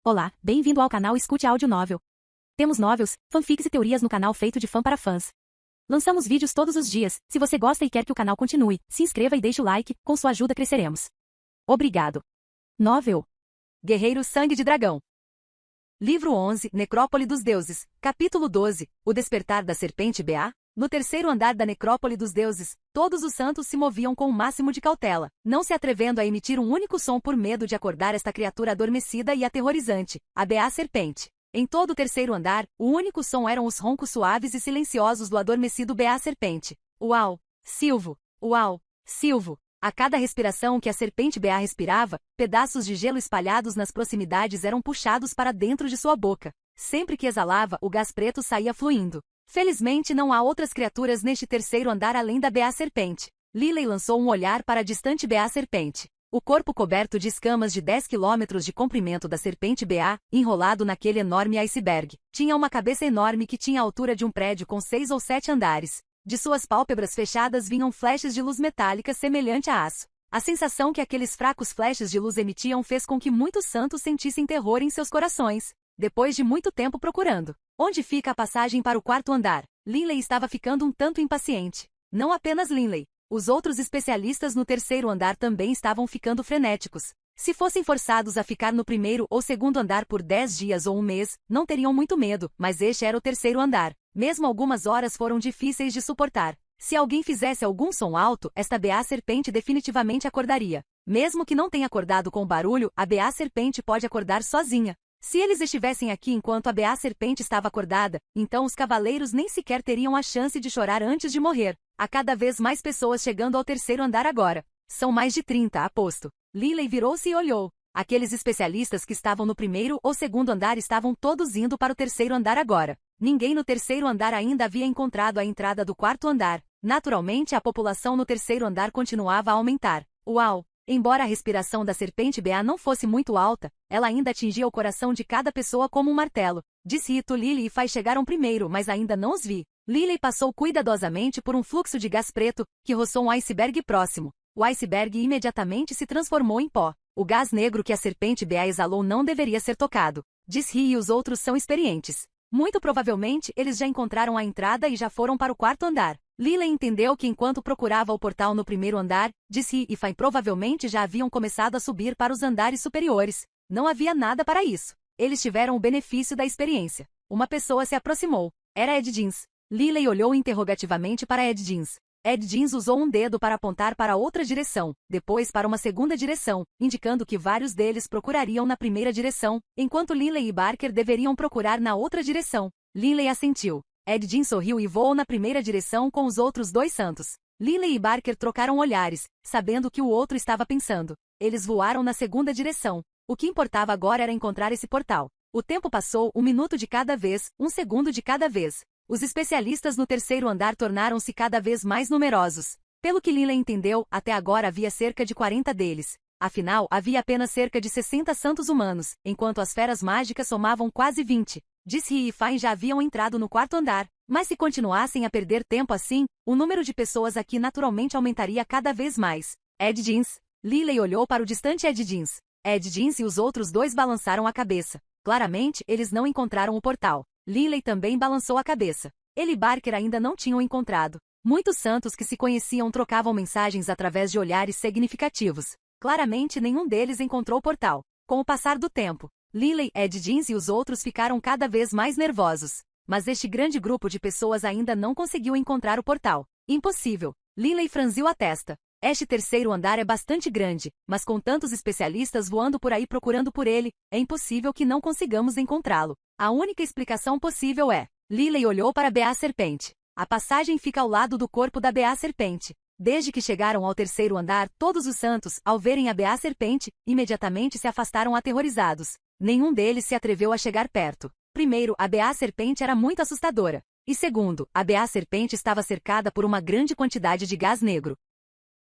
Olá, bem-vindo ao canal Escute Áudio Novel. Temos novels, fanfics e teorias no canal feito de fã para fãs. Lançamos vídeos todos os dias. Se você gosta e quer que o canal continue, se inscreva e deixe o like, com sua ajuda cresceremos. Obrigado. Novel. Guerreiro Sangue de Dragão. Livro 11, Necrópole dos Deuses, capítulo 12, O Despertar da Serpente Ba. No terceiro andar da Necrópole dos Deuses, todos os santos se moviam com o máximo de cautela, não se atrevendo a emitir um único som por medo de acordar esta criatura adormecida e aterrorizante, a Ba Serpente. Em todo o terceiro andar, o único som eram os roncos suaves e silenciosos do adormecido Ba Serpente. Uau! Silvo! Uau! Silvo! A cada respiração que a serpente Ba respirava, pedaços de gelo espalhados nas proximidades eram puxados para dentro de sua boca. Sempre que exalava, o gás preto saía fluindo. Felizmente não há outras criaturas neste terceiro andar além da Ba Serpente. Lily lançou um olhar para a distante Ba Serpente. O corpo coberto de escamas de 10 quilômetros de comprimento da serpente Ba, enrolado naquele enorme iceberg, tinha uma cabeça enorme que tinha a altura de um prédio com 6 ou 7 andares. De suas pálpebras fechadas vinham flechas de luz metálica semelhante a aço. A sensação que aqueles fracos flechas de luz emitiam fez com que muitos santos sentissem terror em seus corações. Depois de muito tempo procurando onde fica a passagem para o quarto andar, Linley estava ficando um tanto impaciente. Não apenas Linley. Os outros especialistas no terceiro andar também estavam ficando frenéticos. Se fossem forçados a ficar no primeiro ou segundo andar por 10 dias ou um mês, não teriam muito medo, mas este era o terceiro andar. Mesmo algumas horas foram difíceis de suportar. Se alguém fizesse algum som alto, esta Ba Serpente definitivamente acordaria. Mesmo que não tenha acordado com barulho, a Ba Serpente pode acordar sozinha. Se eles estivessem aqui enquanto a Ba Serpente estava acordada, então os cavaleiros nem sequer teriam a chance de chorar antes de morrer. Há cada vez mais pessoas chegando ao terceiro andar agora. São mais de 30, aposto. Lily virou-se e olhou. Aqueles especialistas que estavam no primeiro ou segundo andar estavam todos indo para o terceiro andar agora. Ninguém no terceiro andar ainda havia encontrado a entrada do quarto andar. Naturalmente, a população no terceiro andar continuava a aumentar. Uau! Embora a respiração da serpente Ba não fosse muito alta, ela ainda atingia o coração de cada pessoa como um martelo. Disse Rito. Lily e Fai chegaram primeiro, mas ainda não os vi. Lily passou cuidadosamente por um fluxo de gás preto, que roçou um iceberg próximo. O iceberg imediatamente se transformou em pó. O gás negro que a serpente Ba exalou não deveria ser tocado. Diz Ri e os outros são experientes. Muito provavelmente, eles já encontraram a entrada e já foram para o quarto andar. Lily entendeu que enquanto procurava o portal no primeiro andar, disse e Fai provavelmente já haviam começado a subir para os andares superiores. Não havia nada para isso. Eles tiveram o benefício da experiência. Uma pessoa se aproximou. Era Ed Jeans. Lily olhou interrogativamente para Ed Jeans. Ed Jeans usou um dedo para apontar para outra direção, depois para uma segunda direção, indicando que vários deles procurariam na primeira direção, enquanto Lily e Barker deveriam procurar na outra direção. Lily assentiu. Ed Jeans sorriu e voou na primeira direção com os outros dois santos. Lily e Barker trocaram olhares, sabendo o que o outro estava pensando. Eles voaram na segunda direção. O que importava agora era encontrar esse portal. O tempo passou, 1 minuto de cada vez, 1 segundo de cada vez. Os especialistas no terceiro andar tornaram-se cada vez mais numerosos. Pelo que Lily entendeu, até agora havia cerca de 40 deles. Afinal, havia apenas cerca de 60 santos humanos, enquanto as feras mágicas somavam quase 20. Diz Ri e Fai já haviam entrado no quarto andar, mas se continuassem a perder tempo assim, o número de pessoas aqui naturalmente aumentaria cada vez mais. Ed Jeans. Lily olhou para o distante Ed Jeans. Ed Jeans e os outros dois balançaram a cabeça. Claramente, eles não encontraram o portal. Lily também balançou a cabeça. Ele e Barker ainda não tinham encontrado. Muitos santos que se conheciam trocavam mensagens através de olhares significativos. Claramente nenhum deles encontrou o portal. Com o passar do tempo, Lily, Ed Jeans e os outros ficaram cada vez mais nervosos. Mas este grande grupo de pessoas ainda não conseguiu encontrar o portal. Impossível. Lily franziu a testa. Este terceiro andar é bastante grande, mas com tantos especialistas voando por aí procurando por ele, é impossível que não consigamos encontrá-lo. A única explicação possível é... Lily olhou para a Ba Serpente. A passagem fica ao lado do corpo da Ba Serpente. Desde que chegaram ao terceiro andar, todos os santos, ao verem a Ba Serpente, imediatamente se afastaram aterrorizados. Nenhum deles se atreveu a chegar perto. Primeiro, a Ba Serpente era muito assustadora. E segundo, a Ba Serpente estava cercada por uma grande quantidade de gás negro.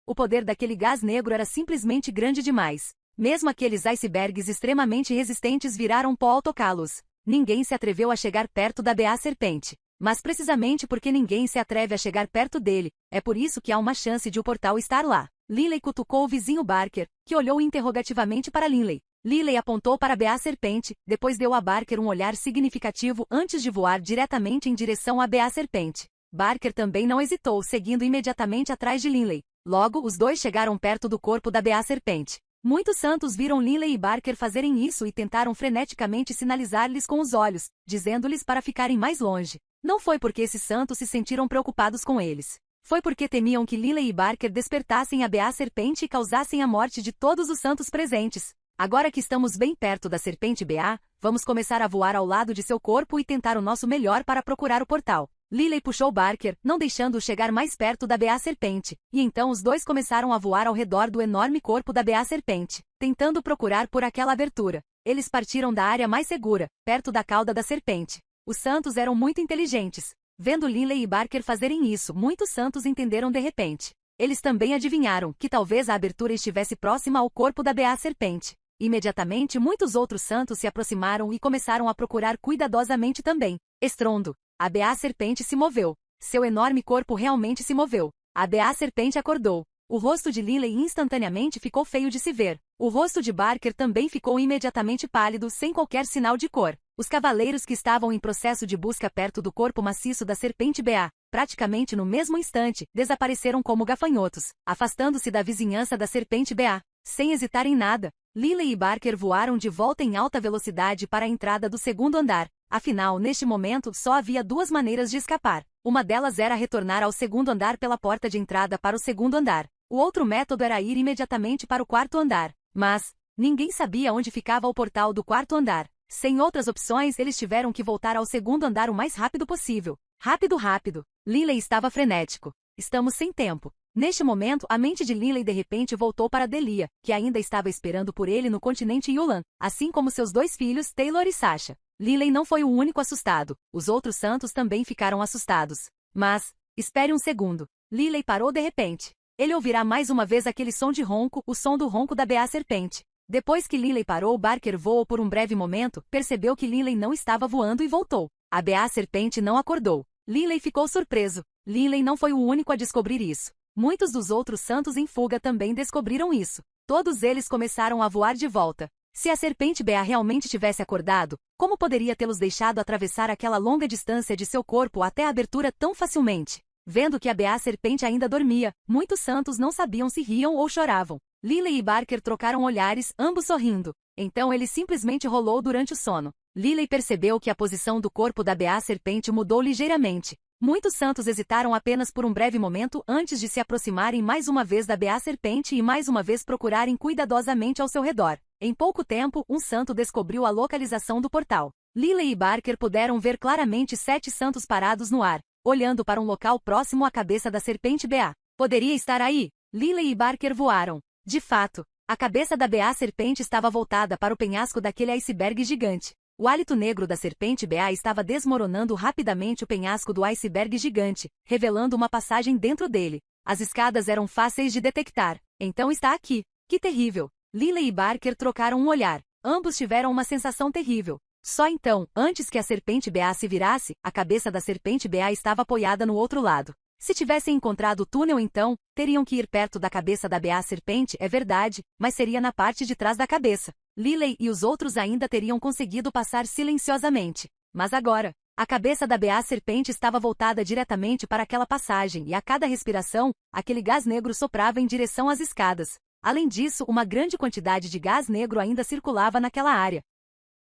O poder daquele gás negro era simplesmente grande demais. Mesmo aqueles icebergs extremamente resistentes viraram pó ao tocá-los. Ninguém se atreveu a chegar perto da Ba Serpente. Mas precisamente porque ninguém se atreve a chegar perto dele, é por isso que há uma chance de o portal estar lá. Lily cutucou o vizinho Barker, que olhou interrogativamente para Lily. Lily apontou para Bea Serpente, depois deu a Barker um olhar significativo antes de voar diretamente em direção a Bea Serpente. Barker também não hesitou, seguindo imediatamente atrás de Lily. Logo, os dois chegaram perto do corpo da Bea Serpente. Muitos santos viram Lily e Barker fazerem isso e tentaram freneticamente sinalizar-lhes com os olhos, dizendo-lhes para ficarem mais longe. Não foi porque esses santos se sentiram preocupados com eles. Foi porque temiam que Lily e Barker despertassem a Bea Serpente e causassem a morte de todos os santos presentes. Agora que estamos bem perto da Serpente Bea, vamos começar a voar ao lado de seu corpo e tentar o nosso melhor para procurar o portal. Lily puxou Barker, não deixando-o chegar mais perto da Bea Serpente, e então os dois começaram a voar ao redor do enorme corpo da Bea Serpente, tentando procurar por aquela abertura. Eles partiram da área mais segura, perto da cauda da serpente. Os santos eram muito inteligentes. Vendo Lily e Barker fazerem isso, muitos santos entenderam de repente. Eles também adivinharam que talvez a abertura estivesse próxima ao corpo da Bea Serpente. Imediatamente, muitos outros santos se aproximaram e começaram a procurar cuidadosamente também. Estrondo. A Bea Serpente se moveu. Seu enorme corpo realmente se moveu. A Bea Serpente acordou. O rosto de Lily instantaneamente ficou feio de se ver. O rosto de Barker também ficou imediatamente pálido, sem qualquer sinal de cor. Os cavaleiros que estavam em processo de busca perto do corpo maciço da Serpente Bea, praticamente no mesmo instante, desapareceram como gafanhotos, afastando-se da vizinhança da Serpente Bea. Sem hesitar em nada, Lily e Barker voaram de volta em alta velocidade para a entrada do segundo andar. Afinal, neste momento, só havia duas maneiras de escapar. Uma delas era retornar ao segundo andar pela porta de entrada para o segundo andar. O outro método era ir imediatamente para o quarto andar. Mas ninguém sabia onde ficava o portal do quarto andar. Sem outras opções, eles tiveram que voltar ao segundo andar o mais rápido possível. Rápido, rápido. Lily estava frenético. Estamos sem tempo. Neste momento, a mente de Lily de repente voltou para Delia, que ainda estava esperando por ele no continente Yulan, assim como seus dois filhos, Taylor e Sasha. Lily não foi o único assustado. Os outros santos também ficaram assustados. Mas, espere um segundo. Lily parou de repente. Ele ouvirá mais uma vez aquele som de ronco, o som do ronco da Bea Serpente. Depois que Lily parou, Barker voou por um breve momento, percebeu que Lily não estava voando e voltou. A Bea Serpente não acordou. Lily ficou surpreso. Lily não foi o único a descobrir isso. Muitos dos outros santos em fuga também descobriram isso. Todos eles começaram a voar de volta. Se a Serpente Bea realmente tivesse acordado, como poderia tê-los deixado atravessar aquela longa distância de seu corpo até a abertura tão facilmente? Vendo que a Bea Serpente ainda dormia, muitos santos não sabiam se riam ou choravam. Lily e Barker trocaram olhares, ambos sorrindo. Então ele simplesmente rolou durante o sono. Lily percebeu que a posição do corpo da Bea Serpente mudou ligeiramente. Muitos santos hesitaram apenas por um breve momento antes de se aproximarem mais uma vez da Bea Serpente e mais uma vez procurarem cuidadosamente ao seu redor. Em pouco tempo, um santo descobriu a localização do portal. Lily e Barker puderam ver claramente 7 santos parados no ar, olhando para um local próximo à cabeça da Serpente Bea. Poderia estar aí. Lily e Barker voaram. De fato, a cabeça da Bea Serpente estava voltada para o penhasco daquele iceberg gigante. O hálito negro da Serpente Bea estava desmoronando rapidamente o penhasco do iceberg gigante, revelando uma passagem dentro dele. As escadas eram fáceis de detectar. Então está aqui. Que terrível! Lily e Barker trocaram um olhar. Ambos tiveram uma sensação terrível. Só então, antes que a Serpente Bea se virasse, a cabeça da Serpente Bea estava apoiada no outro lado. Se tivessem encontrado o túnel então, teriam que ir perto da cabeça da Bea Serpente, é verdade, mas seria na parte de trás da cabeça. Lily e os outros ainda teriam conseguido passar silenciosamente. Mas agora, a cabeça da Bea Serpente estava voltada diretamente para aquela passagem e a cada respiração, aquele gás negro soprava em direção às escadas. Além disso, uma grande quantidade de gás negro ainda circulava naquela área.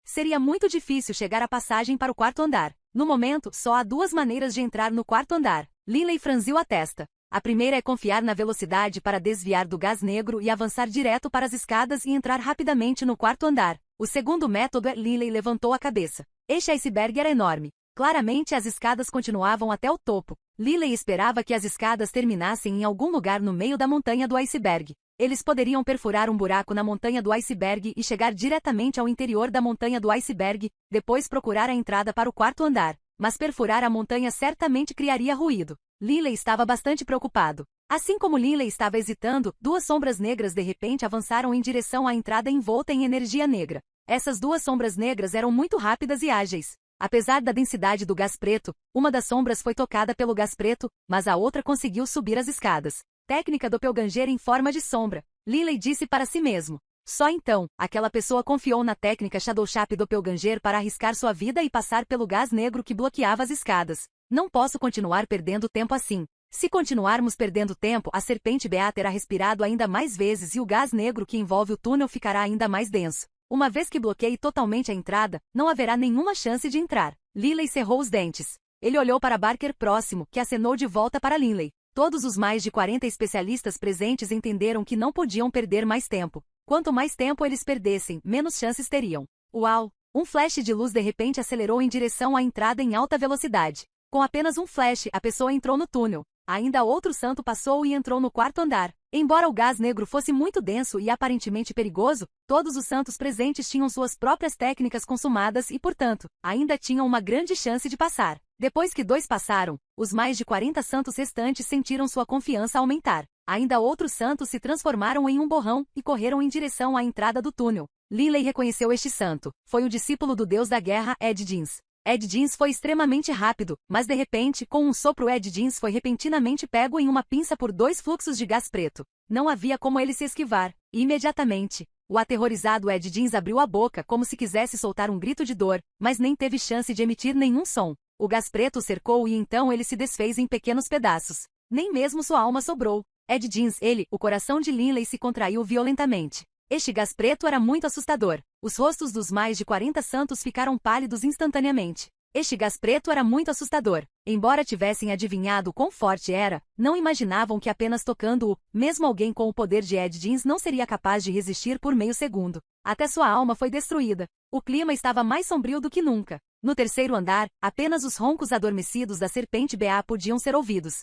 Seria muito difícil chegar à passagem para o quarto andar. No momento, só há duas maneiras de entrar no quarto andar. Lily franziu a testa. A primeira é confiar na velocidade para desviar do gás negro e avançar direto para as escadas e entrar rapidamente no quarto andar. O segundo método é Lily levantou a cabeça. Este iceberg era enorme. Claramente as escadas continuavam até o topo. Lily esperava que as escadas terminassem em algum lugar no meio da montanha do iceberg. Eles poderiam perfurar um buraco na montanha do iceberg e chegar diretamente ao interior da montanha do iceberg, depois procurar a entrada para o quarto andar. Mas perfurar a montanha certamente criaria ruído. Lily estava bastante preocupado. Assim como Lily estava hesitando, duas sombras negras de repente avançaram em direção à entrada envolta em energia negra. Essas duas sombras negras eram muito rápidas e ágeis. Apesar da densidade do gás preto, uma das sombras foi tocada pelo gás preto, mas a outra conseguiu subir as escadas. Técnica doppelganger em forma de sombra. Lily disse para si mesmo. Só então, aquela pessoa confiou na técnica Shadowshap Doppelganger para arriscar sua vida e passar pelo gás negro que bloqueava as escadas. Não posso continuar perdendo tempo assim. Se continuarmos perdendo tempo, a serpente BA terá respirado ainda mais vezes e o gás negro que envolve o túnel ficará ainda mais denso. Uma vez que bloqueie totalmente a entrada, não haverá nenhuma chance de entrar. Linley cerrou os dentes. Ele olhou para Barker próximo, que acenou de volta para Linley. Todos os mais de 40 especialistas presentes entenderam que não podiam perder mais tempo. Quanto mais tempo eles perdessem, menos chances teriam. Uau! Um flash de luz de repente acelerou em direção à entrada em alta velocidade. Com apenas um flash, a pessoa entrou no túnel. Ainda outro santo passou e entrou no quarto andar. Embora o gás negro fosse muito denso e aparentemente perigoso, todos os santos presentes tinham suas próprias técnicas consumadas e, portanto, ainda tinham uma grande chance de passar. Depois que 2 passaram, os mais de 40 santos restantes sentiram sua confiança aumentar. Ainda outros santos se transformaram em um borrão e correram em direção à entrada do túnel. Linley reconheceu este santo. Foi o discípulo do deus da guerra, Ed Jeans. Ed Jeans foi extremamente rápido, mas de repente, com um sopro Ed Jeans foi repentinamente pego em uma pinça por 2 fluxos de gás preto. Não havia como ele se esquivar. Imediatamente, o aterrorizado Ed Jeans abriu a boca como se quisesse soltar um grito de dor, mas nem teve chance de emitir nenhum som. O gás preto o cercou e então ele se desfez em pequenos pedaços. Nem mesmo sua alma sobrou. Ed Jeans, o coração de Linley se contraiu violentamente. Este gás preto era muito assustador. Os rostos dos mais de 40 santos ficaram pálidos instantaneamente. Este gás preto era muito assustador. Embora tivessem adivinhado quão forte era, não imaginavam que apenas tocando-o, mesmo alguém com o poder de Ed Jeans não seria capaz de resistir por meio segundo. Até sua alma foi destruída. O clima estava mais sombrio do que nunca. No terceiro andar, apenas os roncos adormecidos da serpente BA podiam ser ouvidos.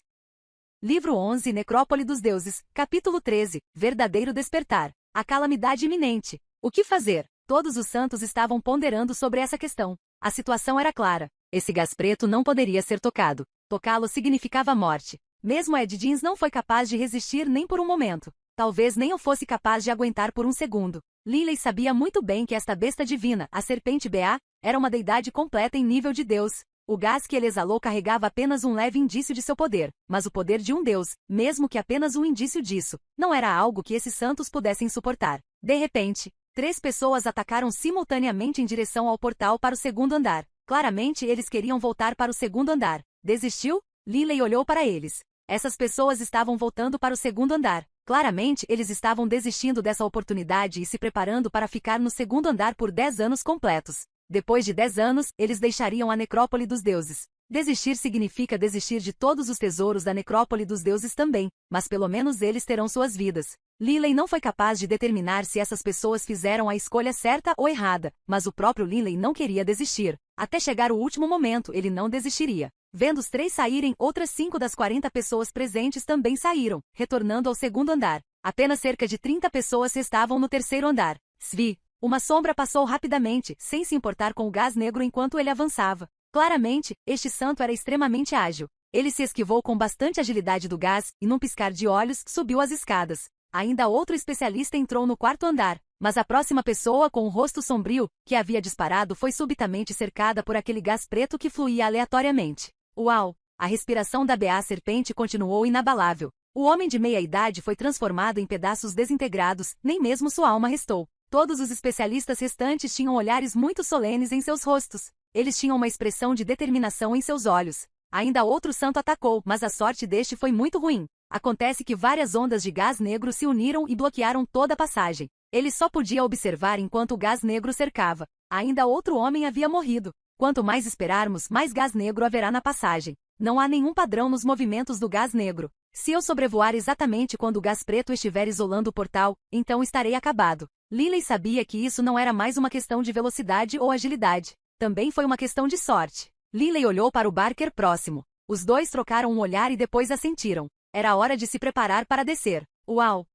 Livro 11 Necrópole dos Deuses, capítulo 13, Verdadeiro Despertar. A calamidade iminente. O que fazer? Todos os santos estavam ponderando sobre essa questão. A situação era clara. Esse gás preto não poderia ser tocado. Tocá-lo significava morte. Mesmo Ed Jeans não foi capaz de resistir nem por um momento. Talvez nem o fosse capaz de aguentar por um segundo. Linley sabia muito bem que esta besta divina, a serpente BA, era uma deidade completa em nível de Deus. O gás que ele exalou carregava apenas um leve indício de seu poder, mas o poder de um deus, mesmo que apenas um indício disso, não era algo que esses santos pudessem suportar. De repente, 3 pessoas atacaram simultaneamente em direção ao portal para o segundo andar. Claramente eles queriam voltar para o segundo andar. Desistiu? Linley olhou para eles. Essas pessoas estavam voltando para o segundo andar. Claramente eles estavam desistindo dessa oportunidade e se preparando para ficar no segundo andar por 10 anos completos. Depois de 10 anos, eles deixariam a necrópole dos deuses. Desistir significa desistir de todos os tesouros da necrópole dos deuses também, mas pelo menos eles terão suas vidas. Linley não foi capaz de determinar se essas pessoas fizeram a escolha certa ou errada, mas o próprio Linley não queria desistir. Até chegar o último momento, ele não desistiria. Vendo os 3 saírem, outras 5 das 40 pessoas presentes também saíram, retornando ao segundo andar. Apenas cerca de 30 pessoas restavam no terceiro andar. Svi. Uma sombra passou rapidamente, sem se importar com o gás negro enquanto ele avançava. Claramente, este santo era extremamente ágil. Ele se esquivou com bastante agilidade do gás, e num piscar de olhos, subiu as escadas. Ainda outro especialista entrou no quarto andar, mas a próxima pessoa com o rosto sombrio, que havia disparado foi subitamente cercada por aquele gás preto que fluía aleatoriamente. Uau! A respiração da BA serpente continuou inabalável. O homem de meia-idade foi transformado em pedaços desintegrados, nem mesmo sua alma restou. Todos os especialistas restantes tinham olhares muito solenes em seus rostos. Eles tinham uma expressão de determinação em seus olhos. Ainda outro santo atacou, mas a sorte deste foi muito ruim. Acontece que várias ondas de gás negro se uniram e bloquearam toda a passagem. Ele só podia observar enquanto o gás negro cercava. Ainda outro homem havia morrido. Quanto mais esperarmos, mais gás negro haverá na passagem. Não há nenhum padrão nos movimentos do gás negro. Se eu sobrevoar exatamente quando o gás preto estiver isolando o portal, então estarei acabado. Linley sabia que isso não era mais uma questão de velocidade ou agilidade. Também foi uma questão de sorte. Linley olhou para o Barker próximo. Os dois trocaram um olhar e depois assentiram. Era hora de se preparar para descer. Uau!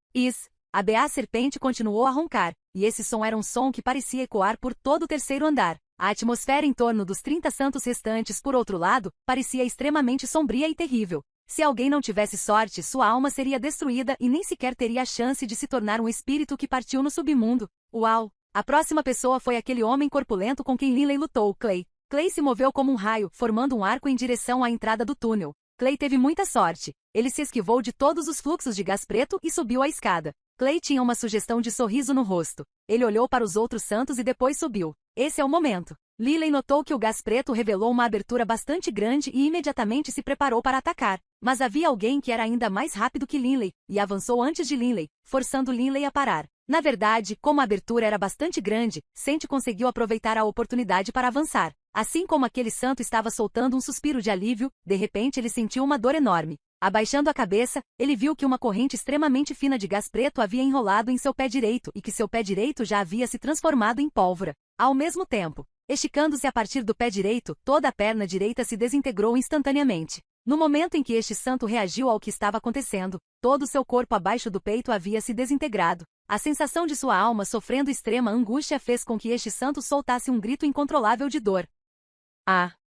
A BA serpente continuou a roncar, e esse som era um som que parecia ecoar por todo o terceiro andar. A atmosfera em torno dos 30 santos restantes, por outro lado, parecia extremamente sombria e terrível. Se alguém não tivesse sorte, sua alma seria destruída e nem sequer teria a chance de se tornar um espírito que partiu no submundo. Uau! A próxima pessoa foi aquele homem corpulento com quem Linley lutou, Clay. Clay se moveu como um raio, formando um arco em direção à entrada do túnel. Clay teve muita sorte. Ele se esquivou de todos os fluxos de gás preto e subiu a escada. Clay tinha uma sugestão de sorriso no rosto. Ele olhou para os outros santos e depois subiu. Esse é o momento. Lily notou que o gás preto revelou uma abertura bastante grande e imediatamente se preparou para atacar. Mas havia alguém que era ainda mais rápido que Linley, e avançou antes de Linley, forçando Linley a parar. Na verdade, como a abertura era bastante grande, Sente conseguiu aproveitar a oportunidade para avançar. Assim como aquele santo estava soltando um suspiro de alívio, de repente ele sentiu uma dor enorme. Abaixando a cabeça, ele viu que uma corrente extremamente fina de gás preto havia enrolado em seu pé direito e que seu pé direito já havia se transformado em pólvora. Ao mesmo tempo, esticando-se a partir do pé direito, toda a perna direita se desintegrou instantaneamente. No momento em que este santo reagiu ao que estava acontecendo, todo o seu corpo abaixo do peito havia se desintegrado. A sensação de sua alma sofrendo extrema angústia fez com que este santo soltasse um grito incontrolável de dor.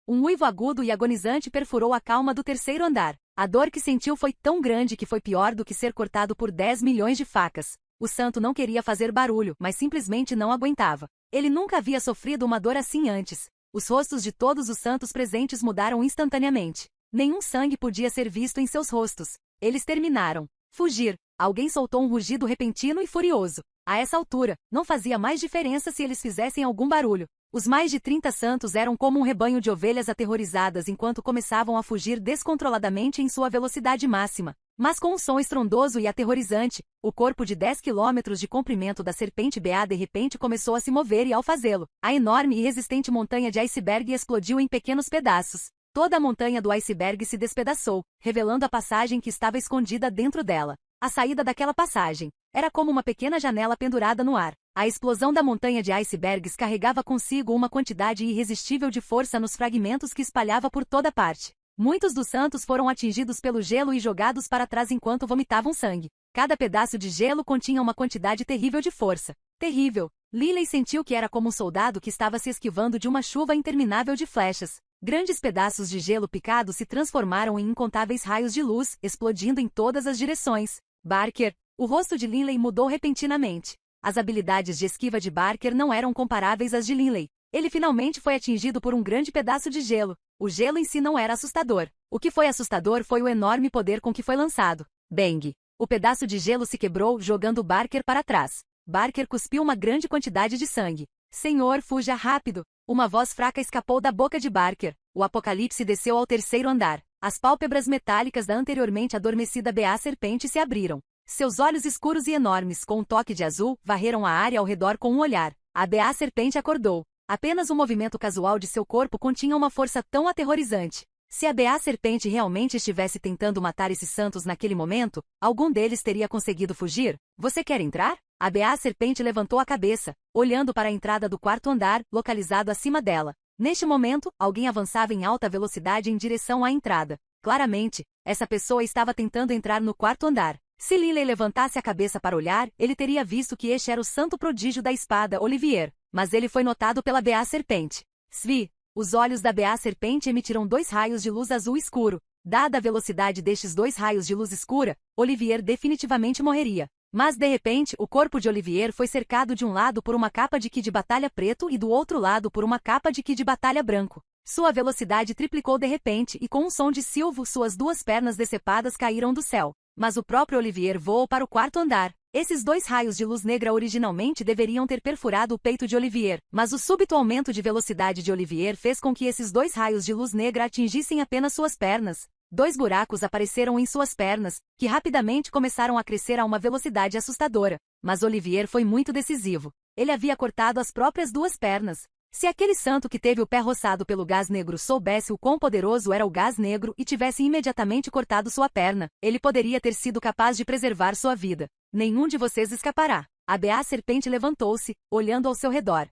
Um uivo agudo e agonizante perfurou a calma do terceiro andar. A dor que sentiu foi tão grande que foi pior do que ser cortado por 10 milhões de facas. O santo não queria fazer barulho, mas simplesmente não aguentava. Ele nunca havia sofrido uma dor assim antes. Os rostos de todos os santos presentes mudaram instantaneamente. Nenhum sangue podia ser visto em seus rostos. Eles terminaram. Fugir. Alguém soltou um rugido repentino e furioso. A essa altura, não fazia mais diferença se eles fizessem algum barulho. Os mais de 30 santos eram como um rebanho de ovelhas aterrorizadas enquanto começavam a fugir descontroladamente em sua velocidade máxima. Mas com um som estrondoso e aterrorizante, o corpo de 10 quilômetros de comprimento da serpente Ba de repente começou a se mover e ao fazê-lo, a enorme e resistente montanha de iceberg explodiu em pequenos pedaços. Toda a montanha do iceberg se despedaçou, revelando a passagem que estava escondida dentro dela. A saída daquela passagem era como uma pequena janela pendurada no ar. A explosão da montanha de icebergs carregava consigo uma quantidade irresistível de força nos fragmentos que espalhava por toda parte. Muitos dos santos foram atingidos pelo gelo e jogados para trás enquanto vomitavam sangue. Cada pedaço de gelo continha uma quantidade terrível de força. Terrível. Lily sentiu que era como um soldado que estava se esquivando de uma chuva interminável de flechas. Grandes pedaços de gelo picado se transformaram em incontáveis raios de luz, explodindo em todas as direções. Barker. O rosto de Linley mudou repentinamente. As habilidades de esquiva de Barker não eram comparáveis às de Linley. Ele finalmente foi atingido por um grande pedaço de gelo. O gelo em si não era assustador. O que foi assustador foi o enorme poder com que foi lançado. Bang! O pedaço de gelo se quebrou, jogando Barker para trás. Barker cuspiu uma grande quantidade de sangue. Senhor, fuja rápido! Uma voz fraca escapou da boca de Barker. O apocalipse desceu ao terceiro andar. As pálpebras metálicas da anteriormente adormecida Ba serpente se abriram. Seus olhos escuros e enormes, com um toque de azul, varreram a área ao redor com um olhar. A Ba serpente acordou. Apenas um movimento casual de seu corpo continha uma força tão aterrorizante. Se a Ba serpente realmente estivesse tentando matar esses santos naquele momento, algum deles teria conseguido fugir? Você quer entrar? A Ba serpente levantou a cabeça, olhando para a entrada do quarto andar, localizado acima dela. Neste momento, alguém avançava em alta velocidade em direção à entrada. Claramente, essa pessoa estava tentando entrar no quarto andar. Se Linley levantasse a cabeça para olhar, ele teria visto que este era o santo prodígio da espada, Olivier. Mas ele foi notado pela Ba serpente. Svi. Os olhos da Ba serpente emitiram 2 raios de luz azul escuro. Dada a velocidade destes 2 raios de luz escura, Olivier definitivamente morreria. Mas de repente, o corpo de Olivier foi cercado de um lado por uma capa de ki de batalha preto e do outro lado por uma capa de ki de batalha branco. Sua velocidade triplicou de repente e com um som de silvo suas 2 pernas decepadas caíram do céu. Mas o próprio Olivier voou para o quarto andar. Esses 2 raios de luz negra originalmente deveriam ter perfurado o peito de Olivier, mas o súbito aumento de velocidade de Olivier fez com que esses 2 raios de luz negra atingissem apenas suas pernas. 2 buracos apareceram em suas pernas, que rapidamente começaram a crescer a uma velocidade assustadora. Mas Olivier foi muito decisivo. Ele havia cortado as próprias 2 pernas. Se aquele santo que teve o pé roçado pelo gás negro soubesse o quão poderoso era o gás negro e tivesse imediatamente cortado sua perna, ele poderia ter sido capaz de preservar sua vida. Nenhum de vocês escapará. A Ba serpente levantou-se, olhando ao seu redor.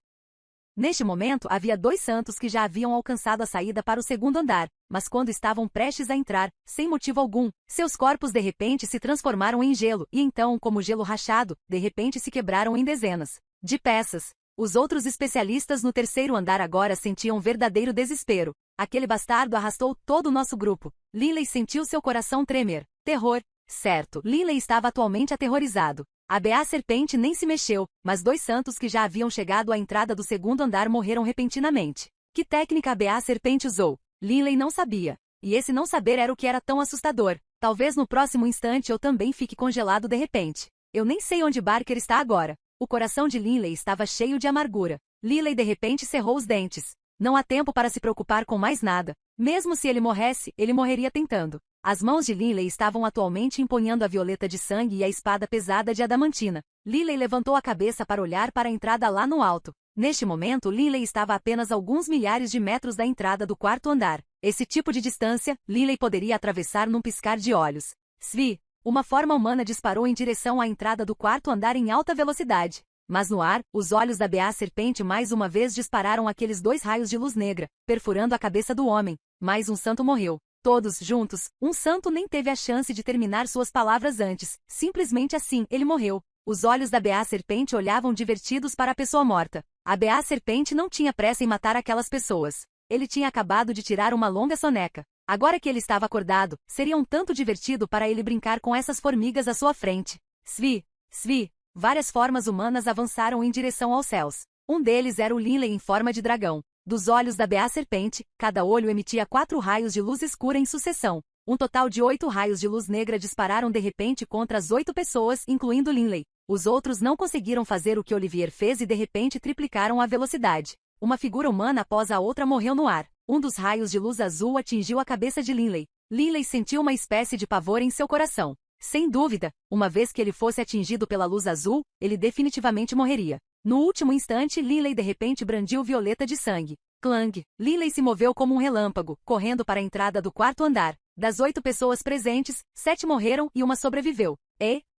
Neste momento, havia 2 santos que já haviam alcançado a saída para o segundo andar, mas quando estavam prestes a entrar, sem motivo algum, seus corpos de repente se transformaram em gelo e então, como gelo rachado, de repente se quebraram em dezenas de peças. Os outros especialistas no terceiro andar agora sentiam verdadeiro desespero. Aquele bastardo arrastou todo o nosso grupo. Linley sentiu seu coração tremer. Terror. Certo, Linley estava atualmente aterrorizado. A Ba serpente nem se mexeu, mas 2 santos que já haviam chegado à entrada do segundo andar morreram repentinamente. Que técnica a Ba serpente usou? Linley não sabia. E esse não saber era o que era tão assustador. Talvez no próximo instante eu também fique congelado de repente. Eu nem sei onde Barker está agora. O coração de Linley estava cheio de amargura. Linley de repente cerrou os dentes. Não há tempo para se preocupar com mais nada. Mesmo se ele morresse, ele morreria tentando. As mãos de Linley estavam atualmente empunhando a violeta de sangue e a espada pesada de adamantina. Linley levantou a cabeça para olhar para a entrada lá no alto. Neste momento, Linley estava a apenas alguns milhares de metros da entrada do quarto andar. Esse tipo de distância, Linley poderia atravessar num piscar de olhos. Svi! Uma forma humana disparou em direção à entrada do quarto andar em alta velocidade. Mas no ar, os olhos da Beá Serpente mais uma vez dispararam aqueles 2 raios de luz negra, perfurando a cabeça do homem. Mais um santo morreu. Todos juntos, um santo nem teve a chance de terminar suas palavras antes. Simplesmente assim, ele morreu. Os olhos da Beá Serpente olhavam divertidos para a pessoa morta. A Beá Serpente não tinha pressa em matar aquelas pessoas. Ele tinha acabado de tirar uma longa soneca. Agora que ele estava acordado, seria um tanto divertido para ele brincar com essas formigas à sua frente. Svi! Svi! Várias formas humanas avançaram em direção aos céus. Um deles era o Linley em forma de dragão. Dos olhos da Beá Serpente, cada olho emitia 4 raios de luz escura em sucessão. Um total de 8 raios de luz negra dispararam de repente contra as 8 pessoas, incluindo Linley. Os outros não conseguiram fazer o que Olivier fez e de repente triplicaram a velocidade. Uma figura humana após a outra morreu no ar. Um dos raios de luz azul atingiu a cabeça de Linley. Linley sentiu uma espécie de pavor em seu coração. Sem dúvida, uma vez que ele fosse atingido pela luz azul, ele definitivamente morreria. No último instante, Linley de repente brandiu violeta de sangue. Clang! Linley se moveu como um relâmpago, correndo para a entrada do quarto andar. Das 8 pessoas presentes, 7 morreram e uma sobreviveu.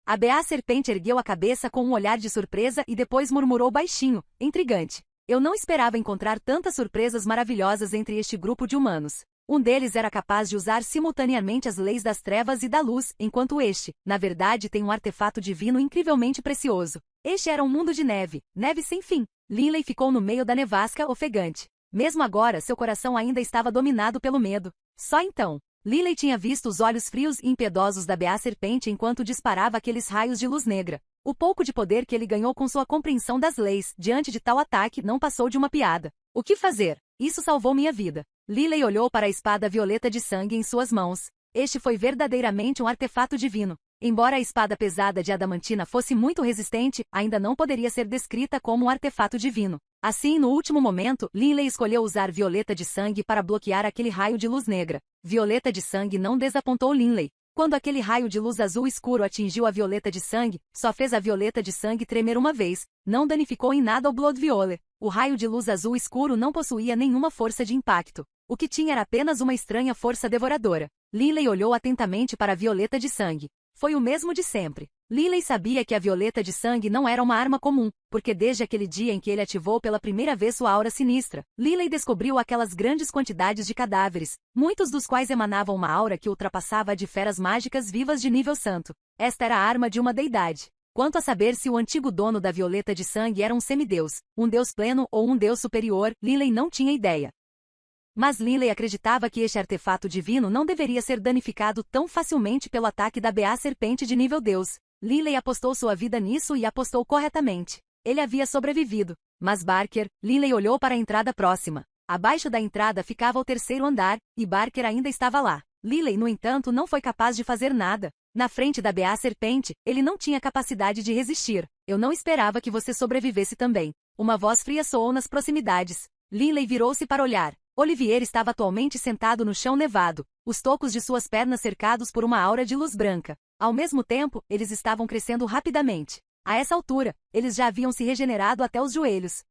A Beá Serpente ergueu a cabeça com um olhar de surpresa e depois murmurou baixinho, intrigante. Eu não esperava encontrar tantas surpresas maravilhosas entre este grupo de humanos. Um deles era capaz de usar simultaneamente as leis das trevas e da luz, enquanto este, na verdade, tem um artefato divino incrivelmente precioso. Este era um mundo de neve, neve sem fim. Linley ficou no meio da nevasca ofegante. Mesmo agora, seu coração ainda estava dominado pelo medo. Só então, Linley tinha visto os olhos frios e impiedosos da Beá Serpente enquanto disparava aqueles raios de luz negra. O pouco de poder que ele ganhou com sua compreensão das leis, diante de tal ataque, não passou de uma piada. O que fazer? Isso salvou minha vida. Linley olhou para a espada violeta de sangue em suas mãos. Este foi verdadeiramente um artefato divino. Embora a espada pesada de adamantina fosse muito resistente, ainda não poderia ser descrita como um artefato divino. Assim, no último momento, Linley escolheu usar violeta de sangue para bloquear aquele raio de luz negra. Violeta de sangue não desapontou Linley. Quando aquele raio de luz azul escuro atingiu a violeta de sangue, só fez a violeta de sangue tremer uma vez. Não danificou em nada o Blood Violet. O raio de luz azul escuro não possuía nenhuma força de impacto. O que tinha era apenas uma estranha força devoradora. Linley olhou atentamente para a violeta de sangue. Foi o mesmo de sempre. Linley sabia que a violeta de sangue não era uma arma comum, porque desde aquele dia em que ele ativou pela primeira vez sua aura sinistra, Linley descobriu aquelas grandes quantidades de cadáveres, muitos dos quais emanavam uma aura que ultrapassava a de feras mágicas vivas de nível santo. Esta era a arma de uma deidade. Quanto a saber se o antigo dono da violeta de sangue era um semideus, um deus pleno ou um deus superior, Linley não tinha ideia. Mas Linley acreditava que este artefato divino não deveria ser danificado tão facilmente pelo ataque da Beá Serpente de nível Deus. Linley apostou sua vida nisso e apostou corretamente. Ele havia sobrevivido. Mas Barker, Linley olhou para a entrada próxima. Abaixo da entrada ficava o terceiro andar, e Barker ainda estava lá. Linley, no entanto, não foi capaz de fazer nada. Na frente da Beá Serpente, ele não tinha capacidade de resistir. Eu não esperava que você sobrevivesse também. Uma voz fria soou nas proximidades. Linley virou-se para olhar. Olivier estava atualmente sentado no chão nevado, os tocos de suas pernas cercados por uma aura de luz branca. Ao mesmo tempo, eles estavam crescendo rapidamente. A essa altura, eles já haviam se regenerado até os joelhos.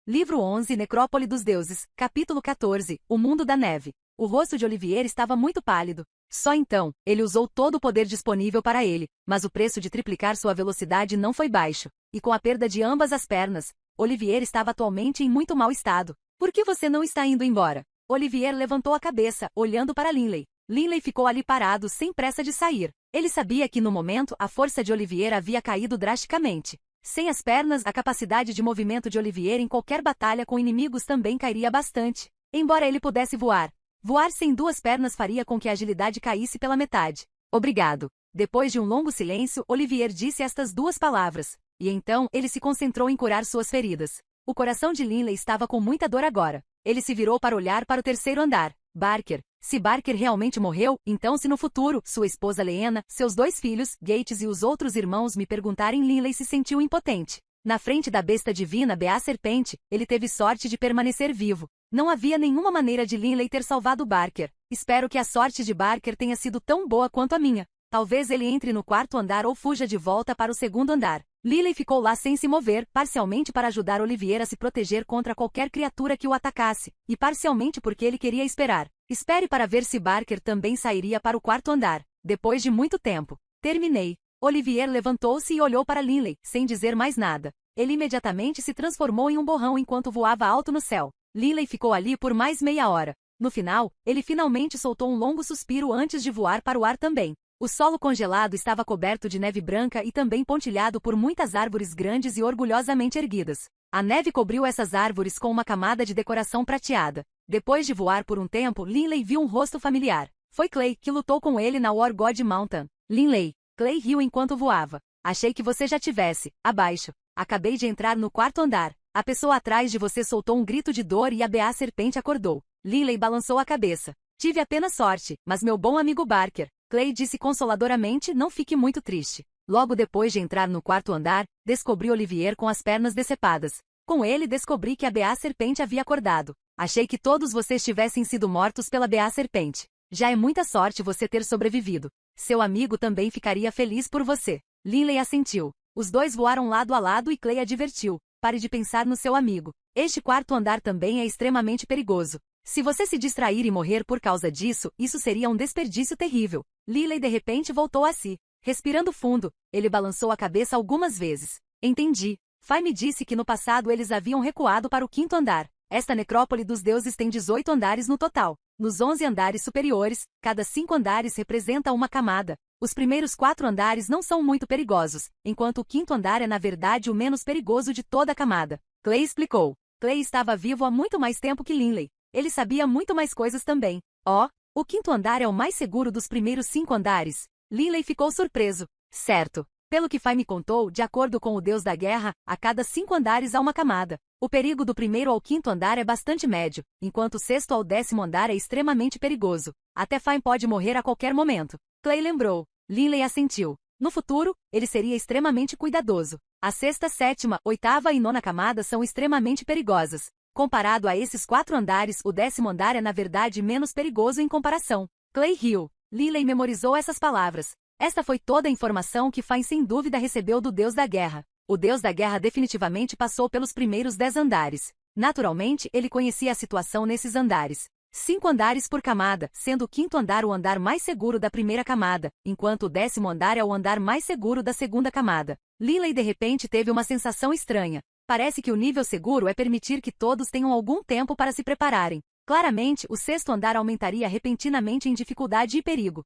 Livro 11 Necrópole dos Deuses, capítulo 14 O Mundo da Neve. O rosto de Olivier estava muito pálido. Só então, ele usou todo o poder disponível para ele, mas o preço de triplicar sua velocidade não foi baixo. E com a perda de ambas as pernas, Olivier estava atualmente em muito mau estado. Por que você não está indo embora? Olivier levantou a cabeça, olhando para Linley. Linley ficou ali parado, sem pressa de sair. Ele sabia que no momento a força de Olivier havia caído drasticamente. Sem as pernas, a capacidade de movimento de Olivier em qualquer batalha com inimigos também cairia bastante. Embora ele pudesse voar, voar sem 2 pernas faria com que a agilidade caísse pela metade. Obrigado. Depois de um longo silêncio, Olivier disse estas 2 palavras. E então, ele se concentrou em curar suas feridas. O coração de Linley estava com muita dor agora. Ele se virou para olhar para o terceiro andar. Barker. Se Barker realmente morreu, então se no futuro, sua esposa Leena, seus 2 filhos, Gates e os outros irmãos me perguntarem, Linley se sentiu impotente. Na frente da besta divina Bea Serpente, ele teve sorte de permanecer vivo. Não havia nenhuma maneira de Linley ter salvado Barker. Espero que a sorte de Barker tenha sido tão boa quanto a minha. Talvez ele entre no 4º andar ou fuja de volta para o 2º andar. Linley ficou lá sem se mover, parcialmente para ajudar Olivier a se proteger contra qualquer criatura que o atacasse, e parcialmente porque ele queria esperar. Espere para ver se Barker também sairia para o 4º andar. Depois de muito tempo. Terminei. Olivier levantou-se e olhou para Linley, sem dizer mais nada. Ele imediatamente se transformou em um borrão enquanto voava alto no céu. Linley ficou ali por mais meia hora. No final, ele finalmente soltou um longo suspiro antes de voar para o ar também. O solo congelado estava coberto de neve branca e também pontilhado por muitas árvores grandes e orgulhosamente erguidas. A neve cobriu essas árvores com uma camada de decoração prateada. Depois de voar por um tempo, Linley viu um rosto familiar. Foi Clay, que lutou com ele na War God Mountain. Linley. Clay riu enquanto voava. Achei que você já tivesse. Abaixo. Acabei de entrar no 4º andar. A pessoa atrás de você soltou um grito de dor e a Bea Serpente acordou. Linley balançou a cabeça. Tive apenas sorte, mas meu bom amigo Barker. Clay disse consoladoramente, não fique muito triste. Logo depois de entrar no 4º andar, descobri Olivier com as pernas decepadas. Com ele descobri que a Bea Serpente havia acordado. Achei que todos vocês tivessem sido mortos pela Bea Serpente. Já é muita sorte você ter sobrevivido. Seu amigo também ficaria feliz por você. Linley assentiu. Os dois voaram lado a lado e Clay advertiu. Pare de pensar no seu amigo. Este 4º andar também é extremamente perigoso. Se você se distrair e morrer por causa disso, isso seria um desperdício terrível. Linley de repente voltou a si. Respirando fundo, ele balançou a cabeça algumas vezes. Entendi. Fay me disse que no passado eles haviam recuado para o 5º andar. Esta necrópole dos deuses tem 18 andares no total. Nos 11 andares superiores, cada 5 andares representa uma camada. Os primeiros 4 andares não são muito perigosos, enquanto o 5º andar é na verdade o menos perigoso de toda a camada. Clay explicou. Clay estava vivo há muito mais tempo que Linley. Ele sabia muito mais coisas também. O 5º andar é o mais seguro dos primeiros 5 andares. Linley ficou surpreso. Certo. Pelo que Fay me contou, de acordo com o deus da guerra, a cada 5 andares há uma camada. O perigo do 1º ao 5º andar é bastante médio, enquanto o 6º ao 10º andar é extremamente perigoso. Até Fay pode morrer a qualquer momento. Clay lembrou. Linley assentiu. No futuro, ele seria extremamente cuidadoso. A 6ª, 7ª, 8ª e 9ª camada são extremamente perigosas. Comparado a esses 4 andares, o 10º andar é na verdade menos perigoso em comparação. Clay riu. Linley memorizou essas palavras. Esta foi toda a informação que Fay sem dúvida recebeu do deus da guerra. O deus da guerra definitivamente passou pelos primeiros 10 andares. Naturalmente, ele conhecia a situação nesses andares. 5 andares por camada, sendo o 5º andar o andar mais seguro da primeira camada, enquanto o 10º andar é o andar mais seguro da segunda camada. Linley de repente teve uma sensação estranha. Parece que o nível seguro é permitir que todos tenham algum tempo para se prepararem. Claramente, o 6º andar aumentaria repentinamente em dificuldade e perigo.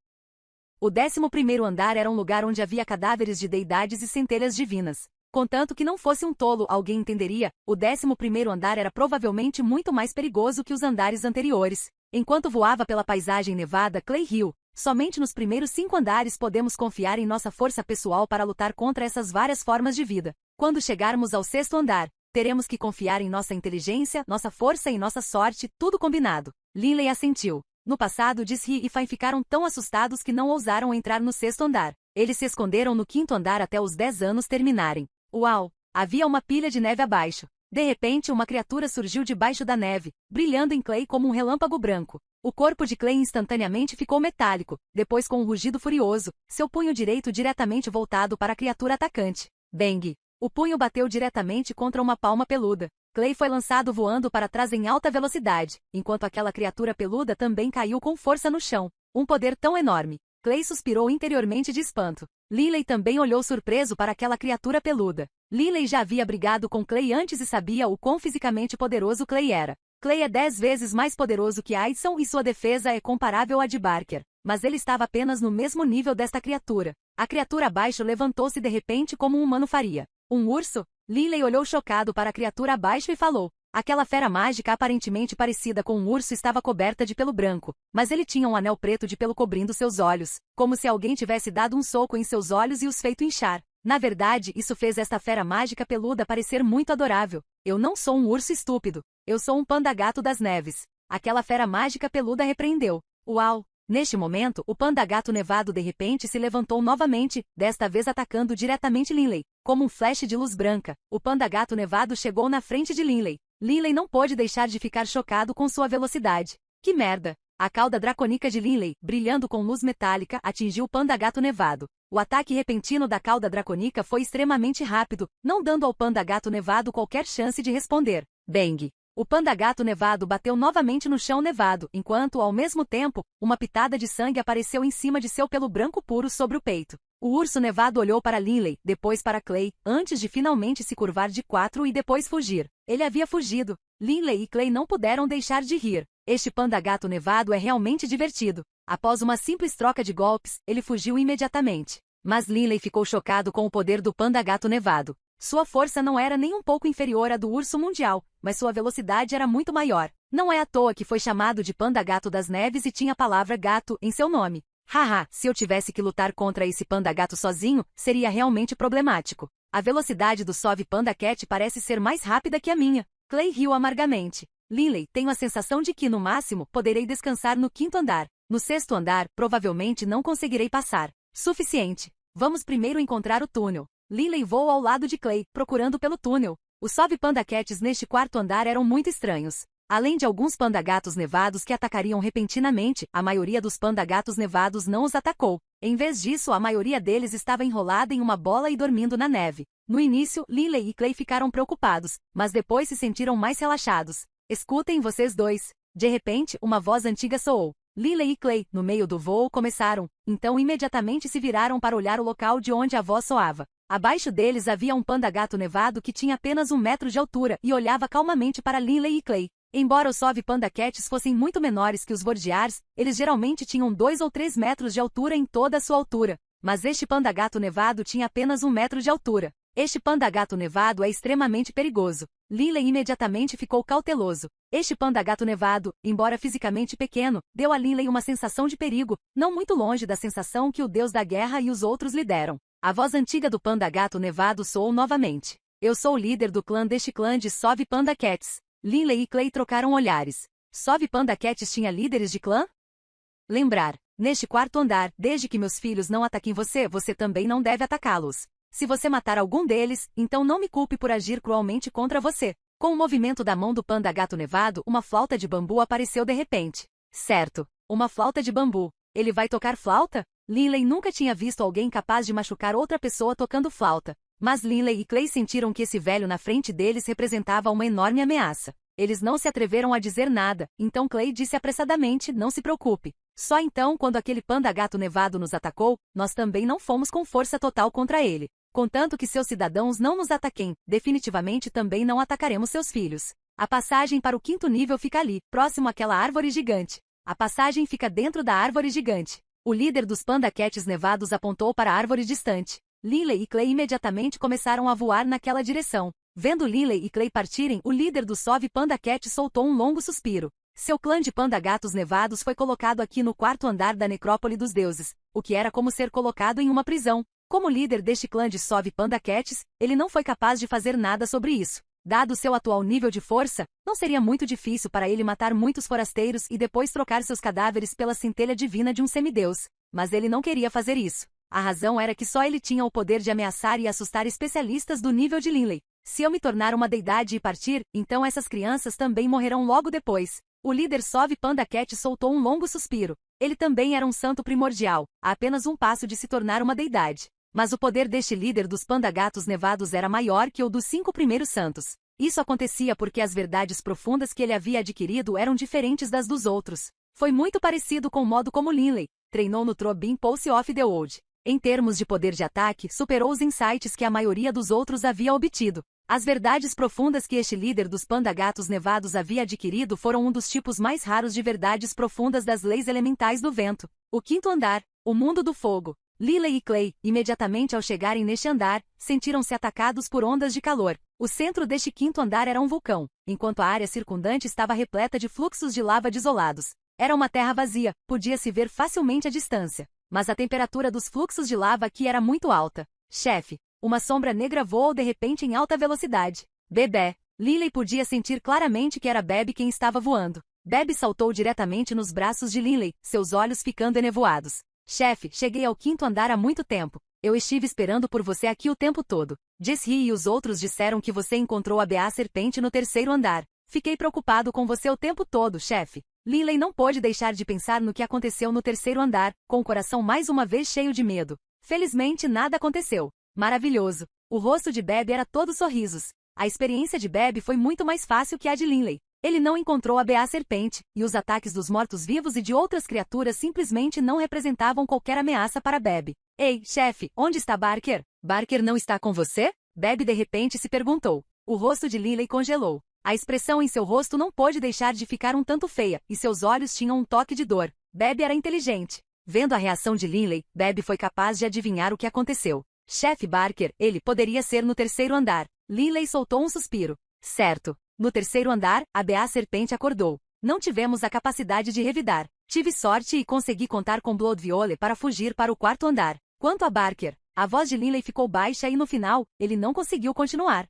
O 11º andar era um lugar onde havia cadáveres de deidades e centelhas divinas. Contanto que não fosse um tolo, alguém entenderia, o 11º andar era provavelmente muito mais perigoso que os andares anteriores. Enquanto voava pela paisagem nevada, Clay riu. Somente nos primeiros 5 andares podemos confiar em nossa força pessoal para lutar contra essas várias formas de vida. Quando chegarmos ao 6º andar, teremos que confiar em nossa inteligência, nossa força e nossa sorte, tudo combinado. Linley assentiu. No passado, Disri e Fay ficaram tão assustados que não ousaram entrar no 6º andar. Eles se esconderam no 5º andar até os 10 anos terminarem. Uau! Havia uma pilha de neve abaixo. De repente, uma criatura surgiu debaixo da neve, brilhando em Clay como um relâmpago branco. O corpo de Clay instantaneamente ficou metálico, depois com um rugido furioso, seu punho direito diretamente voltado para a criatura atacante. Bang! O punho bateu diretamente contra uma palma peluda. Clay foi lançado voando para trás em alta velocidade, enquanto aquela criatura peluda também caiu com força no chão. Um poder tão enorme. Clay suspirou interiormente de espanto. Linley também olhou surpreso para aquela criatura peluda. Linley já havia brigado com Clay antes e sabia o quão fisicamente poderoso Clay era. Clay é 10 vezes mais poderoso que Addison e sua defesa é comparável à de Barker, mas ele estava apenas no mesmo nível desta criatura. A criatura abaixo levantou-se de repente como um humano faria. Um urso? Linley olhou chocado para a criatura abaixo e falou. Aquela fera mágica aparentemente parecida com um urso estava coberta de pelo branco, mas ele tinha um anel preto de pelo cobrindo seus olhos, como se alguém tivesse dado um soco em seus olhos e os feito inchar. Na verdade, isso fez esta fera mágica peluda parecer muito adorável. Eu não sou um urso estúpido. Eu sou um panda-gato das neves. Aquela fera mágica peluda repreendeu. Uau! Neste momento, o panda gato nevado de repente se levantou novamente, desta vez atacando diretamente Linley. Como um flash de luz branca, o panda gato nevado chegou na frente de Linley. Linley não pôde deixar de ficar chocado com sua velocidade. Que merda! A cauda dracônica de Linley, brilhando com luz metálica, atingiu o panda gato nevado. O ataque repentino da cauda dracônica foi extremamente rápido, não dando ao panda gato nevado qualquer chance de responder. Bang! O panda gato nevado bateu novamente no chão nevado, enquanto, ao mesmo tempo, uma pitada de sangue apareceu em cima de seu pelo branco puro sobre o peito. O urso nevado olhou para Linley, depois para Clay, antes de finalmente se curvar de 4 e depois fugir. Ele havia fugido. Linley e Clay não puderam deixar de rir. Este panda gato nevado é realmente divertido. Após uma simples troca de golpes, ele fugiu imediatamente. Mas Linley ficou chocado com o poder do panda gato nevado. Sua força não era nem um pouco inferior à do urso mundial, mas sua velocidade era muito maior. Não é à toa que foi chamado de panda gato das neves e tinha a palavra gato em seu nome. Haha, se eu tivesse que lutar contra esse panda gato sozinho, seria realmente problemático. A velocidade do Sov Panda Cat parece ser mais rápida que a minha. Clay riu amargamente. Linley, tenho a sensação de que, no máximo, poderei descansar no 5º andar. No 6º andar, provavelmente não conseguirei passar. Suficiente. Vamos primeiro encontrar o túnel. Linley voou ao lado de Clay, procurando pelo túnel. Os Sov Panda Cats neste 4º andar eram muito estranhos. Além de alguns panda gatos nevados que atacariam repentinamente, a maioria dos panda gatos nevados não os atacou. Em vez disso, a maioria deles estava enrolada em uma bola e dormindo na neve. No início, Linley e Clay ficaram preocupados, mas depois se sentiram mais relaxados. Escutem vocês dois. De repente, uma voz antiga soou. Linley e Clay, no meio do voo, começaram, então imediatamente se viraram para olhar o local de onde a voz soava. Abaixo deles havia um panda gato nevado que tinha apenas 1 metro de altura e olhava calmamente para Linley e Clay. Embora os Sov Panda Cats fossem muito menores que os Vordiars, eles geralmente tinham 2 ou 3 metros de altura em toda a sua altura. Mas este panda gato nevado tinha apenas 1 metro de altura. Este panda gato nevado é extremamente perigoso. Linley imediatamente ficou cauteloso. Este panda gato nevado, embora fisicamente pequeno, deu a Linley uma sensação de perigo, não muito longe da sensação que o deus da guerra e os outros lhe deram. A voz antiga do panda gato nevado soou novamente. Eu sou o líder do clã deste clã de Sov Panda Cats. Linley e Clay trocaram olhares. Sov Panda Cats tinha líderes de clã? Lembrar. Neste 4º andar, desde que meus filhos não ataquem você, você também não deve atacá-los. Se você matar algum deles, então não me culpe por agir cruelmente contra você. Com o movimento da mão do panda gato nevado, uma flauta de bambu apareceu de repente. Certo. Uma flauta de bambu. Ele vai tocar flauta? Linley nunca tinha visto alguém capaz de machucar outra pessoa tocando flauta. Mas Linley e Clay sentiram que esse velho na frente deles representava uma enorme ameaça. Eles não se atreveram a dizer nada, então Clay disse apressadamente, não se preocupe. Só então, quando aquele panda gato nevado nos atacou, nós também não fomos com força total contra ele. Contanto que seus cidadãos não nos ataquem, definitivamente também não atacaremos seus filhos. A passagem para o 5º nível fica ali, próximo àquela árvore gigante. A passagem fica dentro da árvore gigante. O líder dos Panda Cats nevados apontou para a árvore distante. Linley e Clay imediatamente começaram a voar naquela direção. Vendo Linley e Clay partirem, o líder do Sov Panda Cat soltou um longo suspiro. Seu clã de panda gatos nevados foi colocado aqui no 4º andar da necrópole dos deuses, o que era como ser colocado em uma prisão. Como líder deste clã de Sov Panda Cats, ele não foi capaz de fazer nada sobre isso. Dado seu atual nível de força, não seria muito difícil para ele matar muitos forasteiros e depois trocar seus cadáveres pela centelha divina de um semideus. Mas ele não queria fazer isso. A razão era que só ele tinha o poder de ameaçar e assustar especialistas do nível de Linley. Se eu me tornar uma deidade e partir, então essas crianças também morrerão logo depois. O líder Sov Panda Cat soltou um longo suspiro. Ele também era um santo primordial, a apenas um passo de se tornar uma deidade. Mas o poder deste líder dos panda gatos nevados era maior que o dos 5 primeiros santos. Isso acontecia porque as verdades profundas que ele havia adquirido eram diferentes das dos outros. Foi muito parecido com o modo como Linley treinou no Trobin Pulse of the World. Em termos de poder de ataque, superou os insights que a maioria dos outros havia obtido. As verdades profundas que este líder dos panda gatos nevados havia adquirido foram um dos tipos mais raros de verdades profundas das leis elementais do vento. O 5º andar, o mundo do fogo. Linley e Clay, imediatamente ao chegarem neste andar, sentiram-se atacados por ondas de calor. O centro deste 5º andar era um vulcão, enquanto a área circundante estava repleta de fluxos de lava desolados. Era uma terra vazia, podia-se ver facilmente à distância. Mas a temperatura dos fluxos de lava aqui era muito alta. Chefe, uma sombra negra voou de repente em alta velocidade. Bebê. Linley podia sentir claramente que era Bebe quem estava voando. Bebe saltou diretamente nos braços de Linley, seus olhos ficando enevoados. Chefe, cheguei ao 5º andar há muito tempo. Eu estive esperando por você aqui o tempo todo. Jesse e os outros disseram que você encontrou a Beá Serpente no 3º andar. Fiquei preocupado com você o tempo todo, chefe. Linley não pôde deixar de pensar no que aconteceu no 3º andar, com o coração mais uma vez cheio de medo. Felizmente nada aconteceu. Maravilhoso. O rosto de Bebe era todo sorrisos. A experiência de Bebe foi muito mais fácil que a de Linley. Ele não encontrou a Beá Serpente, e os ataques dos mortos-vivos e de outras criaturas simplesmente não representavam qualquer ameaça para Bebe. Ei, chefe, onde está Barker? Barker não está com você? Bebe de repente se perguntou. O rosto de Linley congelou. A expressão em seu rosto não pôde deixar de ficar um tanto feia, e seus olhos tinham um toque de dor. Bebe era inteligente. Vendo a reação de Linley, Bebe foi capaz de adivinhar o que aconteceu. Chefe Barker, ele poderia ser no 3º andar. Linley soltou um suspiro. Certo. No 3º andar, a Beá Serpente acordou. Não tivemos a capacidade de revidar. Tive sorte e consegui contar com Bloodviole para fugir para o 4º andar. Quanto a Barker, a voz de Linley ficou baixa e no final, ele não conseguiu continuar.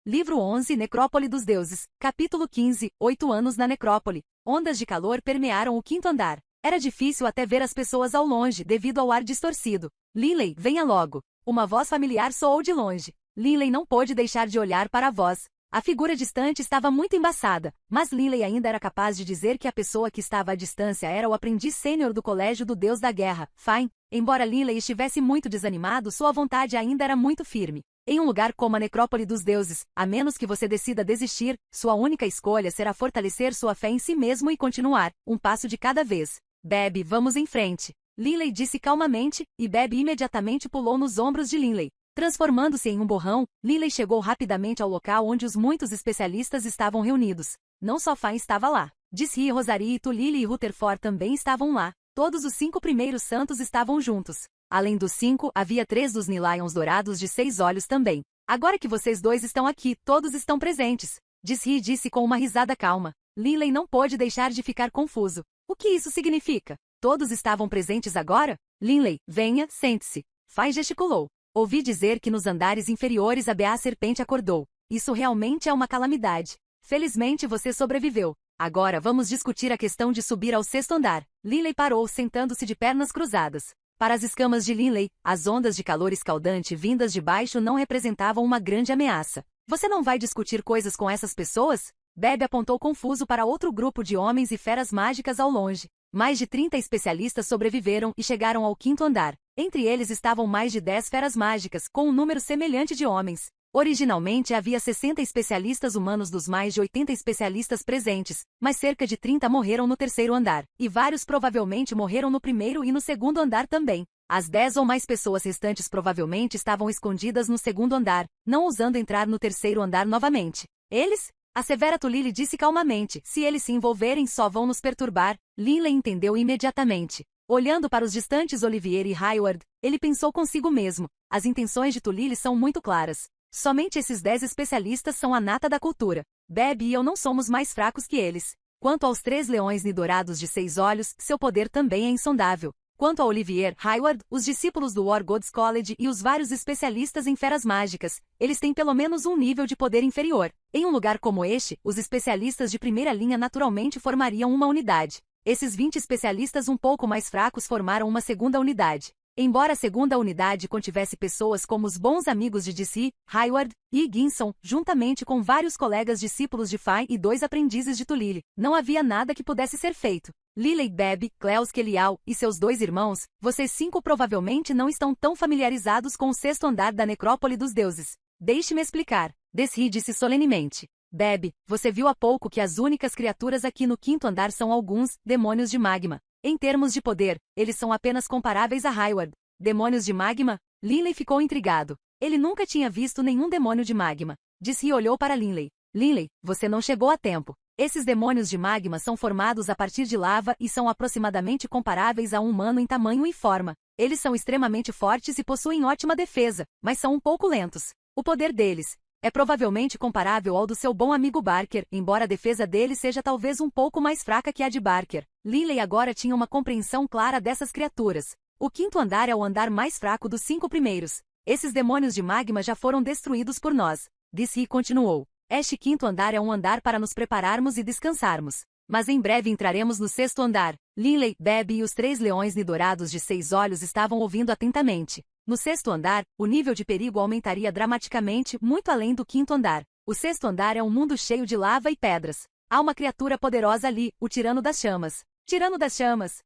Livro 11 Necrópole dos Deuses, capítulo 15, 8 anos na necrópole. Ondas de calor permearam o 5º andar. Era difícil até ver as pessoas ao longe devido ao ar distorcido. Linley, venha logo. Uma voz familiar soou de longe. Linley não pôde deixar de olhar para a voz. A figura distante estava muito embaçada, mas Linley ainda era capaz de dizer que a pessoa que estava à distância era o aprendiz sênior do Colégio do Deus da Guerra, Fine. Embora Linley estivesse muito desanimado, sua vontade ainda era muito firme. Em um lugar como a Necrópole dos Deuses, a menos que você decida desistir, sua única escolha será fortalecer sua fé em si mesmo e continuar, um passo de cada vez. Bebe, vamos em frente. Linley disse calmamente, e Bebe imediatamente pulou nos ombros de Linley. Transformando-se em um borrão, Linley chegou rapidamente ao local onde os muitos especialistas estavam reunidos. Não só Fine estava lá. Disri, Rosarie, Tulili e Rutherford também estavam lá. Todos os 5 primeiros santos estavam juntos. Além dos 5, havia 3 dos Nilions dourados de 6 olhos também. Agora que vocês dois estão aqui, todos estão presentes. Disri disse com uma risada calma. Linley não pôde deixar de ficar confuso. O que isso significa? Todos estavam presentes agora? Linley, venha, sente-se. Fine gesticulou. Ouvi dizer que nos andares inferiores a Beá Serpente acordou. Isso realmente é uma calamidade. Felizmente você sobreviveu. Agora vamos discutir a questão de subir ao 6º andar. Linley parou, sentando-se de pernas cruzadas. Para as escamas de Linley, as ondas de calor escaldante vindas de baixo não representavam uma grande ameaça. Você não vai discutir coisas com essas pessoas? Bebe apontou confuso para outro grupo de homens e feras mágicas ao longe. Mais de 30 especialistas sobreviveram e chegaram ao 5º andar. Entre eles estavam mais de 10 feras mágicas, com um número semelhante de homens. Originalmente havia 60 especialistas humanos dos mais de 80 especialistas presentes, mas cerca de 30 morreram no 3º andar, e vários provavelmente morreram no 1º e no 2º andar também. As 10 ou mais pessoas restantes provavelmente estavam escondidas no 2º andar, não ousando entrar no 3º andar novamente. Eles? A severa Tulili disse calmamente, se eles se envolverem só vão nos perturbar. Linley entendeu imediatamente. Olhando para os distantes Olivier e Hayward, ele pensou consigo mesmo, as intenções de Tulili são muito claras. Somente esses 10 especialistas são a nata da cultura. Bebe e eu não somos mais fracos que eles. Quanto aos 3 leões nidorados de 6 olhos, seu poder também é insondável. Quanto a Olivier, Hayward, os discípulos do War Gods College e os vários especialistas em feras mágicas, eles têm pelo menos um nível de poder inferior. Em um lugar como este, os especialistas de primeira linha naturalmente formariam uma unidade. Esses 20 especialistas um pouco mais fracos formaram uma segunda unidade. Embora a segunda unidade contivesse pessoas como os bons amigos de DC, Hayward e Ginson, juntamente com vários colegas discípulos de Fine e 2 aprendizes de Tulili, não havia nada que pudesse ser feito. Linley, Bebe, Cleus Kelial e seus 2 irmãos, vocês 5 provavelmente não estão tão familiarizados com o 6º andar da Necrópole dos Deuses. Deixe-me explicar. Desri disse solenemente. Bebe, você viu há pouco que as únicas criaturas aqui no 5º andar são alguns demônios de magma. Em termos de poder, eles são apenas comparáveis a Hayward. Demônios de magma? Linley ficou intrigado. Ele nunca tinha visto nenhum demônio de magma. Disri olhou para Linley. Linley, você não chegou a tempo. Esses demônios de magma são formados a partir de lava e são aproximadamente comparáveis a um humano em tamanho e forma. Eles são extremamente fortes e possuem ótima defesa, mas são um pouco lentos. O poder deles é provavelmente comparável ao do seu bom amigo Barker, embora a defesa dele seja talvez um pouco mais fraca que a de Barker. Linley agora tinha uma compreensão clara dessas criaturas. O 5º andar é o andar mais fraco dos 5 primeiros. Esses demônios de magma já foram destruídos por nós. Disse e continuou. Este 5º andar é um andar para nos prepararmos e descansarmos. Mas em breve entraremos no 6º andar. Linley, Bebe e os 3 leões nidorados de 6 olhos estavam ouvindo atentamente. No 6º andar, o nível de perigo aumentaria dramaticamente, muito além do 5º andar. O 6º andar é um mundo cheio de lava e pedras. Há uma criatura poderosa ali, o Tirano das Chamas. Tirano das Chamas.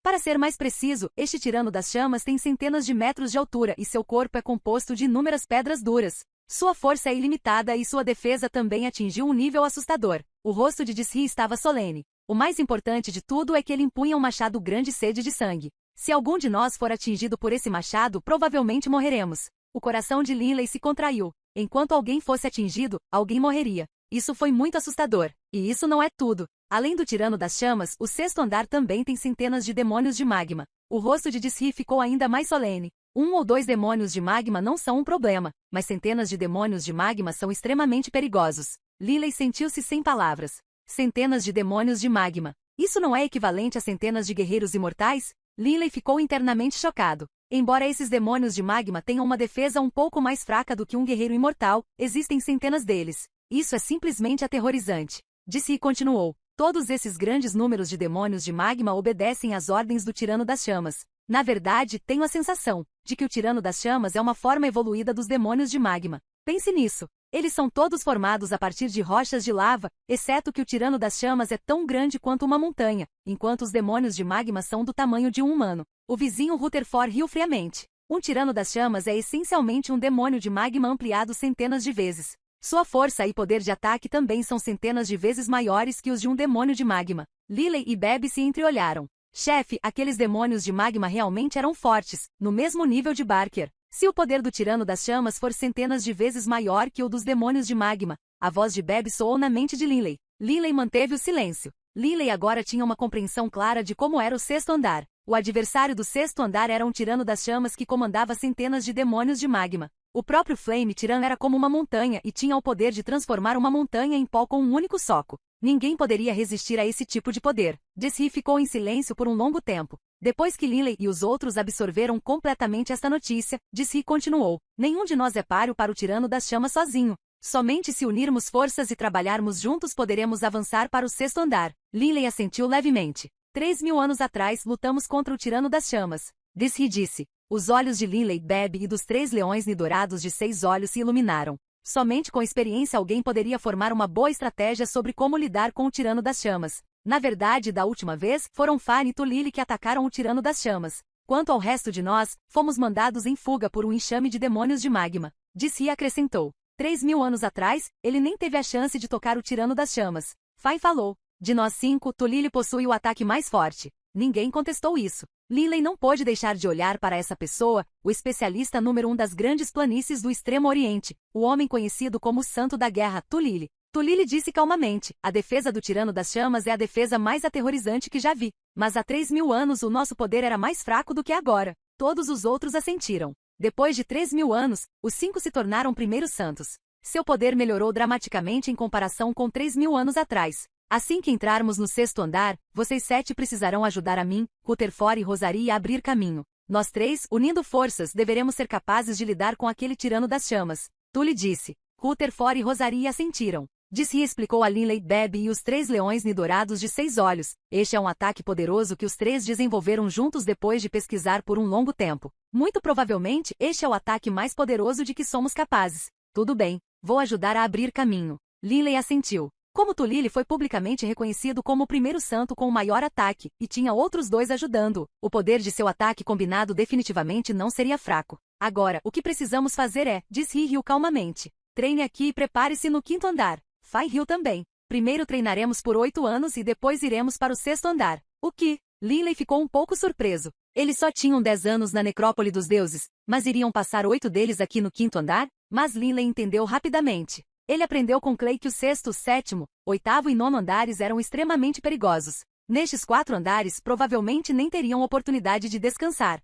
Para ser mais preciso, este Tirano das Chamas tem centenas de metros de altura e seu corpo é composto de inúmeras pedras duras. Sua força é ilimitada e sua defesa também atingiu um nível assustador. O rosto de Disri estava solene. O mais importante de tudo é que ele empunha um machado grande sede de sangue. Se algum de nós for atingido por esse machado, provavelmente morreremos. O coração de Linley se contraiu. Enquanto alguém fosse atingido, alguém morreria. Isso foi muito assustador. E isso não é tudo. Além do Tirano das Chamas, o 6º andar também tem centenas de demônios de magma. O rosto de Disri ficou ainda mais solene. 1 ou 2 demônios de magma não são um problema, mas centenas de demônios de magma são extremamente perigosos. Linley sentiu-se sem palavras. Centenas de demônios de magma. Isso não é equivalente a centenas de guerreiros imortais? Linley ficou internamente chocado. Embora esses demônios de magma tenham uma defesa um pouco mais fraca do que um guerreiro imortal, existem centenas deles. Isso é simplesmente aterrorizante. Disse e continuou. Todos esses grandes números de demônios de magma obedecem às ordens do Tirano das Chamas. Na verdade, tenho a sensação de que o Tirano das Chamas é uma forma evoluída dos demônios de magma. Pense nisso. Eles são todos formados a partir de rochas de lava, exceto que o Tirano das Chamas é tão grande quanto uma montanha, enquanto os demônios de magma são do tamanho de um humano. O vizinho Rutherford riu friamente. Um Tirano das Chamas é essencialmente um demônio de magma ampliado centenas de vezes. Sua força e poder de ataque também são centenas de vezes maiores que os de um demônio de magma. Linley e Bebe se entreolharam. Chefe, aqueles demônios de magma realmente eram fortes, no mesmo nível de Barker. Se o poder do Tirano das Chamas for centenas de vezes maior que o dos demônios de magma, a voz de Bebe soou na mente de Linley. Linley manteve o silêncio. Linley agora tinha uma compreensão clara de como era o 6º andar. O adversário do 6º andar era um Tirano das Chamas que comandava centenas de demônios de magma. O próprio Flame Tyrann era como uma montanha e tinha o poder de transformar uma montanha em pó com um único soco. Ninguém poderia resistir a esse tipo de poder. Disri ficou em silêncio por um longo tempo. Depois que Linley e os outros absorveram completamente esta notícia, Disri continuou. Nenhum de nós é páreo para o Tirano das Chamas sozinho. Somente se unirmos forças e trabalharmos juntos poderemos avançar para o 6º andar. Linley assentiu levemente. 3.000 anos atrás lutamos contra o Tirano das Chamas. Disri disse. Os olhos de Linley, Bebe e dos 3 leões nidorados de 6 olhos se iluminaram. Somente com experiência alguém poderia formar uma boa estratégia sobre como lidar com o Tirano das Chamas. Na verdade, da última vez, foram Fan e Tulili que atacaram o Tirano das Chamas. Quanto ao resto de nós, fomos mandados em fuga por um enxame de demônios de magma. Disse e acrescentou. 3.000 anos atrás, ele nem teve a chance de tocar o Tirano das Chamas. Fan falou. De nós 5, Tulili possui o ataque mais forte. Ninguém contestou isso. Linley não pôde deixar de olhar para essa pessoa, o especialista número 1 das grandes planícies do Extremo Oriente, o homem conhecido como o Santo da Guerra, Tulili. Tulili disse calmamente, a defesa do Tirano das Chamas é a defesa mais aterrorizante que já vi. Mas há 3.000 anos o nosso poder era mais fraco do que agora. Todos os outros assentiram. Depois de 3.000 anos, os 5 se tornaram primeiros santos. Seu poder melhorou dramaticamente em comparação com 3.000 anos atrás. Assim que entrarmos no 6º andar, vocês 7 precisarão ajudar a mim, Rutherford e Rosarie a abrir caminho. Nós 3, unindo forças, deveremos ser capazes de lidar com aquele Tirano das Chamas. Tully disse. Rutherford e Rosarie assentiram. Disri explicou a Linley, Bebe e os 3 leões nidorados de 6 olhos. Este é um ataque poderoso que os 3 desenvolveram juntos depois de pesquisar por um longo tempo. Muito provavelmente, este é o ataque mais poderoso de que somos capazes. Tudo bem, vou ajudar a abrir caminho. Linley assentiu. Como Tulili foi publicamente reconhecido como o primeiro santo com o maior ataque, e tinha outros 2 ajudando-o, o poder de seu ataque combinado definitivamente não seria fraco. Agora, o que precisamos fazer é, disse Riu calmamente. Treine aqui e prepare-se no 5º andar. Fai riu também. Primeiro treinaremos por 8 anos e depois iremos para o 6º andar. O que? Linley ficou um pouco surpreso. Eles só tinham 10 anos na necrópole dos deuses, mas iriam passar 8 deles aqui no 5º andar? Mas Linley entendeu rapidamente. Ele aprendeu com Clay que o 6º, 7º, 8º e 9º andares eram extremamente perigosos. Nestes 4 andares provavelmente nem teriam oportunidade de descansar.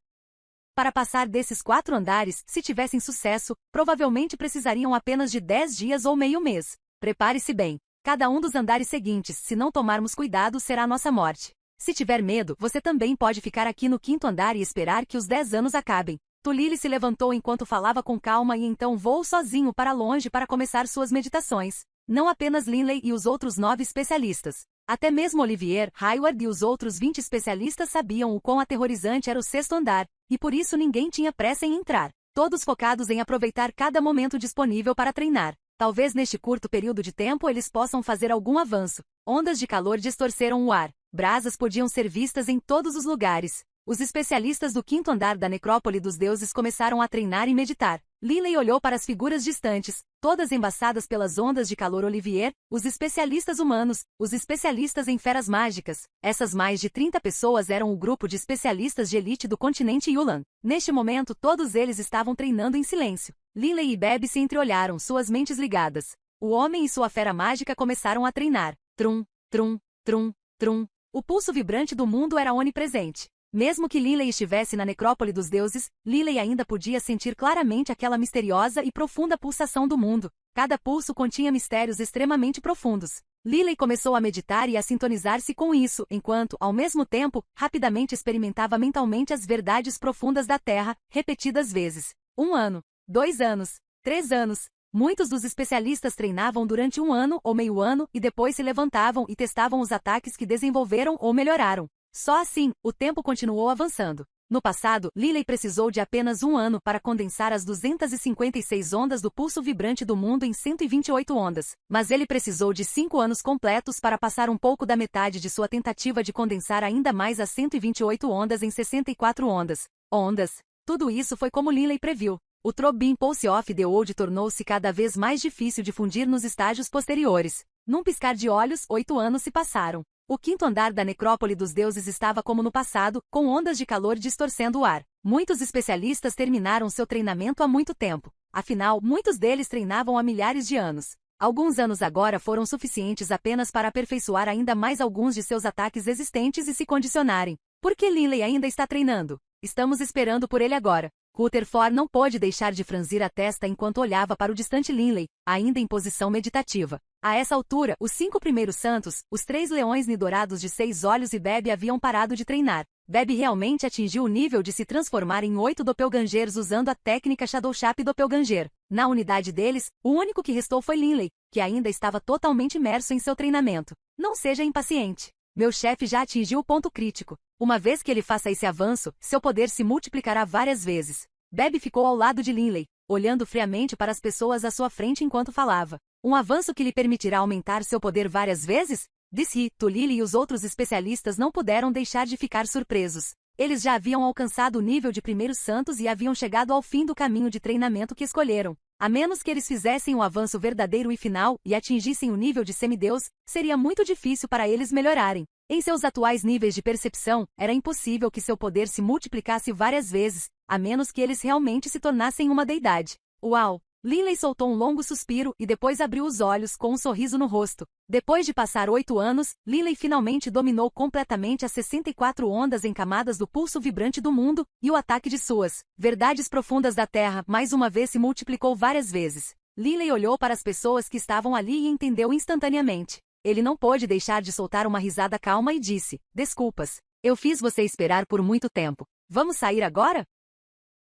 Para passar desses 4 andares, se tivessem sucesso, provavelmente precisariam apenas de 10 dias ou meio mês. Prepare-se bem. Cada um dos andares seguintes, se não tomarmos cuidado, será nossa morte. Se tiver medo, você também pode ficar aqui no 5º andar e esperar que os 10 anos acabem. Tulili se levantou enquanto falava com calma e então voou sozinho para longe para começar suas meditações. Não apenas Linley e os outros 9 especialistas. Até mesmo Olivier, Hayward e os outros 20 especialistas sabiam o quão aterrorizante era o sexto andar, e por isso ninguém tinha pressa em entrar. Todos focados em aproveitar cada momento disponível para treinar. Talvez neste curto período de tempo eles possam fazer algum avanço. Ondas de calor distorceram o ar. Brasas podiam ser vistas em todos os lugares. Os especialistas do quinto andar da necrópole dos deuses começaram a treinar e meditar. Lily olhou para as figuras distantes, todas embaçadas pelas ondas de calor. Olivier, os especialistas humanos, os especialistas em feras mágicas. Essas mais de 30 pessoas eram o grupo de especialistas de elite do continente Yulan. Neste momento todos eles estavam treinando em silêncio. Lily e Bebe se entreolharam, suas mentes ligadas. O homem e sua fera mágica começaram a treinar. Trum, trum, trum, trum. O pulso vibrante do mundo era onipresente. Mesmo que Lily estivesse na necrópole dos deuses, Lily ainda podia sentir claramente aquela misteriosa e profunda pulsação do mundo. Cada pulso continha mistérios extremamente profundos. Lily começou a meditar e a sintonizar-se com isso, enquanto, ao mesmo tempo, rapidamente experimentava mentalmente as verdades profundas da Terra, repetidas vezes. 1 ano, 2 anos, 3 anos. Muitos dos especialistas treinavam durante 1 ano ou meio ano e depois se levantavam e testavam os ataques que desenvolveram ou melhoraram. Só assim, o tempo continuou avançando. No passado, Lily precisou de apenas 1 ano para condensar as 256 ondas do pulso vibrante do mundo em 128 ondas, mas ele precisou de 5 anos completos para passar um pouco da metade de sua tentativa de condensar ainda mais as 128 ondas em 64 ondas. Tudo isso foi como Lily previu. O Trobin Pulse-Off de Old tornou-se cada vez mais difícil de fundir nos estágios posteriores. Num piscar de olhos, 8 anos se passaram. O quinto andar da necrópole dos deuses estava como no passado, com ondas de calor distorcendo o ar. Muitos especialistas terminaram seu treinamento há muito tempo. Afinal, muitos deles treinavam há milhares de anos. Alguns anos agora foram suficientes apenas para aperfeiçoar ainda mais alguns de seus ataques existentes e se condicionarem. Por que Lily ainda está treinando? Estamos esperando por ele agora. Rutherford não pôde deixar de franzir a testa enquanto olhava para o distante Lily, ainda em posição meditativa. A essa altura, os 5 primeiros santos, os 3 leões nidorados de 6 olhos e Bebe haviam parado de treinar. Bebe realmente atingiu o nível de se transformar em 8 doppelgangers usando a técnica Shadowshap Doppelganger. Na unidade deles, o único que restou foi Lily, que ainda estava totalmente imerso em seu treinamento. Não seja impaciente. Meu chefe já atingiu o ponto crítico. Uma vez que ele faça esse avanço, seu poder se multiplicará várias vezes. Bebe ficou ao lado de Lily, olhando friamente para as pessoas à sua frente enquanto falava. Um avanço que lhe permitirá aumentar seu poder várias vezes? Disse Lily e os outros especialistas não puderam deixar de ficar surpresos. Eles já haviam alcançado o nível de primeiros santos e haviam chegado ao fim do caminho de treinamento que escolheram. A menos que eles fizessem um avanço verdadeiro e final e atingissem o nível de semideus, seria muito difícil para eles melhorarem. Em seus atuais níveis de percepção, era impossível que seu poder se multiplicasse várias vezes, a menos que eles realmente se tornassem uma deidade. Uau! Lily soltou um longo suspiro e depois abriu os olhos com um sorriso no rosto. Depois de passar 8 anos, Lily finalmente dominou completamente as 64 ondas em camadas do pulso vibrante do mundo, e o ataque de suas verdades profundas da Terra mais uma vez se multiplicou várias vezes. Lily olhou para as pessoas que estavam ali e entendeu instantaneamente. Ele não pôde deixar de soltar uma risada calma e disse: "Desculpas. Eu fiz você esperar por muito tempo. Vamos sair agora?"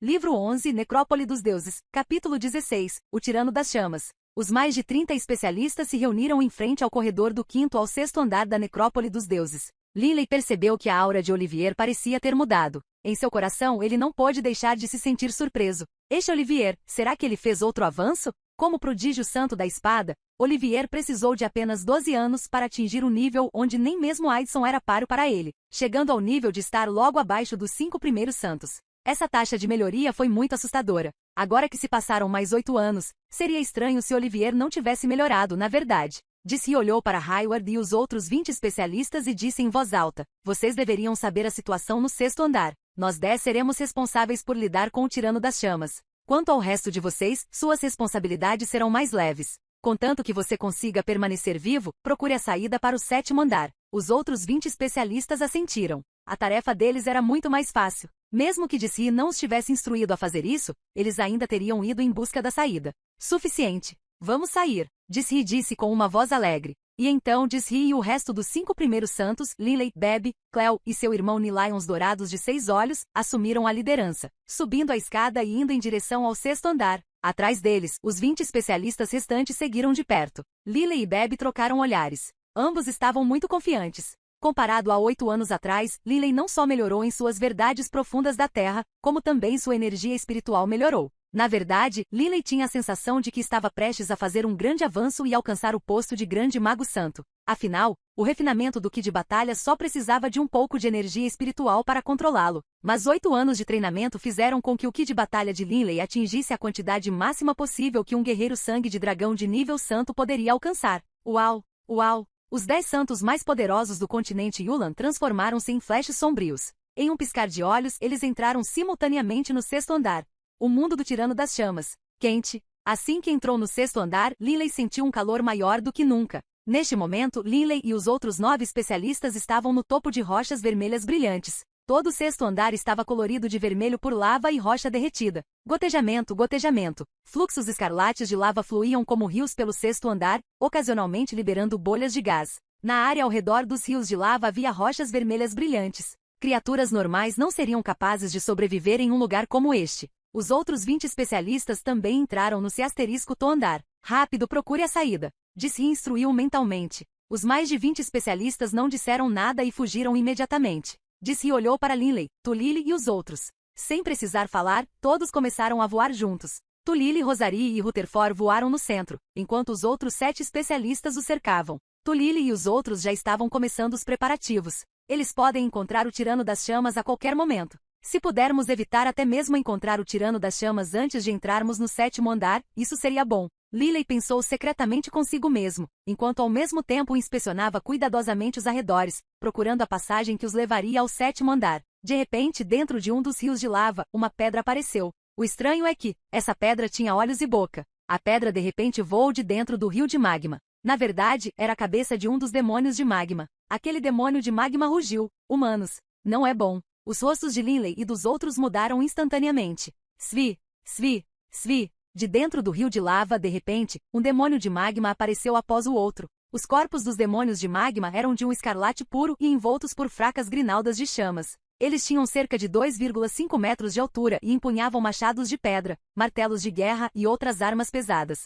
Livro 11, Necrópole dos Deuses, capítulo 16, O Tirano das Chamas. Os mais de 30 especialistas se reuniram em frente ao corredor do 5º ao 6º andar da Necrópole dos Deuses. Lily percebeu que a aura de Olivier parecia ter mudado. Em seu coração ele não pôde deixar de se sentir surpreso. Este Olivier, será que ele fez outro avanço? Como prodígio santo da espada, Olivier precisou de apenas 12 anos para atingir um nível onde nem mesmo Aidson era páreo para ele, chegando ao nível de estar logo abaixo dos 5 primeiros santos. Essa taxa de melhoria foi muito assustadora. Agora que se passaram mais 8 anos, seria estranho se Olivier não tivesse melhorado, na verdade. Disse olhou para Hayward e os outros 20 especialistas e disse em voz alta: "Vocês deveriam saber a situação no 6º andar. Nós 10 seremos responsáveis por lidar com o Tirano das Chamas. Quanto ao resto de vocês, suas responsabilidades serão mais leves. Contanto que você consiga permanecer vivo, procure a saída para o 7º andar." Os outros 20 especialistas assentiram. A tarefa deles era muito mais fácil. Mesmo que Disse não os tivesse instruído a fazer isso, eles ainda teriam ido em busca da saída. "Suficiente. Vamos sair", disse com uma voz alegre. E então Disse e o resto dos 5 primeiros santos, Lily, Bebe, Cleo e seu irmão Nilions dourados de 6 olhos, assumiram a liderança, subindo a escada e indo em direção ao 6º andar. Atrás deles, os 20 especialistas restantes seguiram de perto. Lily e Bebe trocaram olhares. Ambos estavam muito confiantes. Comparado a 8 anos atrás, Linley não só melhorou em suas verdades profundas da Terra, como também sua energia espiritual melhorou. Na verdade, Linley tinha a sensação de que estava prestes a fazer um grande avanço e alcançar o posto de grande mago santo. Afinal, o refinamento do Ki de batalha só precisava de um pouco de energia espiritual para controlá-lo. Mas 8 anos de treinamento fizeram com que o Ki de batalha de Linley atingisse a quantidade máxima possível que um guerreiro sangue de dragão de nível santo poderia alcançar. Uau! Uau! Os 10 santos mais poderosos do continente Yulan transformaram-se em flashes sombrios. Em um piscar de olhos, eles entraram simultaneamente no 6º andar. O mundo do Tirano das Chamas. Quente. Assim que entrou no 6º andar, Linley sentiu um calor maior do que nunca. Neste momento, Linley e os outros 9 especialistas estavam no topo de rochas vermelhas brilhantes. Todo o 6º andar estava colorido de vermelho por lava e rocha derretida. Gotejamento, gotejamento. Fluxos escarlates de lava fluíam como rios pelo 6º andar, ocasionalmente liberando bolhas de gás. Na área ao redor dos rios de lava havia rochas vermelhas brilhantes. Criaturas normais não seriam capazes de sobreviver em um lugar como este. Os outros 20 especialistas também entraram no 6º andar. Rápido, procure a saída. Disse e instruiu mentalmente. Os mais de 20 especialistas não disseram nada e fugiram imediatamente. Disse e olhou para Linley, Tulili e os outros. Sem precisar falar, todos começaram a voar juntos. Tulili, Rosarie e Rutherford voaram no centro, enquanto os outros 7 especialistas o cercavam. Tulili e os outros já estavam começando os preparativos. Eles podem encontrar o Tirano das Chamas a qualquer momento. Se pudermos evitar até mesmo encontrar o Tirano das Chamas antes de entrarmos no 7º andar, isso seria bom. Linley pensou secretamente consigo mesmo, enquanto ao mesmo tempo inspecionava cuidadosamente os arredores, procurando a passagem que os levaria ao 7º andar. De repente, dentro de um dos rios de lava, uma pedra apareceu. O estranho é que, essa pedra tinha olhos e boca. A pedra de repente voou de dentro do rio de magma. Na verdade, era a cabeça de um dos demônios de magma. Aquele demônio de magma rugiu. Humanos. Não é bom. Os rostos de Linley e dos outros mudaram instantaneamente. Svi, Svi, Svi. De dentro do rio de lava, de repente, um demônio de magma apareceu após o outro. Os corpos dos demônios de magma eram de um escarlate puro e envoltos por fracas grinaldas de chamas. Eles tinham cerca de 2,5 metros de altura e empunhavam machados de pedra, martelos de guerra e outras armas pesadas.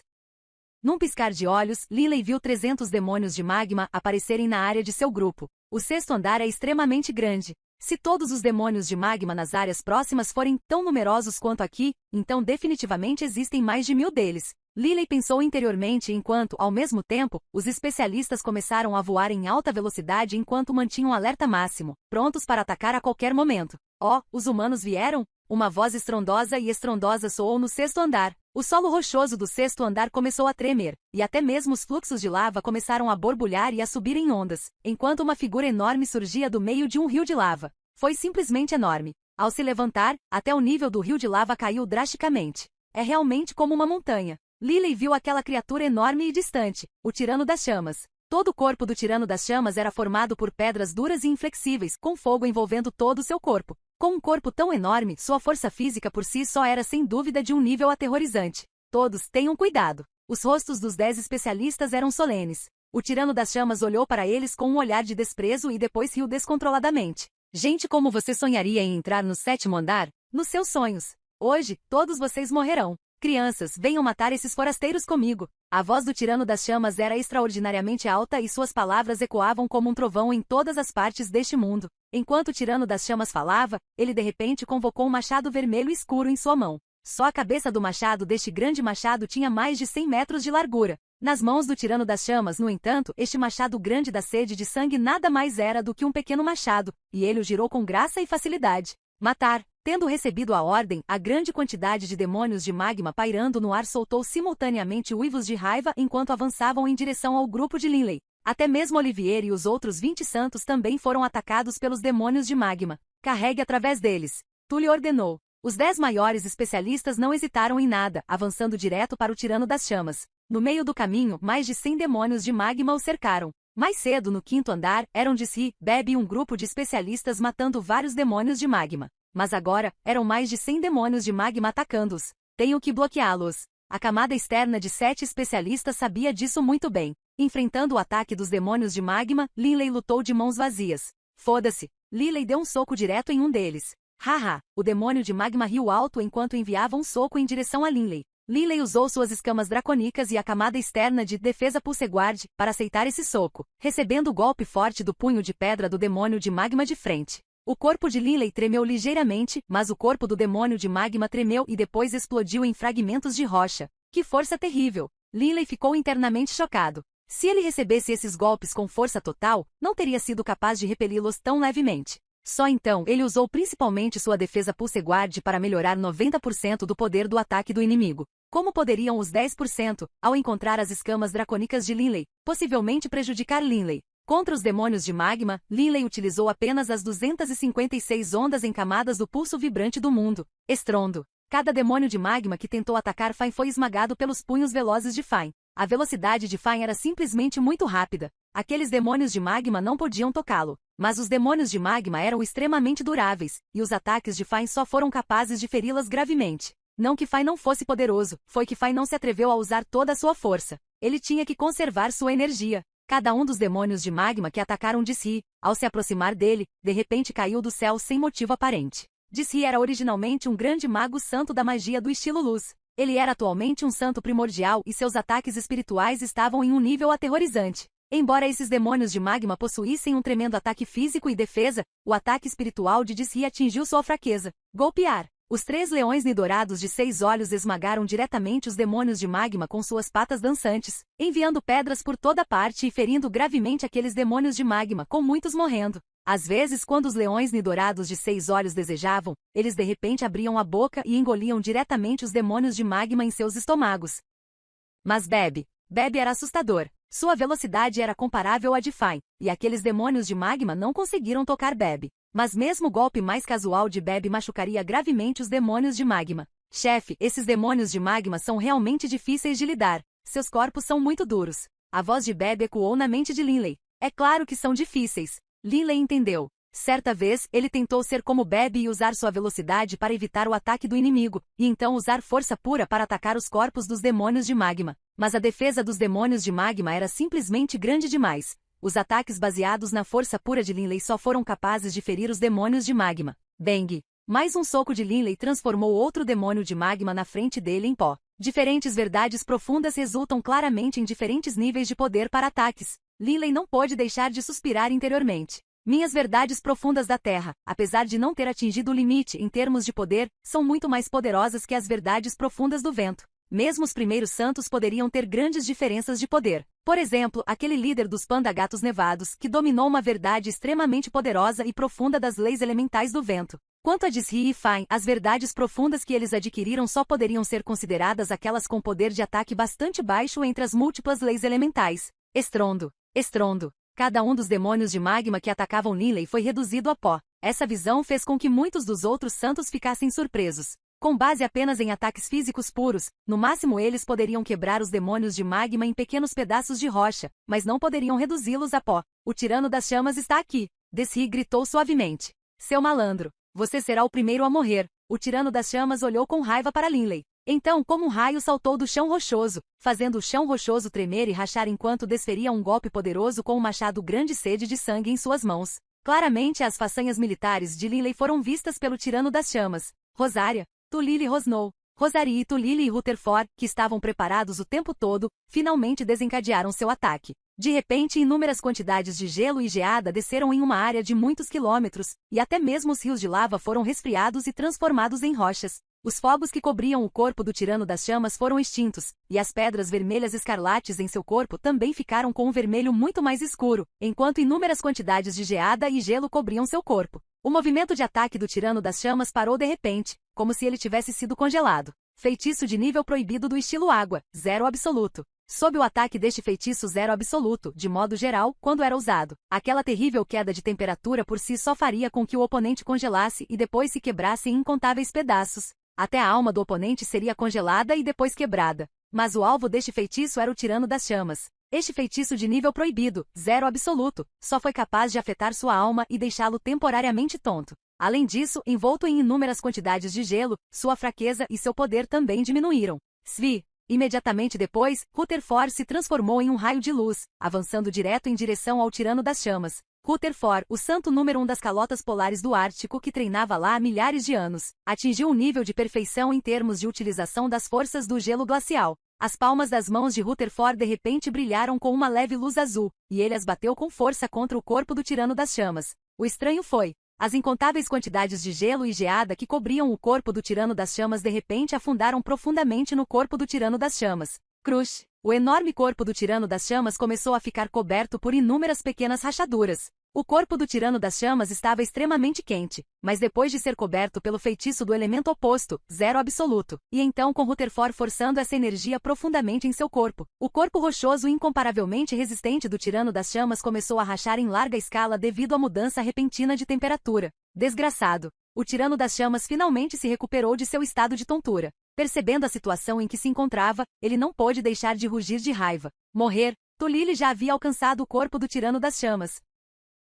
Num piscar de olhos, Linley viu 300 demônios de magma aparecerem na área de seu grupo. O 6º andar é extremamente grande. Se todos os demônios de magma nas áreas próximas forem tão numerosos quanto aqui, então definitivamente existem mais de 1000 deles. Linley pensou interiormente enquanto, ao mesmo tempo, os especialistas começaram a voar em alta velocidade enquanto mantinham alerta máximo, prontos para atacar a qualquer momento. Oh, os humanos vieram? Uma voz estrondosa soou no 6º andar. O solo rochoso do 6º andar começou a tremer, e até mesmo os fluxos de lava começaram a borbulhar e a subir em ondas, enquanto uma figura enorme surgia do meio de um rio de lava. Foi simplesmente enorme. Ao se levantar, até o nível do rio de lava caiu drasticamente. É realmente como uma montanha. Linley viu aquela criatura enorme e distante, o Tirano das Chamas. Todo o corpo do Tirano das Chamas era formado por pedras duras e inflexíveis, com fogo envolvendo todo o seu corpo. Com um corpo tão enorme, sua força física por si só era sem dúvida de um nível aterrorizante. Todos, tenham cuidado. Os rostos dos 10 especialistas eram solenes. O Tirano das Chamas olhou para eles com um olhar de desprezo e depois riu descontroladamente. Gente, como você sonharia em entrar no 7º andar? Nos seus sonhos. Hoje, todos vocês morrerão. Crianças, venham matar esses forasteiros comigo. A voz do Tirano das Chamas era extraordinariamente alta e suas palavras ecoavam como um trovão em todas as partes deste mundo. Enquanto o Tirano das Chamas falava, ele de repente convocou um machado vermelho escuro em sua mão. Só a cabeça do machado deste grande machado tinha mais de 100 metros de largura. Nas mãos do Tirano das Chamas, no entanto, este machado grande da sede de sangue nada mais era do que um pequeno machado, e ele o girou com graça e facilidade. Matar. Tendo recebido a ordem, a grande quantidade de demônios de magma pairando no ar soltou simultaneamente uivos de raiva enquanto avançavam em direção ao grupo de Linley. Até mesmo Olivier e os outros 20 santos também foram atacados pelos demônios de magma. Carregue através deles. Tully ordenou. Os 10 maiores especialistas não hesitaram em nada, avançando direto para o Tirano das Chamas. No meio do caminho, mais de 100 demônios de magma o cercaram. Mais cedo, no 5º andar, eram de si, Bebe e um grupo de especialistas matando vários demônios de magma. Mas agora, eram mais de 100 demônios de magma atacando-os. Tenho que bloqueá-los. A camada externa de 7 especialistas sabia disso muito bem. Enfrentando o ataque dos demônios de magma, Linley lutou de mãos vazias. Foda-se. Linley deu um soco direto em um deles. Haha, o demônio de magma riu alto enquanto enviava um soco em direção a Linley. Linley usou suas escamas dracônicas e a camada externa de defesa Pulseguard para aceitar esse soco, recebendo o golpe forte do punho de pedra do demônio de magma de frente. O corpo de Linley tremeu ligeiramente, mas o corpo do demônio de magma tremeu e depois explodiu em fragmentos de rocha. Que força terrível! Linley ficou internamente chocado. Se ele recebesse esses golpes com força total, não teria sido capaz de repeli-los tão levemente. Só então ele usou principalmente sua defesa Pulseguard para melhorar 90% do poder do ataque do inimigo. Como poderiam os 10%, ao encontrar as escamas dracônicas de Linley, possivelmente prejudicar Linley? Contra os demônios de magma, Linley utilizou apenas as 256 ondas em camadas do pulso vibrante do mundo. Estrondo. Cada demônio de magma que tentou atacar Fine foi esmagado pelos punhos velozes de Fine. A velocidade de Fine era simplesmente muito rápida. Aqueles demônios de magma não podiam tocá-lo. Mas os demônios de magma eram extremamente duráveis, e os ataques de Fine só foram capazes de feri-las gravemente. Não que Fine não fosse poderoso, foi que Fine não se atreveu a usar toda a sua força. Ele tinha que conservar sua energia. Cada um dos demônios de magma que atacaram Disri, ao se aproximar dele, de repente caiu do céu sem motivo aparente. Disri era originalmente um grande mago santo da magia do estilo luz. Ele era atualmente um santo primordial e seus ataques espirituais estavam em um nível aterrorizante. Embora esses demônios de magma possuíssem um tremendo ataque físico e defesa, o ataque espiritual de Disri atingiu sua fraqueza. Golpear. Os 3 leões nidorados de 6 olhos esmagaram diretamente os demônios de magma com suas patas dançantes, enviando pedras por toda parte e ferindo gravemente aqueles demônios de magma, com muitos morrendo. Às vezes, quando os leões nidorados de 6 olhos desejavam, eles de repente abriam a boca e engoliam diretamente os demônios de magma em seus estômagos. Mas Bebe era assustador. Sua velocidade era comparável à de Fine, e aqueles demônios de magma não conseguiram tocar Bebe. Mas mesmo o golpe mais casual de Bebe machucaria gravemente os demônios de magma. Chefe, esses demônios de magma são realmente difíceis de lidar. Seus corpos são muito duros. A voz de Bebe ecoou na mente de Linley. É claro que são difíceis. Linley entendeu. Certa vez, ele tentou ser como Bebe e usar sua velocidade para evitar o ataque do inimigo, e então usar força pura para atacar os corpos dos demônios de magma. Mas a defesa dos demônios de magma era simplesmente grande demais. Os ataques baseados na força pura de Linley só foram capazes de ferir os demônios de magma. Bang! Mais um soco de Linley transformou outro demônio de magma na frente dele em pó. Diferentes verdades profundas resultam claramente em diferentes níveis de poder para ataques. Linley não pôde deixar de suspirar interiormente. Minhas verdades profundas da Terra, apesar de não ter atingido o limite em termos de poder, são muito mais poderosas que as verdades profundas do vento. Mesmo os primeiros santos poderiam ter grandes diferenças de poder. Por exemplo, aquele líder dos panda-gatos nevados, que dominou uma verdade extremamente poderosa e profunda das leis elementais do vento. Quanto a Disri e Fine, as verdades profundas que eles adquiriram só poderiam ser consideradas aquelas com poder de ataque bastante baixo entre as múltiplas leis elementais. Estrondo. Estrondo. Cada um dos demônios de magma que atacavam Linley foi reduzido a pó. Essa visão fez com que muitos dos outros santos ficassem surpresos. Com base apenas em ataques físicos puros, no máximo eles poderiam quebrar os demônios de magma em pequenos pedaços de rocha, mas não poderiam reduzi-los a pó. O tirano das chamas está aqui. Disri gritou suavemente. Seu malandro, você será o primeiro a morrer. O tirano das chamas olhou com raiva para Linley. Então, como um raio saltou do chão rochoso, fazendo o chão rochoso tremer e rachar enquanto desferia um golpe poderoso com um machado grande sede de sangue em suas mãos. Claramente as façanhas militares de Linley foram vistas pelo tirano das chamas. Rosária, Tulili rosnou. Rosarie, Tulili e Rutherford, que estavam preparados o tempo todo, finalmente desencadearam seu ataque. De repente, inúmeras quantidades de gelo e geada desceram em uma área de muitos quilômetros, e até mesmo os rios de lava foram resfriados e transformados em rochas. Os fogos que cobriam o corpo do tirano das chamas foram extintos, e as pedras vermelhas escarlates em seu corpo também ficaram com um vermelho muito mais escuro, enquanto inúmeras quantidades de geada e gelo cobriam seu corpo. O movimento de ataque do tirano das chamas parou de repente, como se ele tivesse sido congelado. Feitiço de nível proibido do estilo água, 0 absoluto. Sob o ataque deste feitiço 0 absoluto, de modo geral, quando era usado, aquela terrível queda de temperatura por si só faria com que o oponente congelasse e depois se quebrasse em incontáveis pedaços. Até a alma do oponente seria congelada e depois quebrada. Mas o alvo deste feitiço era o tirano das chamas. Este feitiço de nível proibido, 0 absoluto, só foi capaz de afetar sua alma e deixá-lo temporariamente tonto. Além disso, envolto em inúmeras quantidades de gelo, sua fraqueza e seu poder também diminuíram. Svi. Imediatamente depois, Rutherford se transformou em um raio de luz, avançando direto em direção ao tirano das chamas. Rutherford, o santo número 1 das calotas polares do Ártico que treinava lá há milhares de anos, atingiu um nível de perfeição em termos de utilização das forças do gelo glacial. As palmas das mãos de Rutherford de repente brilharam com uma leve luz azul, e ele as bateu com força contra o corpo do Tirano das Chamas. O estranho foi: as incontáveis quantidades de gelo e geada que cobriam o corpo do Tirano das Chamas de repente afundaram profundamente no corpo do Tirano das Chamas. Crush! O enorme corpo do Tirano das Chamas começou a ficar coberto por inúmeras pequenas rachaduras. O corpo do Tirano das Chamas estava extremamente quente, mas depois de ser coberto pelo feitiço do elemento oposto, zero absoluto, e então com Rutherford forçando essa energia profundamente em seu corpo, o corpo rochoso e incomparavelmente resistente do Tirano das Chamas começou a rachar em larga escala devido à mudança repentina de temperatura. Desgraçado! O Tirano das Chamas finalmente se recuperou de seu estado de tontura. Percebendo a situação em que se encontrava, ele não pôde deixar de rugir de raiva. Morrer! Tulili já havia alcançado o corpo do Tirano das Chamas.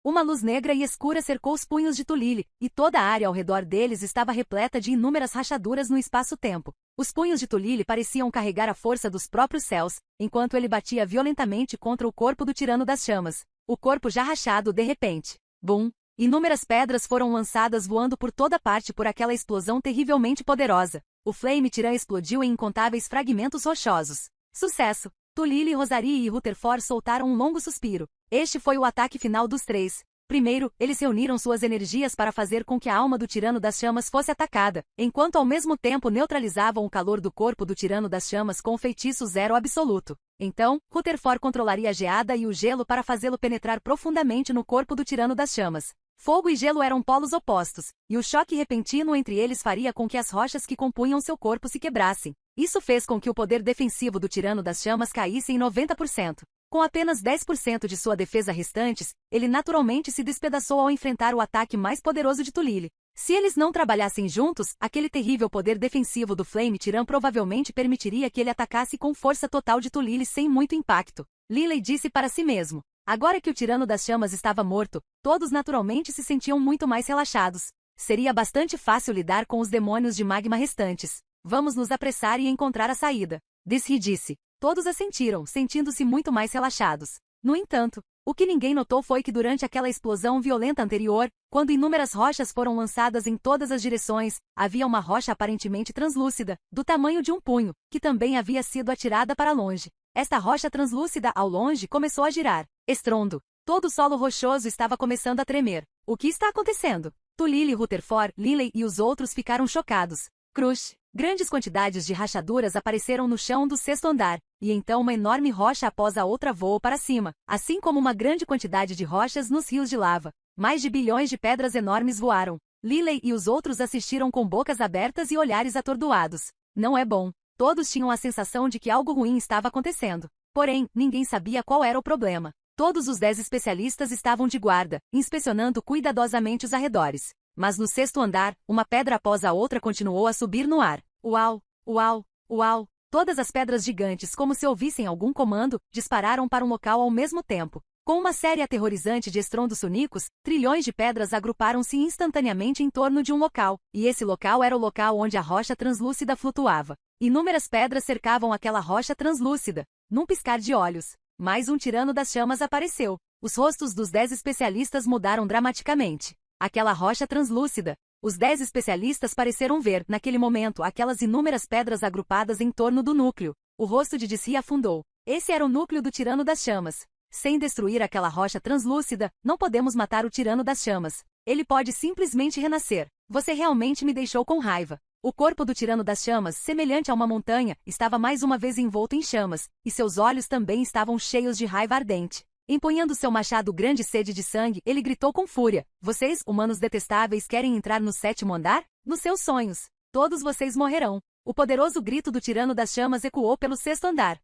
Uma luz negra e escura cercou os punhos de Tulili, e toda a área ao redor deles estava repleta de inúmeras rachaduras no espaço-tempo. Os punhos de Tulili pareciam carregar a força dos próprios céus, enquanto ele batia violentamente contra o corpo do Tirano das Chamas. O corpo já rachado de repente. Bum! Inúmeras pedras foram lançadas voando por toda parte por aquela explosão terrivelmente poderosa. O Flame Tyrant explodiu em incontáveis fragmentos rochosos. Sucesso! Tulili, Rosarie e Rutherford soltaram um longo suspiro. Este foi o ataque final dos três. Primeiro, eles reuniram suas energias para fazer com que a alma do Tirano das Chamas fosse atacada, enquanto ao mesmo tempo neutralizavam o calor do corpo do Tirano das Chamas com o feitiço zero absoluto. Então, Rutherford controlaria a geada e o gelo para fazê-lo penetrar profundamente no corpo do Tirano das Chamas. Fogo e gelo eram polos opostos, e o choque repentino entre eles faria com que as rochas que compunham seu corpo se quebrassem. Isso fez com que o poder defensivo do Tirano das Chamas caísse em 90%. Com apenas 10% de sua defesa restantes, ele naturalmente se despedaçou ao enfrentar o ataque mais poderoso de Tulili. Se eles não trabalhassem juntos, aquele terrível poder defensivo do Flame Tyrant provavelmente permitiria que ele atacasse com força total de Tulili sem muito impacto. Liley disse para si mesmo. Agora que o Tirano das Chamas estava morto, todos naturalmente se sentiam muito mais relaxados. Seria bastante fácil lidar com os demônios de magma restantes. Vamos nos apressar e encontrar a saída. Desri disse. Todos assentiram, sentindo-se muito mais relaxados. No entanto, o que ninguém notou foi que durante aquela explosão violenta anterior, quando inúmeras rochas foram lançadas em todas as direções, havia uma rocha aparentemente translúcida, do tamanho de um punho, que também havia sido atirada para longe. Esta rocha translúcida, ao longe, começou a girar. Estrondo. Todo o solo rochoso estava começando a tremer. O que está acontecendo? Tulili, Rutherford, Liley e os outros ficaram chocados. Crush. Grandes quantidades de rachaduras apareceram no chão do sexto andar, e então uma enorme rocha após a outra voou para cima, assim como uma grande quantidade de rochas nos rios de lava. Mais de bilhões de pedras enormes voaram. Liley e os outros assistiram com bocas abertas e olhares atordoados. Não é bom. Todos tinham a sensação de que algo ruim estava acontecendo. Porém, ninguém sabia qual era o problema. Todos os 10 especialistas estavam de guarda, inspecionando cuidadosamente os arredores. Mas no sexto andar, uma pedra após a outra continuou a subir no ar. Uau! Uau! Uau! Todas as pedras gigantes, como se ouvissem algum comando, dispararam para um local ao mesmo tempo. Com uma série aterrorizante de estrondos sonicos, trilhões de pedras agruparam-se instantaneamente em torno de um local, e esse local era o local onde a rocha translúcida flutuava. Inúmeras pedras cercavam aquela rocha translúcida. Num piscar de olhos, mais um Tirano das Chamas apareceu. Os rostos dos 10 especialistas mudaram dramaticamente. Aquela rocha translúcida. Os 10 especialistas pareceram ver, naquele momento, aquelas inúmeras pedras agrupadas em torno do núcleo. O rosto de Desri afundou. Esse era o núcleo do Tirano das Chamas. Sem destruir aquela rocha translúcida, não podemos matar o Tirano das Chamas. Ele pode simplesmente renascer. Você realmente me deixou com raiva. O corpo do Tirano das Chamas, semelhante a uma montanha, estava mais uma vez envolto em chamas, e seus olhos também estavam cheios de raiva ardente. Empunhando seu machado grande sede de sangue, ele gritou com fúria. Vocês, humanos detestáveis, querem entrar no 7º andar? Nos seus sonhos. Todos vocês morrerão. O poderoso grito do Tirano das Chamas ecoou pelo 6º andar.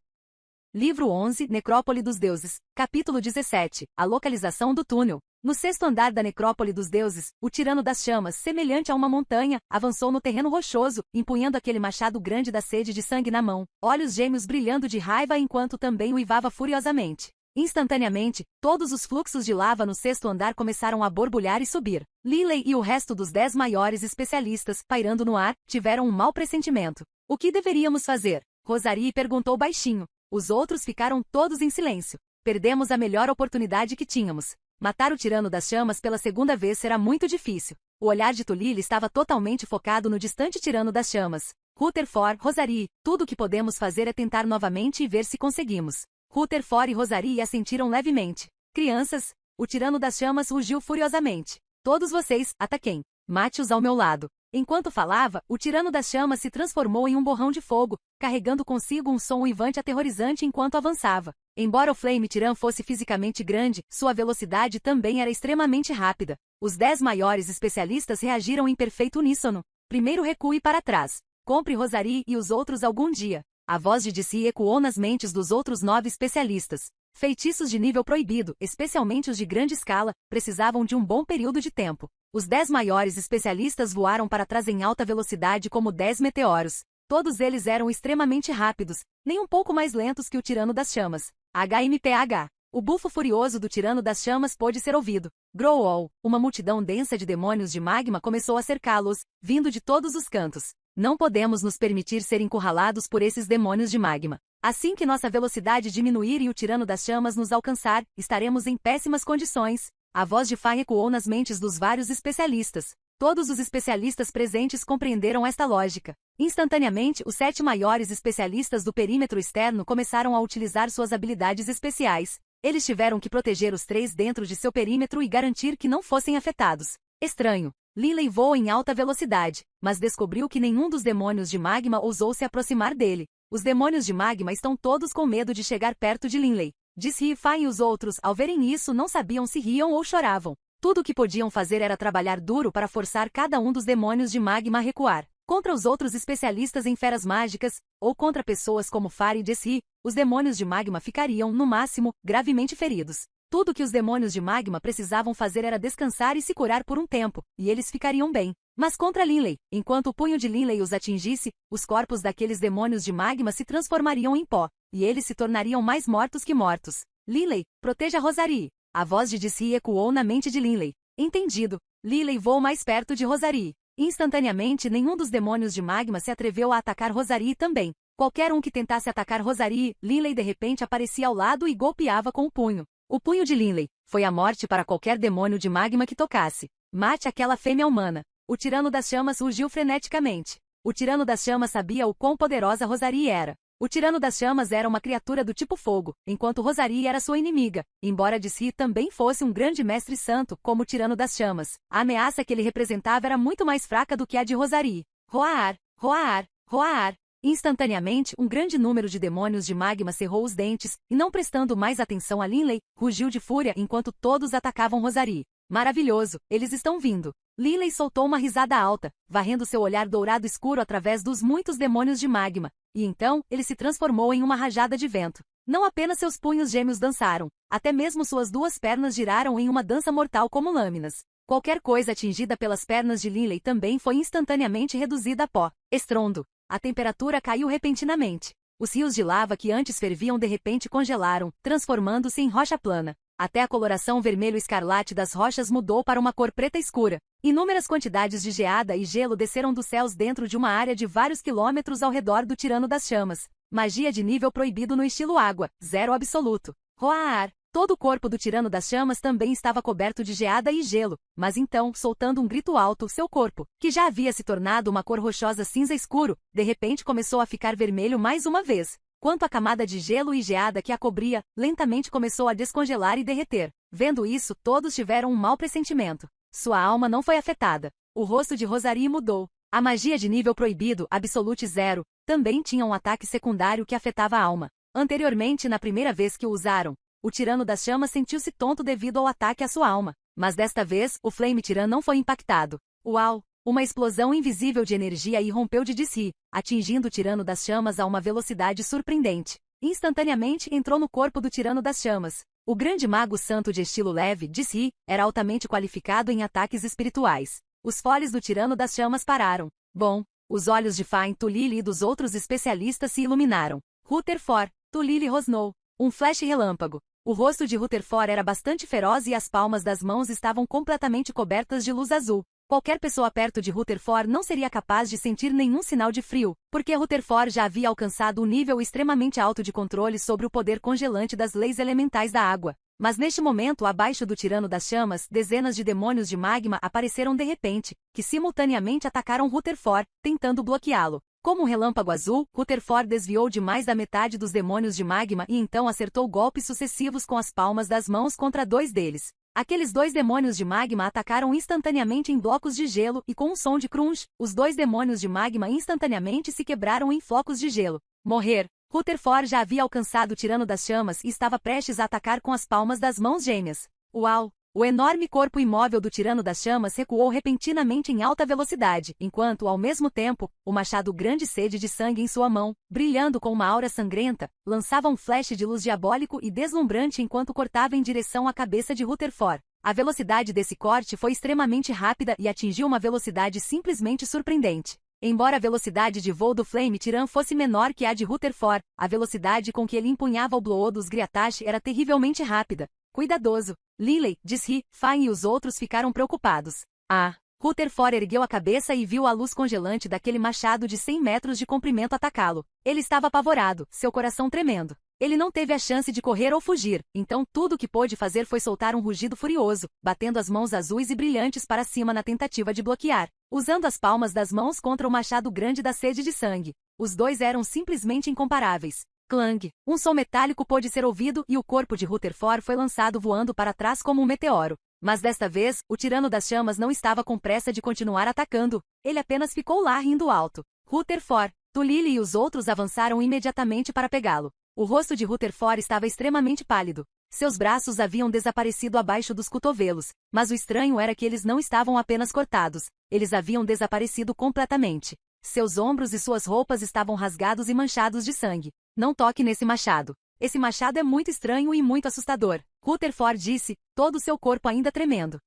Livro 11, Necrópole dos Deuses. Capítulo 17. A localização do túnel. No 6º andar da Necrópole dos Deuses, o Tirano das Chamas, semelhante a uma montanha, avançou no terreno rochoso, empunhando aquele machado grande da sede de sangue na mão, olhos gêmeos brilhando de raiva enquanto também uivava furiosamente. Instantaneamente, todos os fluxos de lava no 6º andar começaram a borbulhar e subir. Liley e o resto dos 10 maiores especialistas, pairando no ar, tiveram um mau pressentimento. O que deveríamos fazer? Rosarie perguntou baixinho. Os outros ficaram todos em silêncio. Perdemos a melhor oportunidade que tínhamos. Matar o Tirano das Chamas pela segunda vez será muito difícil. O olhar de Tulili estava totalmente focado no distante Tirano das Chamas. Rutherford, Rosarie, tudo o que podemos fazer é tentar novamente e ver se conseguimos. Rutherford e Rosarie assentiram levemente. Crianças, o Tirano das Chamas rugiu furiosamente. Todos vocês, ataquem. Mate-os ao meu lado. Enquanto falava, o Tirano das Chamas se transformou em um borrão de fogo, carregando consigo um som uivante aterrorizante enquanto avançava. Embora o Flame Tiran fosse fisicamente grande, sua velocidade também era extremamente rápida. Os 10 maiores especialistas reagiram em perfeito uníssono. Primeiro recue para trás. Compre Rosarie e os outros algum dia. A voz de DC ecoou nas mentes dos outros 9 especialistas. Feitiços de nível proibido, especialmente os de grande escala, precisavam de um bom período de tempo. Os 10 maiores especialistas voaram para trás em alta velocidade como 10 meteoros. Todos eles eram extremamente rápidos, nem um pouco mais lentos que o Tirano das Chamas. HMPH. O bufo furioso do Tirano das Chamas pôde ser ouvido. Growl. Uma multidão densa de demônios de magma começou a cercá-los, vindo de todos os cantos. Não podemos nos permitir ser encurralados por esses demônios de magma. Assim que nossa velocidade diminuir e o Tirano das Chamas nos alcançar, estaremos em péssimas condições. A voz de Fai ecoou nas mentes dos vários especialistas. Todos os especialistas presentes compreenderam esta lógica. Instantaneamente, os 7 maiores especialistas do perímetro externo começaram a utilizar suas habilidades especiais. Eles tiveram que proteger os 3 dentro de seu perímetro e garantir que não fossem afetados. Estranho. Linley voou em alta velocidade, mas descobriu que nenhum dos demônios de magma ousou se aproximar dele. Os demônios de magma estão todos com medo de chegar perto de Linley. Disse Fai e os outros, ao verem isso, não sabiam se riam ou choravam. Tudo o que podiam fazer era trabalhar duro para forçar cada um dos demônios de magma a recuar. Contra os outros especialistas em feras mágicas, ou contra pessoas como Far e Jessie, os demônios de magma ficariam, no máximo, gravemente feridos. Tudo que os demônios de magma precisavam fazer era descansar e se curar por um tempo, e eles ficariam bem. Mas contra Linley, enquanto o punho de Linley os atingisse, os corpos daqueles demônios de magma se transformariam em pó, e eles se tornariam mais mortos que mortos. Linley, proteja Rosarie. A voz de Jessie ecoou na mente de Linley. Entendido. Linley voou mais perto de Rosarie. Instantaneamente, nenhum dos demônios de magma se atreveu a atacar Rosarie também. Qualquer um que tentasse atacar Rosarie, Linley de repente aparecia ao lado e golpeava com o punho. O punho de Linley foi a morte para qualquer demônio de magma que tocasse. Mate aquela fêmea humana. O Tirano das Chamas rugiu freneticamente. O Tirano das Chamas sabia o quão poderosa Rosarie era. O Tirano das Chamas era uma criatura do tipo fogo, enquanto Rosarie era sua inimiga, embora Jessie também fosse um grande mestre santo, como o Tirano das Chamas. A ameaça que ele representava era muito mais fraca do que a de Rosarie. Roar, roar, roar. Instantaneamente, um grande número de demônios de magma cerrou os dentes, e não prestando mais atenção a Linley, rugiu de fúria enquanto todos atacavam Rosarie. Maravilhoso, eles estão vindo. Linley soltou uma risada alta, varrendo seu olhar dourado escuro através dos muitos demônios de magma, e então, ele se transformou em uma rajada de vento. Não apenas seus punhos gêmeos dançaram, até mesmo suas 2 pernas giraram em uma dança mortal como lâminas. Qualquer coisa atingida pelas pernas de Linley também foi instantaneamente reduzida a pó. Estrondo. A temperatura caiu repentinamente. Os rios de lava que antes ferviam de repente congelaram, transformando-se em rocha plana. Até a coloração vermelho-escarlate das rochas mudou para uma cor preta escura. Inúmeras quantidades de geada e gelo desceram dos céus dentro de uma área de vários quilômetros ao redor do Tirano das Chamas. Magia de nível proibido no estilo água, 0 absoluto. Roar. Todo o corpo do Tirano das Chamas também estava coberto de geada e gelo, mas então, soltando um grito alto, seu corpo, que já havia se tornado uma cor rochosa cinza escuro, de repente começou a ficar vermelho mais uma vez. Quanto à camada de gelo e geada que a cobria, lentamente começou a descongelar e derreter. Vendo isso, todos tiveram um mau pressentimento. Sua alma não foi afetada. O rosto de Rosarie mudou. A magia de nível proibido, Absolute 0, também tinha um ataque secundário que afetava a alma. Anteriormente, na primeira vez que o usaram, o Tirano das Chamas sentiu-se tonto devido ao ataque à sua alma. Mas desta vez, o Flame Tiran não foi impactado. Uau! Uma explosão invisível de energia irrompeu de Jessie, atingindo o Tirano das Chamas a uma velocidade surpreendente. Instantaneamente entrou no corpo do Tirano das Chamas. O grande mago santo de estilo leve, Jessie, era altamente qualificado em ataques espirituais. Os foles do Tirano das Chamas pararam. Bom, os olhos de Fine, Tulili e dos outros especialistas se iluminaram. Rutherford, Tulili rosnou. Um flash relâmpago. O rosto de Rutherford era bastante feroz e as palmas das mãos estavam completamente cobertas de luz azul. Qualquer pessoa perto de Rutherford não seria capaz de sentir nenhum sinal de frio, porque Rutherford já havia alcançado um nível extremamente alto de controle sobre o poder congelante das leis elementais da água. Mas neste momento, abaixo do tirano das chamas, dezenas de demônios de magma apareceram de repente, que simultaneamente atacaram Rutherford, tentando bloqueá-lo. Como um relâmpago azul, Rutherford desviou de mais da metade dos demônios de magma e então acertou golpes sucessivos com as palmas das mãos contra 2 deles. Aqueles 2 demônios de magma atacaram instantaneamente em blocos de gelo e com um som de crunch, os 2 demônios de magma instantaneamente se quebraram em flocos de gelo. Morrer. Rutherford já havia alcançado o tirano das chamas e estava prestes a atacar com as palmas das mãos gêmeas. Uau! O enorme corpo imóvel do tirano das chamas recuou repentinamente em alta velocidade, enquanto, ao mesmo tempo, o machado grande sede de sangue em sua mão, brilhando com uma aura sangrenta, lançava um flash de luz diabólico e deslumbrante enquanto cortava em direção à cabeça de Rutherford. A velocidade desse corte foi extremamente rápida e atingiu uma velocidade simplesmente surpreendente. Embora a velocidade de voo do Flame Tiran fosse menor que a de Rutherford, a velocidade com que ele empunhava o Blood dos Griatash era terrivelmente rápida. Cuidadoso. Lily, disse Fine e os outros ficaram preocupados. Rutherford ergueu a cabeça e viu a luz congelante daquele machado de 100 metros de comprimento atacá-lo. Ele estava apavorado, seu coração tremendo. Ele não teve a chance de correr ou fugir, então tudo o que pôde fazer foi soltar um rugido furioso, batendo as mãos azuis e brilhantes para cima na tentativa de bloquear, usando as palmas das mãos contra o machado grande da sede de sangue. Os 2 eram simplesmente incomparáveis. Clang! Um som metálico pôde ser ouvido e o corpo de Rutherford foi lançado voando para trás como um meteoro. Mas desta vez, o tirano das chamas não estava com pressa de continuar atacando. Ele apenas ficou lá rindo alto. Rutherford, Tulili e os outros avançaram imediatamente para pegá-lo. O rosto de Rutherford estava extremamente pálido. Seus braços haviam desaparecido abaixo dos cotovelos, mas o estranho era que eles não estavam apenas cortados, eles haviam desaparecido completamente. Seus ombros e suas roupas estavam rasgados e manchados de sangue. Não toque nesse machado. Esse machado é muito estranho e muito assustador. Rutherford disse, todo o seu corpo ainda tremendo.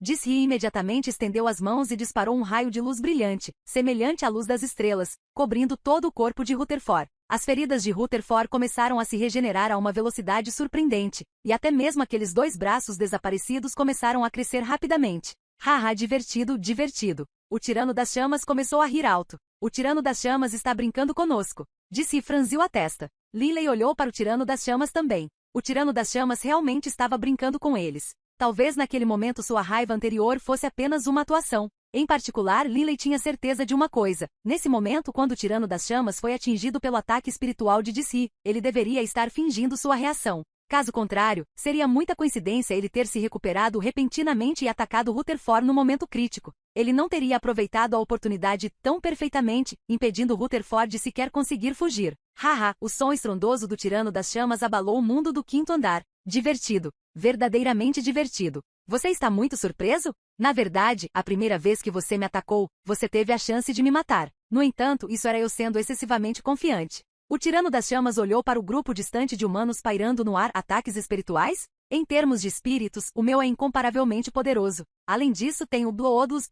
Disse e imediatamente estendeu as mãos e disparou um raio de luz brilhante, semelhante à luz das estrelas, cobrindo todo o corpo de Rutherford. As feridas de Rutherford começaram a se regenerar a uma velocidade surpreendente, e até mesmo aqueles 2 braços desaparecidos começaram a crescer rapidamente. Haha, divertido, divertido. O tirano das chamas começou a rir alto. O tirano das chamas está brincando conosco. Disse e franziu a testa. Lily olhou para o tirano das chamas também. O tirano das chamas realmente estava brincando com eles. Talvez naquele momento sua raiva anterior fosse apenas uma atuação. Em particular, Lily tinha certeza de uma coisa. Nesse momento, quando o tirano das chamas foi atingido pelo ataque espiritual de DC, ele deveria estar fingindo sua reação. Caso contrário, seria muita coincidência ele ter se recuperado repentinamente e atacado Rutherford no momento crítico. Ele não teria aproveitado a oportunidade tão perfeitamente, impedindo Rutherford de sequer conseguir fugir. Haha, o som estrondoso do tirano das chamas abalou o mundo do 5º andar. Divertido. Verdadeiramente divertido. Você está muito surpreso? Na verdade, a primeira vez que você me atacou, você teve a chance de me matar. No entanto, isso era eu sendo excessivamente confiante. O tirano das chamas olhou para o grupo distante de humanos pairando no ar. Ataques espirituais? Em termos de espíritos, o meu é incomparavelmente poderoso. Além disso, tem o Bloodlust.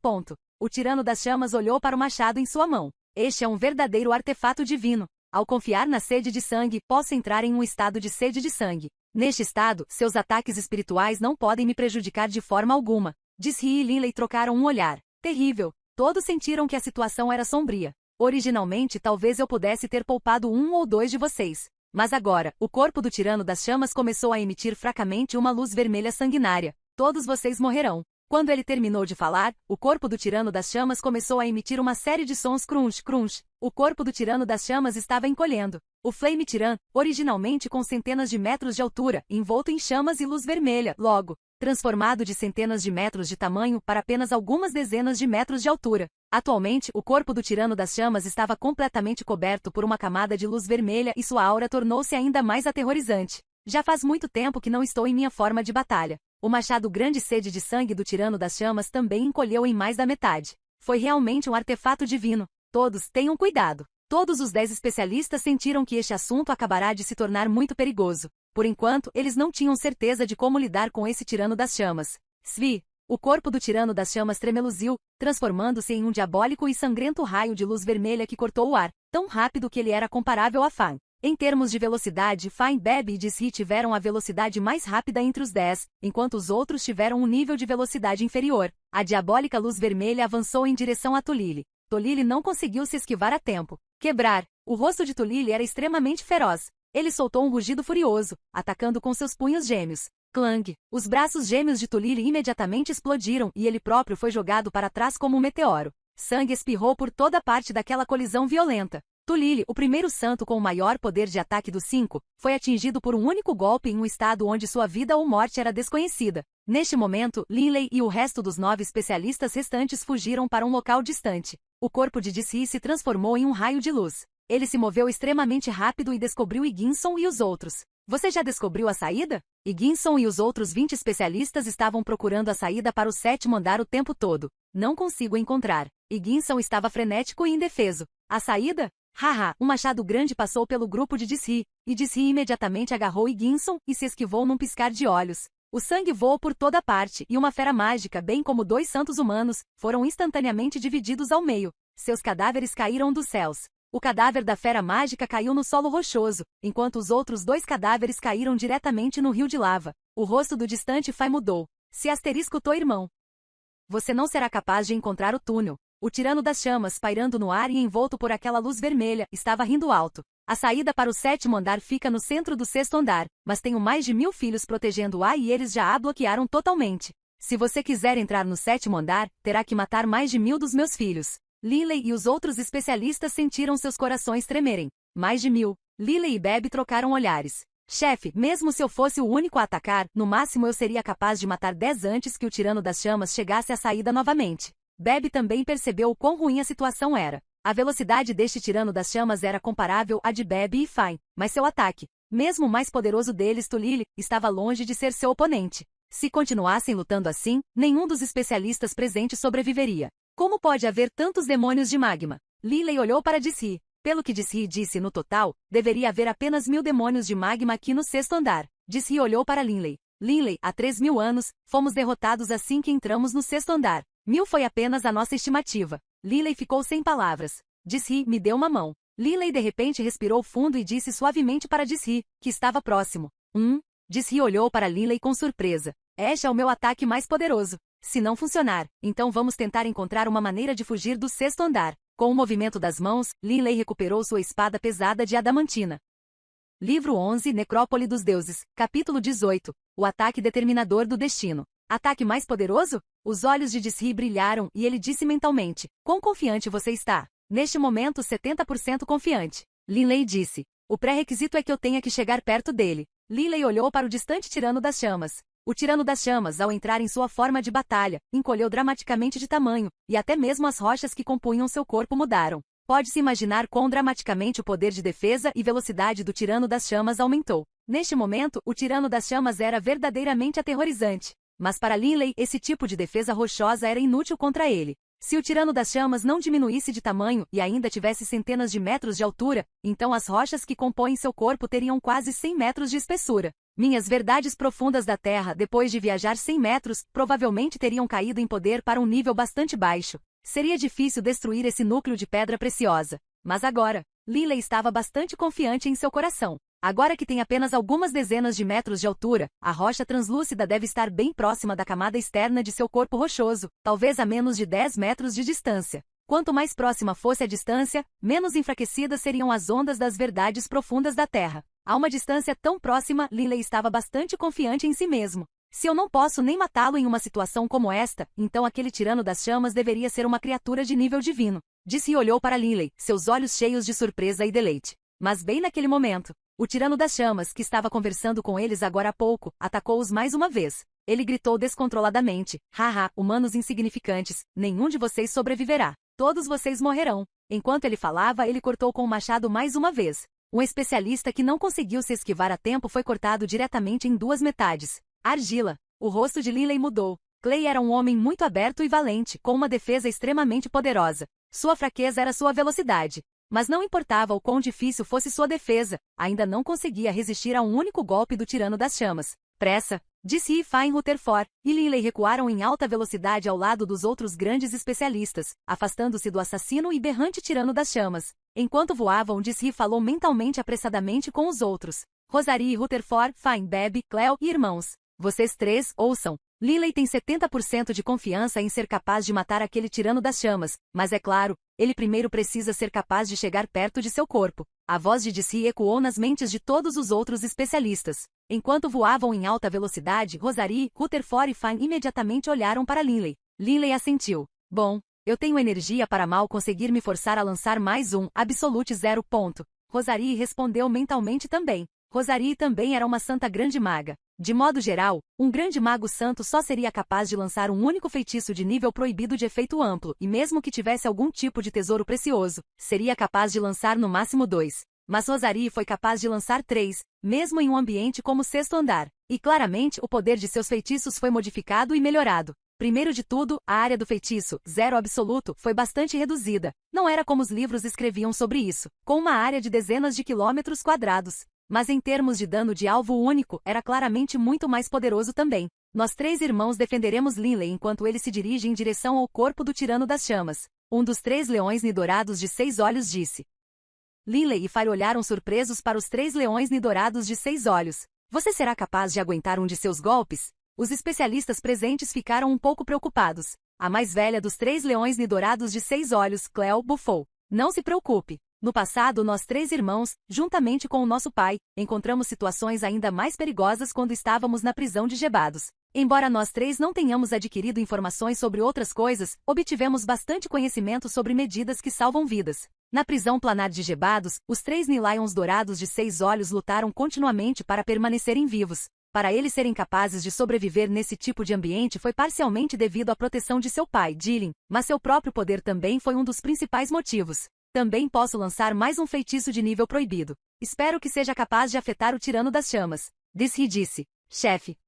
O tirano das chamas olhou para o machado em sua mão. Este é um verdadeiro artefato divino. Ao confiar na sede de sangue, posso entrar em um estado de sede de sangue. Neste estado, seus ataques espirituais não podem me prejudicar de forma alguma. Disse e Lily trocaram um olhar. Terrível. Todos sentiram que a situação era sombria. Originalmente, talvez eu pudesse ter poupado 1 ou 2 de vocês. Mas agora, o corpo do tirano das chamas começou a emitir fracamente uma luz vermelha sanguinária. Todos vocês morrerão. Quando ele terminou de falar, o corpo do tirano das chamas começou a emitir uma série de sons crunch, crunch. O corpo do tirano das chamas estava encolhendo. O Flame Tiran, originalmente com centenas de metros de altura, envolto em chamas e luz vermelha, logo, transformado de centenas de metros de tamanho para apenas algumas dezenas de metros de altura. Atualmente, o corpo do tirano das chamas estava completamente coberto por uma camada de luz vermelha e sua aura tornou-se ainda mais aterrorizante. Já faz muito tempo que não estou em minha forma de batalha. O machado grande sede de sangue do tirano das chamas também encolheu em mais da metade. Foi realmente um artefato divino. Todos tenham cuidado. Todos os 10 especialistas sentiram que este assunto acabará de se tornar muito perigoso. Por enquanto, eles não tinham certeza de como lidar com esse tirano das chamas. Svi. O corpo do tirano das chamas tremeluziu, transformando-se em um diabólico e sangrento raio de luz vermelha que cortou o ar, tão rápido que ele era comparável a Fang. Em termos de velocidade, Fine, Beb e Disri tiveram a velocidade mais rápida entre os 10, enquanto os outros tiveram um nível de velocidade inferior. A diabólica luz vermelha avançou em direção a Tulili. Tulili não conseguiu se esquivar a tempo. Quebrar. O rosto de Tulili era extremamente feroz. Ele soltou um rugido furioso, atacando com seus punhos gêmeos. Clang! Os braços gêmeos de Tulili imediatamente explodiram e ele próprio foi jogado para trás como um meteoro. Sangue espirrou por toda parte daquela colisão violenta. Tulili, o primeiro santo com o maior poder de ataque dos 5, foi atingido por um único golpe em um estado onde sua vida ou morte era desconhecida. Neste momento, Linley e o resto dos 9 especialistas restantes fugiram para um local distante. O corpo de Dissi se transformou em um raio de luz. Ele se moveu extremamente rápido e descobriu Higginson e os outros. Você já descobriu a saída? Higginson e os outros 20 especialistas estavam procurando a saída para o 7º andar o tempo todo. Não consigo encontrar. Higginson estava frenético e indefeso. A saída? Haha, um machado grande passou pelo grupo de Dissi, e Dissi imediatamente agarrou Higginson e se esquivou num piscar de olhos. O sangue voou por toda parte e uma fera mágica, bem como 2 santos humanos, foram instantaneamente divididos ao meio. Seus cadáveres caíram dos céus. O cadáver da fera mágica caiu no solo rochoso, enquanto os outros 2 cadáveres caíram diretamente no rio de lava. O rosto do distante Fai mudou. Se asterisco tô irmão. Você não será capaz de encontrar o túnel. O tirano das chamas, pairando no ar e envolto por aquela luz vermelha, estava rindo alto. A saída para o 7º andar fica no centro do 6º andar, mas tenho mais de 1000 filhos protegendo-a e eles já a bloquearam totalmente. Se você quiser entrar no 7º andar, terá que matar mais de 1000 dos meus filhos. Linley e os outros especialistas sentiram seus corações tremerem. Mais de 1000. Linley e Bebe trocaram olhares. Chefe, mesmo se eu fosse o único a atacar, no máximo eu seria capaz de matar 10 antes que o tirano das chamas chegasse à saída novamente. Bebe também percebeu o quão ruim a situação era. A velocidade deste tirano das chamas era comparável à de Bebe e Fai, mas seu ataque, mesmo o mais poderoso deles, Tulili, estava longe de ser seu oponente. Se continuassem lutando assim, nenhum dos especialistas presentes sobreviveria. Como pode haver tantos demônios de magma? Linley olhou para Dissi. Pelo que Dissi disse no total, deveria haver apenas 1000 demônios de magma aqui no 6º andar. Dissi olhou para Linley. Linley, há 3000 anos, fomos derrotados assim que entramos no 6º andar. 1000 foi apenas a nossa estimativa. Linley ficou sem palavras. Dissi, me deu uma mão. Linley de repente respirou fundo e disse suavemente para Dissi, que estava próximo. Dissi olhou para Linley com surpresa. Este é o meu ataque mais poderoso. Se não funcionar, então vamos tentar encontrar uma maneira de fugir do 6º andar. Com o movimento das mãos, Linley recuperou sua espada pesada de adamantina. Livro 11, Necrópole dos Deuses, capítulo 18. O ataque determinador do destino. Ataque mais poderoso? Os olhos de Dissi brilharam e ele disse mentalmente, quão confiante você está? Neste momento 70% confiante. Linley disse, o pré-requisito é que eu tenha que chegar perto dele. Linley olhou para o distante tirano das chamas. O tirano das chamas, ao entrar em sua forma de batalha, encolheu dramaticamente de tamanho, e até mesmo as rochas que compunham seu corpo mudaram. Pode-se imaginar quão dramaticamente o poder de defesa e velocidade do tirano das chamas aumentou. Neste momento, o tirano das chamas era verdadeiramente aterrorizante. Mas para Linley, esse tipo de defesa rochosa era inútil contra ele. Se o tirano das chamas não diminuísse de tamanho e ainda tivesse centenas de metros de altura, então as rochas que compõem seu corpo teriam quase 100 metros de espessura. Minhas verdades profundas da Terra, depois de viajar 100 metros, provavelmente teriam caído em poder para um nível bastante baixo. Seria difícil destruir esse núcleo de pedra preciosa. Mas agora, Linley estava bastante confiante em seu coração. Agora que tem apenas algumas dezenas de metros de altura, a rocha translúcida deve estar bem próxima da camada externa de seu corpo rochoso, talvez a menos de 10 metros de distância. Quanto mais próxima fosse a distância, menos enfraquecidas seriam as ondas das verdades profundas da Terra. A uma distância tão próxima, Linley estava bastante confiante em si mesmo. Se eu não posso nem matá-lo em uma situação como esta, então aquele tirano das chamas deveria ser uma criatura de nível divino. Disse e olhou para Linley, seus olhos cheios de surpresa e deleite. Mas bem naquele momento, o tirano das chamas, que estava conversando com eles agora há pouco, atacou-os mais uma vez. Ele gritou descontroladamente, haha, humanos insignificantes, nenhum de vocês sobreviverá. Todos vocês morrerão. Enquanto ele falava, ele cortou com o machado mais uma vez. Um especialista que não conseguiu se esquivar a tempo foi cortado diretamente em 2 metades. Argila. O rosto de Linley mudou. Clay era um homem muito aberto e valente, com uma defesa extremamente poderosa. Sua fraqueza era sua velocidade. Mas não importava o quão difícil fosse sua defesa, ainda não conseguia resistir a um único golpe do tirano das chamas. Pressa, disse Fine Rutherford, e Linley recuaram em alta velocidade ao lado dos outros grandes especialistas, afastando-se do assassino e berrante tirano das chamas. Enquanto voavam, Dissi falou mentalmente apressadamente com os outros. Rosarie e Rutherford, Fine, Bebe, Cleo e irmãos. Vocês 3, ouçam. Linley tem 70% de confiança em ser capaz de matar aquele tirano das chamas, mas é claro, ele primeiro precisa ser capaz de chegar perto de seu corpo. A voz de Dizzy ecoou nas mentes de todos os outros especialistas. Enquanto voavam em alta velocidade, Rosarie, Rutherford e Fine imediatamente olharam para Linley. Linley assentiu. Bom, eu tenho energia para mal conseguir me forçar a lançar mais um Absolute 0. Rosarie respondeu mentalmente também. Rosarie também era uma santa grande maga. De modo geral, um grande mago santo só seria capaz de lançar um único feitiço de nível proibido de efeito amplo, e mesmo que tivesse algum tipo de tesouro precioso, seria capaz de lançar no máximo 2. Mas Rosarie foi capaz de lançar 3, mesmo em um ambiente como o sexto andar. E claramente o poder de seus feitiços foi modificado e melhorado. Primeiro de tudo, a área do feitiço, 0 absoluto, foi bastante reduzida. Não era como os livros escreviam sobre isso, com uma área de dezenas de quilômetros quadrados. Mas em termos de dano de alvo único, era claramente muito mais poderoso também. Nós 3 irmãos defenderemos Linley enquanto ele se dirige em direção ao corpo do tirano das chamas. Um dos 3 leões nidorados de 6 olhos disse. Linley e Fire olharam surpresos para os 3 leões nidorados de 6 olhos. Você será capaz de aguentar um de seus golpes? Os especialistas presentes ficaram um pouco preocupados. A mais velha dos 3 leões nidorados de 6 olhos, Cleo, bufou. Não se preocupe. No passado, nós 3 irmãos, juntamente com o nosso pai, encontramos situações ainda mais perigosas quando estávamos na prisão de Gebados. Embora nós 3 não tenhamos adquirido informações sobre outras coisas, obtivemos bastante conhecimento sobre medidas que salvam vidas. Na prisão planar de Gebados, os 3 Nilions dourados de 6 olhos lutaram continuamente para permanecerem vivos. Para eles serem capazes de sobreviver nesse tipo de ambiente foi parcialmente devido à proteção de seu pai, Dylan, mas seu próprio poder também foi um dos principais motivos. Também posso lançar mais um feitiço de nível proibido. Espero que seja capaz de afetar o tirano das chamas. Dizzy disse. Chefe,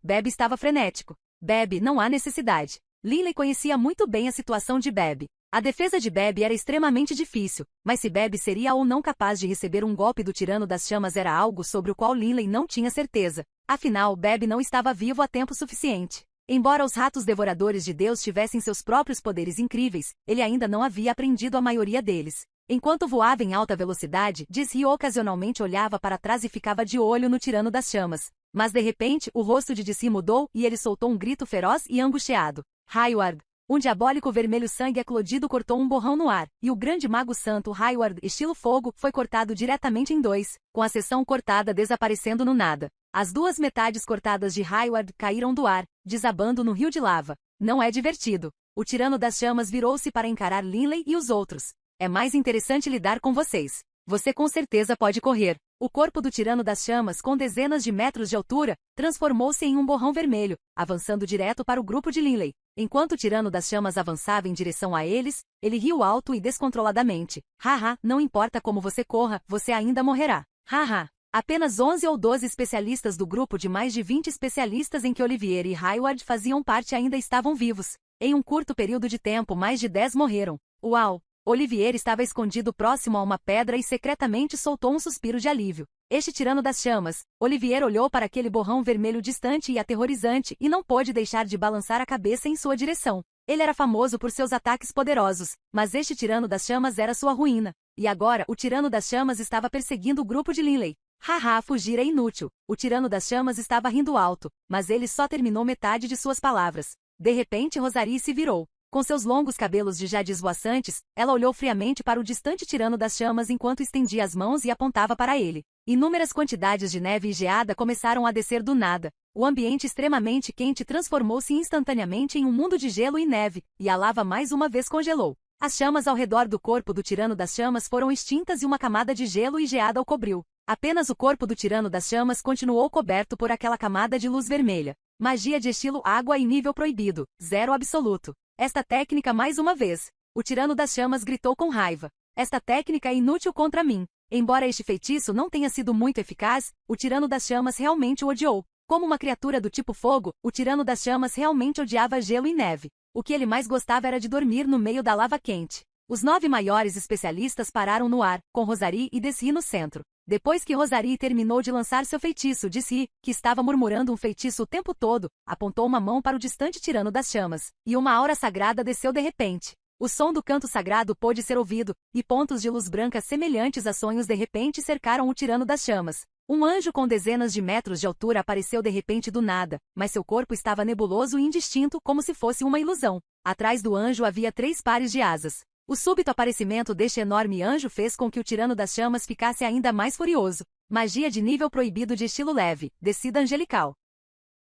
Beb estava frenético. Beb, não há necessidade. Linley conhecia muito bem a situação de Beb. A defesa de Beb era extremamente difícil, mas se Beb seria ou não capaz de receber um golpe do tirano das chamas era algo sobre o qual Linley não tinha certeza. Afinal, Beb não estava vivo há tempo suficiente. Embora os ratos devoradores de Deus tivessem seus próprios poderes incríveis, ele ainda não havia aprendido a maioria deles. Enquanto voava em alta velocidade, Dizzy ocasionalmente olhava para trás e ficava de olho no tirano das chamas. Mas de repente, o rosto de Dizzy mudou e ele soltou um grito feroz e angustiado. Hayward! Um diabólico vermelho sangue eclodido cortou um borrão no ar, e o grande mago santo Hayward, estilo fogo, foi cortado diretamente em 2, com a seção cortada desaparecendo no nada. As 2 metades cortadas de Hayward caíram do ar, desabando no rio de lava. Não é divertido. O tirano das chamas virou-se para encarar Linley e os outros. É mais interessante lidar com vocês. Você com certeza pode correr. O corpo do tirano das chamas, com dezenas de metros de altura, transformou-se em um borrão vermelho, avançando direto para o grupo de Linley. Enquanto o tirano das chamas avançava em direção a eles, ele riu alto e descontroladamente. Haha, não importa como você corra, você ainda morrerá. Haha. Apenas 11 ou 12 especialistas do grupo de mais de 20 especialistas em que Olivier e Hayward faziam parte ainda estavam vivos. Em um curto período de tempo, mais de 10 morreram. Uau! Olivier estava escondido próximo a uma pedra e secretamente soltou um suspiro de alívio. Este tirano das chamas, Olivier olhou para aquele borrão vermelho distante e aterrorizante e não pôde deixar de balançar a cabeça em sua direção. Ele era famoso por seus ataques poderosos, mas este tirano das chamas era sua ruína. E agora, o tirano das chamas estava perseguindo o grupo de Linley. Haha, fugir é inútil. O tirano das chamas estava rindo alto, mas ele só terminou metade de suas palavras. De repente, Rosarie se virou. Com seus longos cabelos de jade esvoaçantes, ela olhou friamente para o distante tirano das chamas enquanto estendia as mãos e apontava para ele. Inúmeras quantidades de neve e geada começaram a descer do nada. O ambiente extremamente quente transformou-se instantaneamente em um mundo de gelo e neve, e a lava mais uma vez congelou. As chamas ao redor do corpo do tirano das chamas foram extintas e uma camada de gelo e geada o cobriu. Apenas o corpo do tirano das chamas continuou coberto por aquela camada de luz vermelha. Magia de estilo água e nível proibido, 0 absoluto. Esta técnica mais uma vez. O tirano das chamas gritou com raiva. Esta técnica é inútil contra mim. Embora este feitiço não tenha sido muito eficaz, o tirano das chamas realmente o odiou. Como uma criatura do tipo fogo, o tirano das chamas realmente odiava gelo e neve. O que ele mais gostava era de dormir no meio da lava quente. Os 9 maiores especialistas pararam no ar, com Rosarie e Dizzy no centro. Depois que Rosarie terminou de lançar seu feitiço, Dizzy, que estava murmurando um feitiço o tempo todo, apontou uma mão para o distante tirano das chamas, e uma aura sagrada desceu de repente. O som do canto sagrado pôde ser ouvido, e pontos de luz branca semelhantes a sonhos de repente cercaram o tirano das chamas. Um anjo com dezenas de metros de altura apareceu de repente do nada, mas seu corpo estava nebuloso e indistinto como se fosse uma ilusão. Atrás do anjo havia 3 pares de asas. O súbito aparecimento deste enorme anjo fez com que o tirano das chamas ficasse ainda mais furioso. Magia de nível proibido de estilo leve, descida angelical.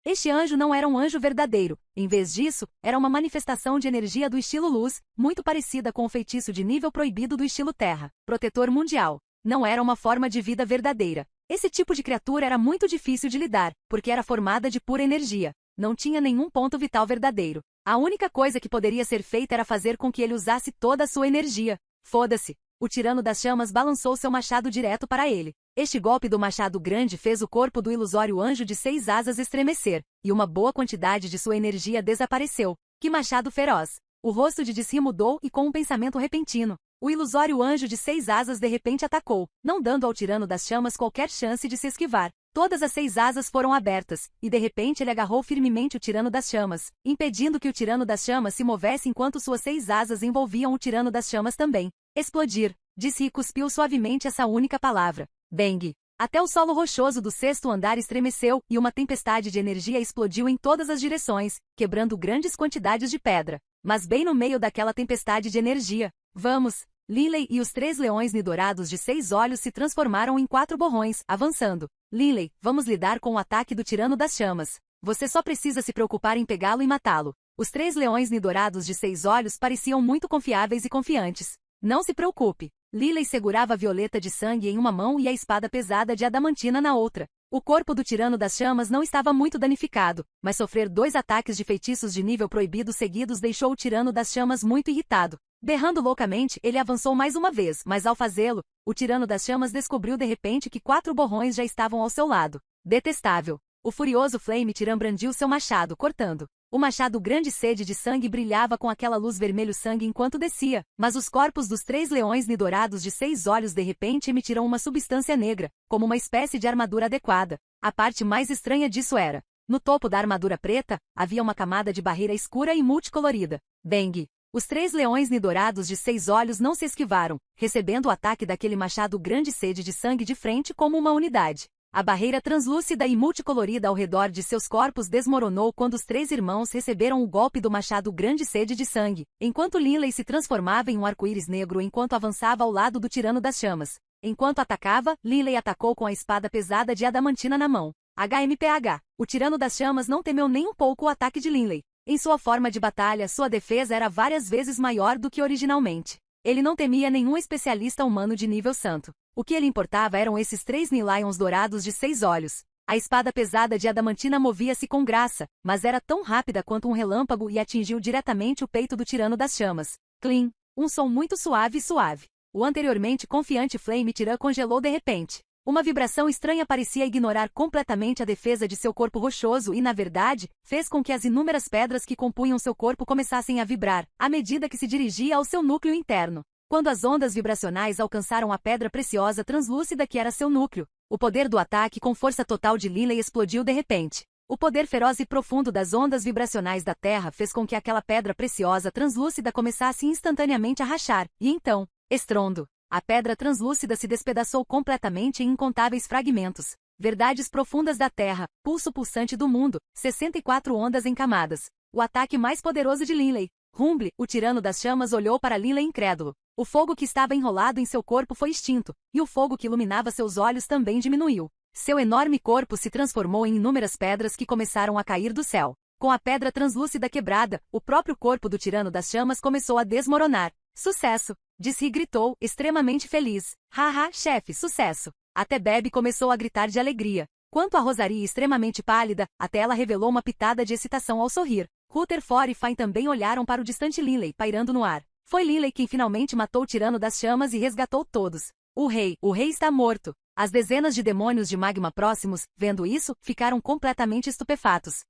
Este anjo não era um anjo verdadeiro, em vez disso, era uma manifestação de energia do estilo luz, muito parecida com o feitiço de nível proibido do estilo terra, protetor mundial. Não era uma forma de vida verdadeira. Esse tipo de criatura era muito difícil de lidar, porque era formada de pura energia. Não tinha nenhum ponto vital verdadeiro. A única coisa que poderia ser feita era fazer com que ele usasse toda a sua energia. Foda-se. O tirano das chamas balançou seu machado direto para ele. Este golpe do machado grande fez o corpo do ilusório anjo de 6 asas estremecer, e uma boa quantidade de sua energia desapareceu. Que machado feroz! O rosto de Disri mudou e com um pensamento repentino. O ilusório anjo de 6 asas de repente atacou, não dando ao tirano das chamas qualquer chance de se esquivar. Todas as 6 asas foram abertas, e de repente ele agarrou firmemente o tirano das chamas, impedindo que o tirano das chamas se movesse enquanto suas 6 asas envolviam o tirano das chamas também. Explodir, disse e cuspiu suavemente essa única palavra. Bang! Até o solo rochoso do 6º andar estremeceu, e uma tempestade de energia explodiu em todas as direções, quebrando grandes quantidades de pedra. Mas bem no meio daquela tempestade de energia, vamos! Linley e os 3 leões nidorados de 6 olhos se transformaram em 4 borrões, avançando. Linley, vamos lidar com o ataque do tirano das chamas. Você só precisa se preocupar em pegá-lo e matá-lo. Os 3 leões nidorados de 6 olhos pareciam muito confiáveis e confiantes. Não se preocupe. Linley segurava a violeta de sangue em uma mão e a espada pesada de adamantina na outra. O corpo do tirano das chamas não estava muito danificado, mas sofrer 2 ataques de feitiços de nível proibido seguidos deixou o tirano das chamas muito irritado. Berrando loucamente, ele avançou mais uma vez, mas ao fazê-lo, o tirano das chamas descobriu de repente que 4 borrões já estavam ao seu lado. Detestável. O furioso Flame Tiran brandiu seu machado, cortando. O machado grande sede de sangue brilhava com aquela luz vermelho-sangue enquanto descia, mas os corpos dos 3 leões nidorados de 6 olhos de repente emitiram uma substância negra, como uma espécie de armadura adequada. A parte mais estranha disso era, no topo da armadura preta, havia uma camada de barreira escura e multicolorida. Bang! Os 3 leões nidorados de 6 olhos não se esquivaram, recebendo o ataque daquele machado grande sede de sangue de frente como uma unidade. A barreira translúcida e multicolorida ao redor de seus corpos desmoronou quando os 3 irmãos receberam o golpe do machado grande sede de sangue, enquanto Linley se transformava em um arco-íris negro enquanto avançava ao lado do tirano das chamas. Enquanto atacava, Linley atacou com a espada pesada de adamantina na mão. HMPH. O tirano das chamas não temeu nem um pouco o ataque de Linley. Em sua forma de batalha, sua defesa era várias vezes maior do que originalmente. Ele não temia nenhum especialista humano de nível santo. O que ele importava eram esses 3 Nilions dourados de 6 olhos. A espada pesada de adamantina movia-se com graça, mas era tão rápida quanto um relâmpago e atingiu diretamente o peito do tirano das chamas. Clim! Um som muito suave e suave. O anteriormente confiante Flame Tiran congelou de repente. Uma vibração estranha parecia ignorar completamente a defesa de seu corpo rochoso e, na verdade, fez com que as inúmeras pedras que compunham seu corpo começassem a vibrar, à medida que se dirigia ao seu núcleo interno. Quando as ondas vibracionais alcançaram a pedra preciosa translúcida que era seu núcleo, o poder do ataque com força total de Linley explodiu de repente. O poder feroz e profundo das ondas vibracionais da Terra fez com que aquela pedra preciosa translúcida começasse instantaneamente a rachar, e então, estrondo. A pedra translúcida se despedaçou completamente em incontáveis fragmentos. Verdades profundas da Terra, pulso pulsante do mundo, 64 ondas em camadas. O ataque mais poderoso de Linley. Rumble, o tirano das chamas olhou para Linley incrédulo. O fogo que estava enrolado em seu corpo foi extinto, e o fogo que iluminava seus olhos também diminuiu. Seu enorme corpo se transformou em inúmeras pedras que começaram a cair do céu. Com a pedra translúcida quebrada, o próprio corpo do tirano das chamas começou a desmoronar. Sucesso! Disse e gritou, extremamente feliz. Haha, chefe, sucesso! Até Bebe começou a gritar de alegria. Quanto a Rosarie extremamente pálida, até ela revelou uma pitada de excitação ao sorrir. Rutherford e Fine também olharam para o distante Linley, pairando no ar. Foi Linley quem finalmente matou o tirano das chamas e resgatou todos. O rei está morto. As dezenas de demônios de magma próximos, vendo isso, ficaram completamente estupefatos.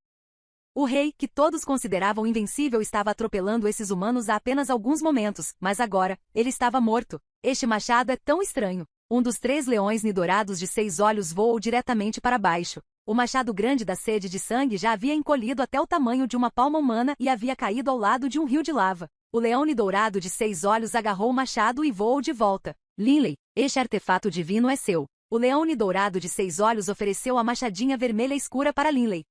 O rei, que todos consideravam invencível, estava atropelando esses humanos há apenas alguns momentos, mas agora, ele estava morto. Este machado é tão estranho. Um dos 3 leões nidorados de 6 olhos voou diretamente para baixo. O machado grande da sede de sangue já havia encolhido até o tamanho de uma palma humana e havia caído ao lado de um rio de lava. O leão nidourado de 6 olhos agarrou o machado e voou de volta. Linley, este artefato divino é seu. O leone dourado de 6 olhos ofereceu a machadinha vermelha escura para Linley.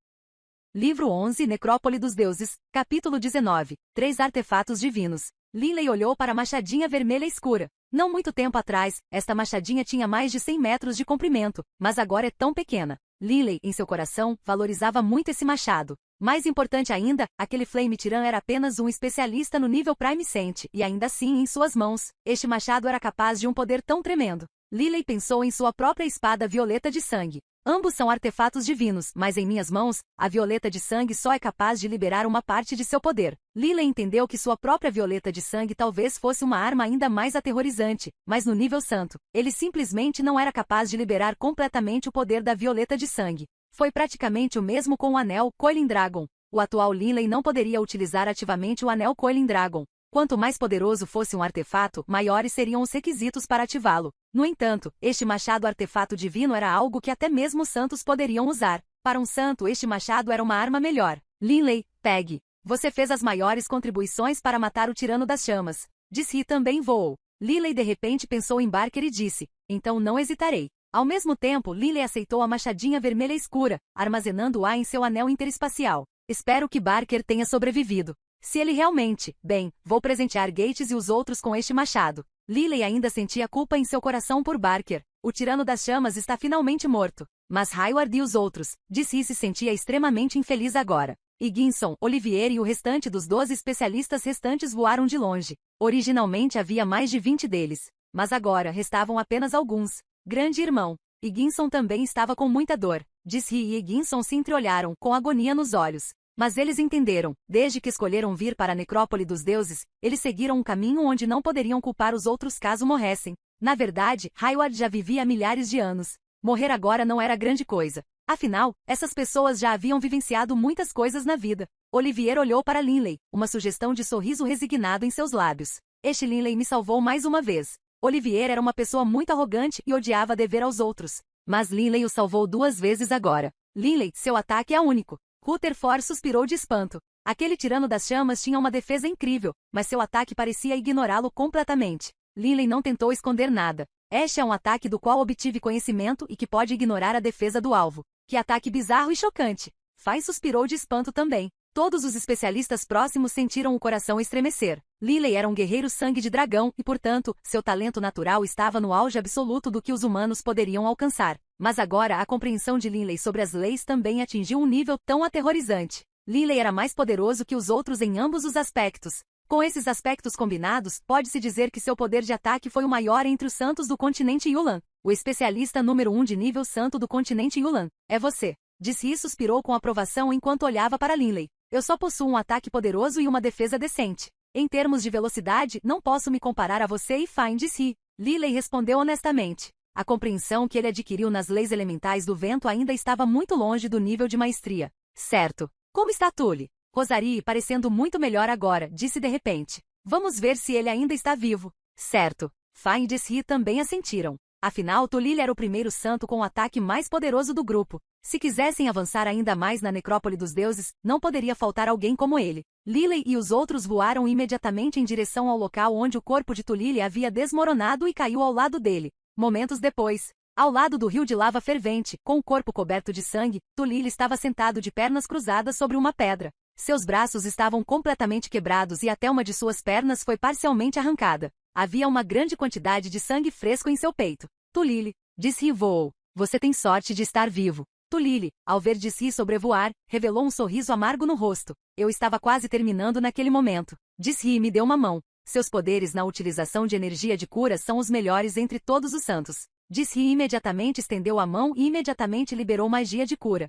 Livro 11 Necrópole dos Deuses, capítulo 19, 3 artefatos divinos. Linley olhou para a machadinha vermelha escura. Não muito tempo atrás, esta machadinha tinha mais de 100 metros de comprimento, mas agora é tão pequena. Linley, em seu coração, valorizava muito esse machado. Mais importante ainda, aquele Flame Tiran era apenas um especialista no nível Prime Cent, e ainda assim, em suas mãos, este machado era capaz de um poder tão tremendo. Linley pensou em sua própria espada violeta de sangue. Ambos são artefatos divinos, mas em minhas mãos, a violeta de sangue só é capaz de liberar uma parte de seu poder. Linley entendeu que sua própria violeta de sangue talvez fosse uma arma ainda mais aterrorizante, mas no nível santo, ele simplesmente não era capaz de liberar completamente o poder da violeta de sangue. Foi praticamente o mesmo com o anel Coiling Dragon. O atual Linley não poderia utilizar ativamente o anel Coiling Dragon. Quanto mais poderoso fosse um artefato, maiores seriam os requisitos para ativá-lo. No entanto, este machado artefato divino era algo que até mesmo os santos poderiam usar. Para um santo, este machado era uma arma melhor. Linley, pegue. Você fez as maiores contribuições para matar o tirano das chamas. Disse também voou. Linley de repente pensou em Barker e disse, então não hesitarei. Ao mesmo tempo, Linley aceitou a machadinha vermelha escura, armazenando-a em seu anel interespacial. Espero que Barker tenha sobrevivido. Se ele realmente, bem, vou presentear Gates e os outros com este machado. Linley ainda sentia culpa em seu coração por Barker. O tirano das chamas está finalmente morto. Mas Hayward e os outros, disse se sentia extremamente infeliz agora. Higginson, Olivier e o restante dos 12 especialistas restantes voaram de longe. Originalmente havia mais de 20 deles, mas agora restavam apenas alguns. Grande irmão. Higginson também estava com muita dor. Disse e Higginson se entreolharam, com agonia nos olhos. Mas eles entenderam, desde que escolheram vir para a Necrópole dos Deuses, eles seguiram um caminho onde não poderiam culpar os outros caso morressem. Na verdade, Hayward já vivia há milhares de anos. Morrer agora não era grande coisa. Afinal, essas pessoas já haviam vivenciado muitas coisas na vida. Olivier olhou para Linley, uma sugestão de sorriso resignado em seus lábios. Este Linley me salvou mais uma vez. Olivier era uma pessoa muito arrogante e odiava dever aos outros. Mas Linley o salvou 2 vezes agora. Linley, seu ataque é único. Rutherford suspirou de espanto. Aquele tirano das chamas tinha uma defesa incrível, mas seu ataque parecia ignorá-lo completamente. Linley não tentou esconder nada. Este é um ataque do qual obtive conhecimento e que pode ignorar a defesa do alvo. Que ataque bizarro e chocante. Fai suspirou de espanto também. Todos os especialistas próximos sentiram o coração estremecer. Linley era um guerreiro sangue de dragão e, portanto, seu talento natural estava no auge absoluto do que os humanos poderiam alcançar. Mas agora a compreensão de Linley sobre as leis também atingiu um nível tão aterrorizante. Linley era mais poderoso que os outros em ambos os aspectos. Com esses aspectos combinados, pode-se dizer que seu poder de ataque foi o maior entre os santos do continente Yulan. O especialista número 1 de nível santo do continente Yulan é você. Disse e suspirou com aprovação enquanto olhava para Linley. Eu só possuo um ataque poderoso e uma defesa decente. Em termos de velocidade, não posso me comparar a você e Fine, disse. Linley respondeu honestamente. A compreensão que ele adquiriu nas leis elementais do vento ainda estava muito longe do nível de maestria. Certo. Como está Tully? Rosarie, parecendo muito melhor agora, disse de repente. Vamos ver se ele ainda está vivo. Certo. Fine e Jessie também assentiram. Afinal, Tully era o primeiro santo com o ataque mais poderoso do grupo. Se quisessem avançar ainda mais na Necrópole dos Deuses, não poderia faltar alguém como ele. Linley e os outros voaram imediatamente em direção ao local onde o corpo de Tully havia desmoronado e caiu ao lado dele. Momentos depois, ao lado do rio de lava fervente, com o corpo coberto de sangue, Tully estava sentado de pernas cruzadas sobre uma pedra. Seus braços estavam completamente quebrados e até uma de suas pernas foi parcialmente arrancada. Havia uma grande quantidade de sangue fresco em seu peito. Tully, disse e voou. Você tem sorte de estar vivo. Tully, ao ver Jessie sobrevoar, revelou um sorriso amargo no rosto. Eu estava quase terminando naquele momento. Jessie me deu uma mão. Seus poderes na utilização de energia de cura são os melhores entre todos os santos. Jessie imediatamente estendeu a mão e imediatamente liberou magia de cura.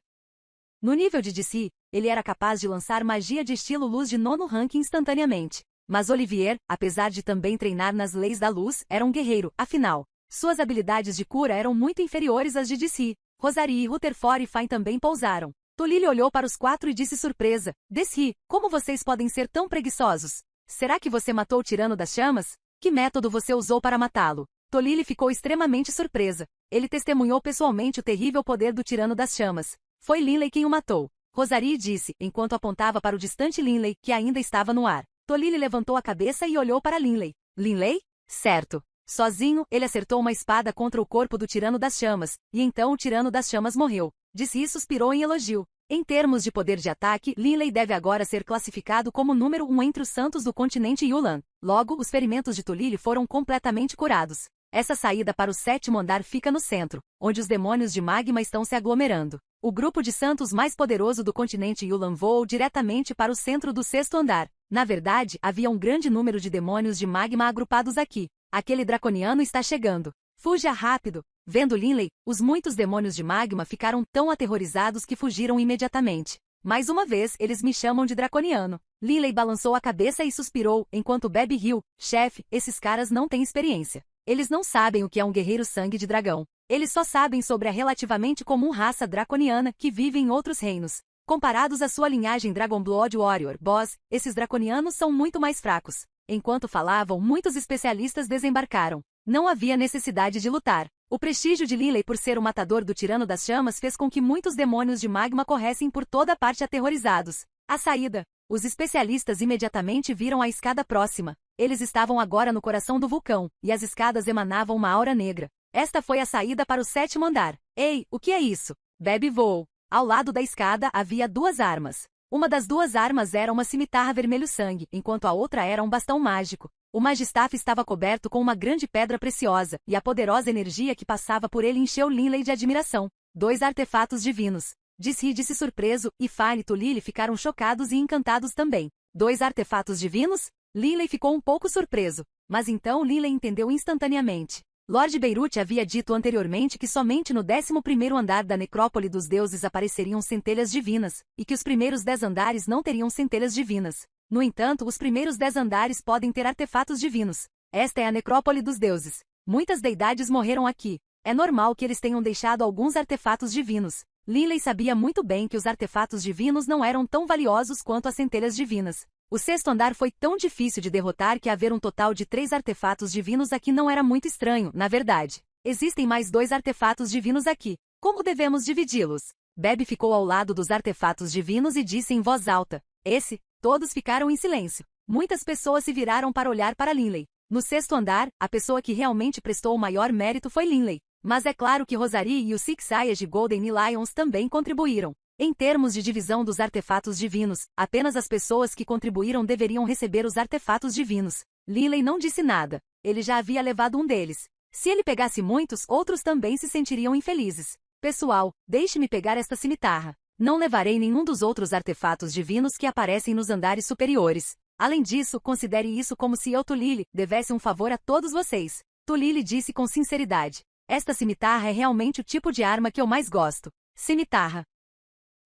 No nível de Jessie, ele era capaz de lançar magia de estilo luz de 9º rank instantaneamente. Mas Olivier, apesar de também treinar nas leis da luz, era um guerreiro, afinal. Suas habilidades de cura eram muito inferiores às de Jessie. Rosarie, Rutherford e Fine também pousaram. Tully olhou para os 4 e disse surpresa. Jessie, como vocês podem ser tão preguiçosos? Será que você matou o tirano das chamas? Que método você usou para matá-lo? Tully ficou extremamente surpresa. Ele testemunhou pessoalmente o terrível poder do tirano das chamas. Foi Linley quem o matou. Rosarie disse, enquanto apontava para o distante Linley, que ainda estava no ar. Tully levantou a cabeça e olhou para Linley. Linley? Certo. Sozinho, ele acertou uma espada contra o corpo do Tirano das Chamas, e então o Tirano das Chamas morreu. Disse e suspirou em elogio. Em termos de poder de ataque, Linley deve agora ser classificado como número 1 entre os santos do continente Yulan. Logo, os ferimentos de Tulili foram completamente curados. Essa saída para o 7º andar fica no centro, onde os demônios de magma estão se aglomerando. O grupo de santos mais poderoso do continente Yulan voou diretamente para o centro do 6º andar. Na verdade, havia um grande número de demônios de magma agrupados aqui. Aquele draconiano está chegando. Fuja rápido! Vendo Linley, os muitos demônios de magma ficaram tão aterrorizados que fugiram imediatamente. Mais uma vez, eles me chamam de draconiano. Linley balançou a cabeça e suspirou, enquanto Bebe riu. Chefe, esses caras não têm experiência. Eles não sabem o que é um guerreiro sangue de dragão. Eles só sabem sobre a relativamente comum raça draconiana que vive em outros reinos. Comparados à sua linhagem Dragon Blood Warrior Boss, esses draconianos são muito mais fracos. Enquanto falavam, muitos especialistas desembarcaram. Não havia necessidade de lutar. O prestígio de Linley por ser o matador do Tirano das Chamas fez com que muitos demônios de magma corressem por toda parte aterrorizados. A saída. Os especialistas imediatamente viram a escada próxima. Eles estavam agora no coração do vulcão, e as escadas emanavam uma aura negra. Esta foi a saída para o 7º andar. Ei, o que é isso? Bebe voou. Ao lado da escada havia 2 armas. Uma das 2 armas era uma cimitarra vermelho-sangue, enquanto a outra era um bastão mágico. O Magistaff estava coberto com uma grande pedra preciosa, e a poderosa energia que passava por ele encheu Linley de admiração. 2 artefatos divinos. Disse surpreso, e Fine e Tulili ficaram chocados e encantados também. 2 artefatos divinos? Linley ficou um pouco surpreso, mas então Linley entendeu instantaneamente. Lord Beirut havia dito anteriormente que somente no 11º andar da Necrópole dos Deuses apareceriam centelhas divinas, e que os primeiros 10 andares não teriam centelhas divinas. No entanto, os primeiros 10 andares podem ter artefatos divinos. Esta é a Necrópole dos Deuses. Muitas deidades morreram aqui. É normal que eles tenham deixado alguns artefatos divinos. Linley sabia muito bem que os artefatos divinos não eram tão valiosos quanto as centelhas divinas. O 6º andar foi tão difícil de derrotar que haver um total de 3 artefatos divinos aqui não era muito estranho, na verdade. Existem mais 2 artefatos divinos aqui. Como devemos dividi-los? Bebe ficou ao lado dos artefatos divinos e disse em voz alta. Esse? Todos ficaram em silêncio. Muitas pessoas se viraram para olhar para Linley. No 6º andar, a pessoa que realmente prestou o maior mérito foi Linley. Mas é claro que Rosarie e os Six Eyes de Golden Lions também contribuíram. Em termos de divisão dos artefatos divinos, apenas as pessoas que contribuíram deveriam receber os artefatos divinos. Linley não disse nada. Ele já havia levado um deles. Se ele pegasse muitos, outros também se sentiriam infelizes. Pessoal, deixe-me pegar esta cimitarra. Não levarei nenhum dos outros artefatos divinos que aparecem nos andares superiores. Além disso, considere isso como se eu, Tulili, devesse um favor a todos vocês. Tulili disse com sinceridade. Esta cimitarra é realmente o tipo de arma que eu mais gosto. Cimitarra.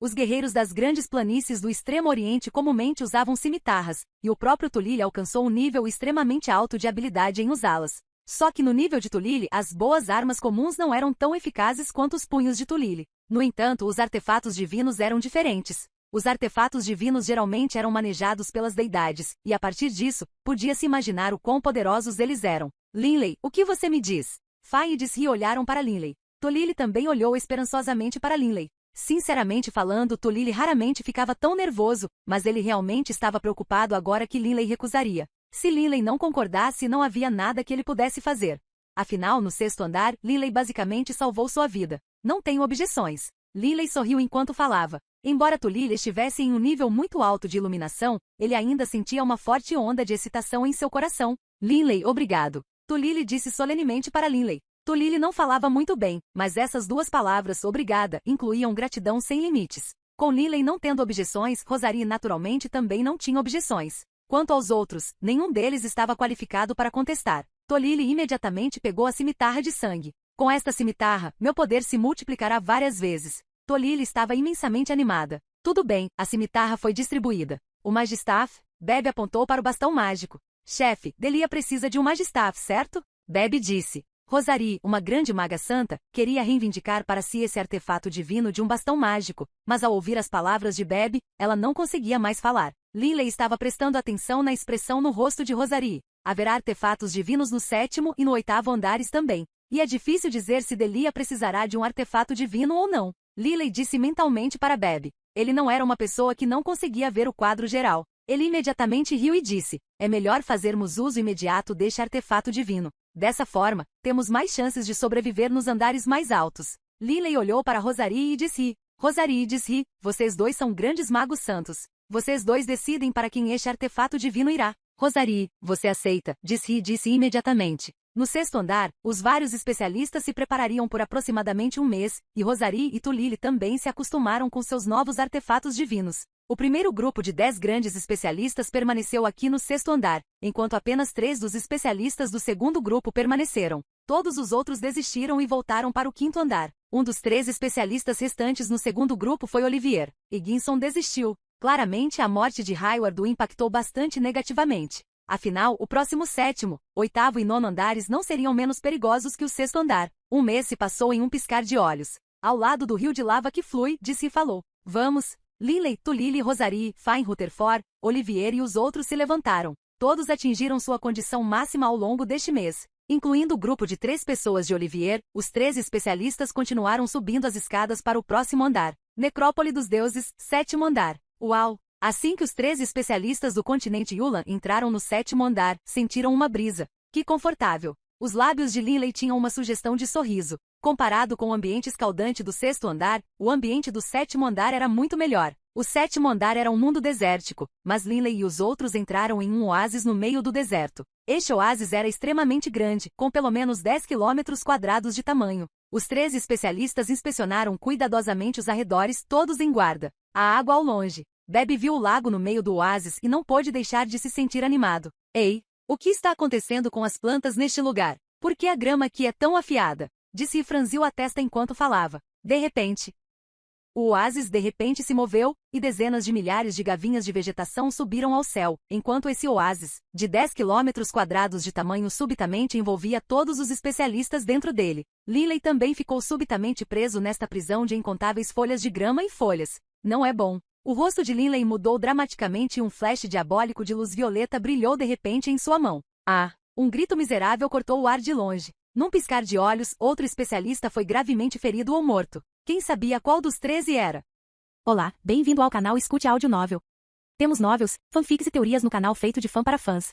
Os guerreiros das grandes planícies do Extremo Oriente comumente usavam cimitarras, e o próprio Tulili alcançou um nível extremamente alto de habilidade em usá-las. Só que no nível de Tulili, as boas armas comuns não eram tão eficazes quanto os punhos de Tulili. No entanto, os artefatos divinos eram diferentes. Os artefatos divinos geralmente eram manejados pelas deidades, e a partir disso, podia-se imaginar o quão poderosos eles eram. Linley, o que você me diz? Fai e Disri olharam para Linley. Tulili também olhou esperançosamente para Linley. Sinceramente falando, Tulili raramente ficava tão nervoso, mas ele realmente estava preocupado agora que Linley recusaria. Se Linley não concordasse, não havia nada que ele pudesse fazer. Afinal, no 6º andar, Linley basicamente salvou sua vida. Não tenho objeções. Linley sorriu enquanto falava. Embora Tulili estivesse em um nível muito alto de iluminação, ele ainda sentia uma forte onda de excitação em seu coração. Linley, obrigado. Tulili disse solenemente para Linley. Tulili não falava muito bem, mas essas 2 palavras, obrigada, incluíam gratidão sem limites. Com Linley não tendo objeções, Rosarie naturalmente também não tinha objeções. Quanto aos outros, nenhum deles estava qualificado para contestar. Tulili imediatamente pegou a cimitarra de sangue. Com esta cimitarra, meu poder se multiplicará várias vezes. Tulili estava imensamente animada. Tudo bem, a cimitarra foi distribuída. O Magistaff? Bebe apontou para o bastão mágico. Chefe, Delia precisa de um Magistaff, certo? Bebe disse. Rosarie, uma grande maga santa, queria reivindicar para si esse artefato divino de um bastão mágico, mas ao ouvir as palavras de Bebe, ela não conseguia mais falar. Linley estava prestando atenção na expressão no rosto de Rosarie. Haverá artefatos divinos no 7º e no 8º andares também. E é difícil dizer se Delia precisará de um artefato divino ou não. Linley disse mentalmente para Bebe. Ele não era uma pessoa que não conseguia ver o quadro geral. Ele imediatamente riu e disse, é melhor fazermos uso imediato deste artefato divino. Dessa forma, temos mais chances de sobreviver nos andares mais altos. Lily olhou para Rosarie e disse, vocês dois são grandes magos santos. Vocês dois decidem para quem este artefato divino irá. Rosarie, você aceita, disse imediatamente. No sexto andar, os vários especialistas se preparariam por aproximadamente um mês, e Rosarie e Tulili também se acostumaram com seus novos artefatos divinos. O primeiro grupo de 10 grandes especialistas permaneceu aqui no sexto andar, enquanto apenas 3 dos especialistas do segundo grupo permaneceram. Todos os outros desistiram e voltaram para o quinto andar. Um dos 3 especialistas restantes no segundo grupo foi Olivier. Higginson desistiu. Claramente a morte de Hayward o impactou bastante negativamente. Afinal, o próximo sétimo, oitavo e nono andares não seriam menos perigosos que o sexto andar. Um mês se passou em um piscar de olhos. Ao lado do rio de lava que flui, disse e falou. Vamos. Lily, Tulili, Rosarie, Fine Rutherford, Olivier e os outros se levantaram. Todos atingiram sua condição máxima ao longo deste mês. Incluindo o grupo de 3 pessoas de Olivier, os 13 especialistas continuaram subindo as escadas para o próximo andar. Necrópole dos Deuses, sétimo andar. Uau! Assim que os 13 especialistas do continente Yulan entraram no sétimo andar, sentiram uma brisa. Que confortável! Os lábios de Lily tinham uma sugestão de sorriso. Comparado com o ambiente escaldante do sexto andar, o ambiente do sétimo andar era muito melhor. O sétimo andar era um mundo desértico, mas Lily e os outros entraram em um oásis no meio do deserto. Este oásis era extremamente grande, com pelo menos 10 quilômetros quadrados de tamanho. Os 13 especialistas inspecionaram cuidadosamente os arredores, todos em guarda. A água ao longe. Bebe viu o lago no meio do oásis e não pôde deixar de se sentir animado. Ei, o que está acontecendo com as plantas neste lugar? Por que a grama aqui é tão afiada? Disse e franziu a testa enquanto falava. De repente, o oásis de repente se moveu, e dezenas de milhares de gavinhas de vegetação subiram ao céu, enquanto esse oásis, de 10 quilômetros quadrados de tamanho subitamente envolvia todos os especialistas dentro dele. Lily também ficou subitamente preso nesta prisão de incontáveis folhas de grama e folhas. Não é bom. O rosto de Lily mudou dramaticamente e um flash diabólico de luz violeta brilhou de repente em sua mão. Ah! Um grito miserável cortou o ar de longe. Num piscar de olhos, outro especialista foi gravemente ferido ou morto. Quem sabia qual dos 13 era? Olá, bem-vindo ao canal Escute Áudio Novel. Temos novels, fanfics e teorias no canal feito de fã para fãs.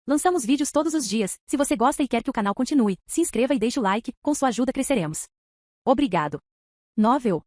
Lançamos vídeos todos os dias. Se você gosta e quer que o canal continue, se inscreva e deixe o like, com sua ajuda cresceremos. Obrigado. Novel.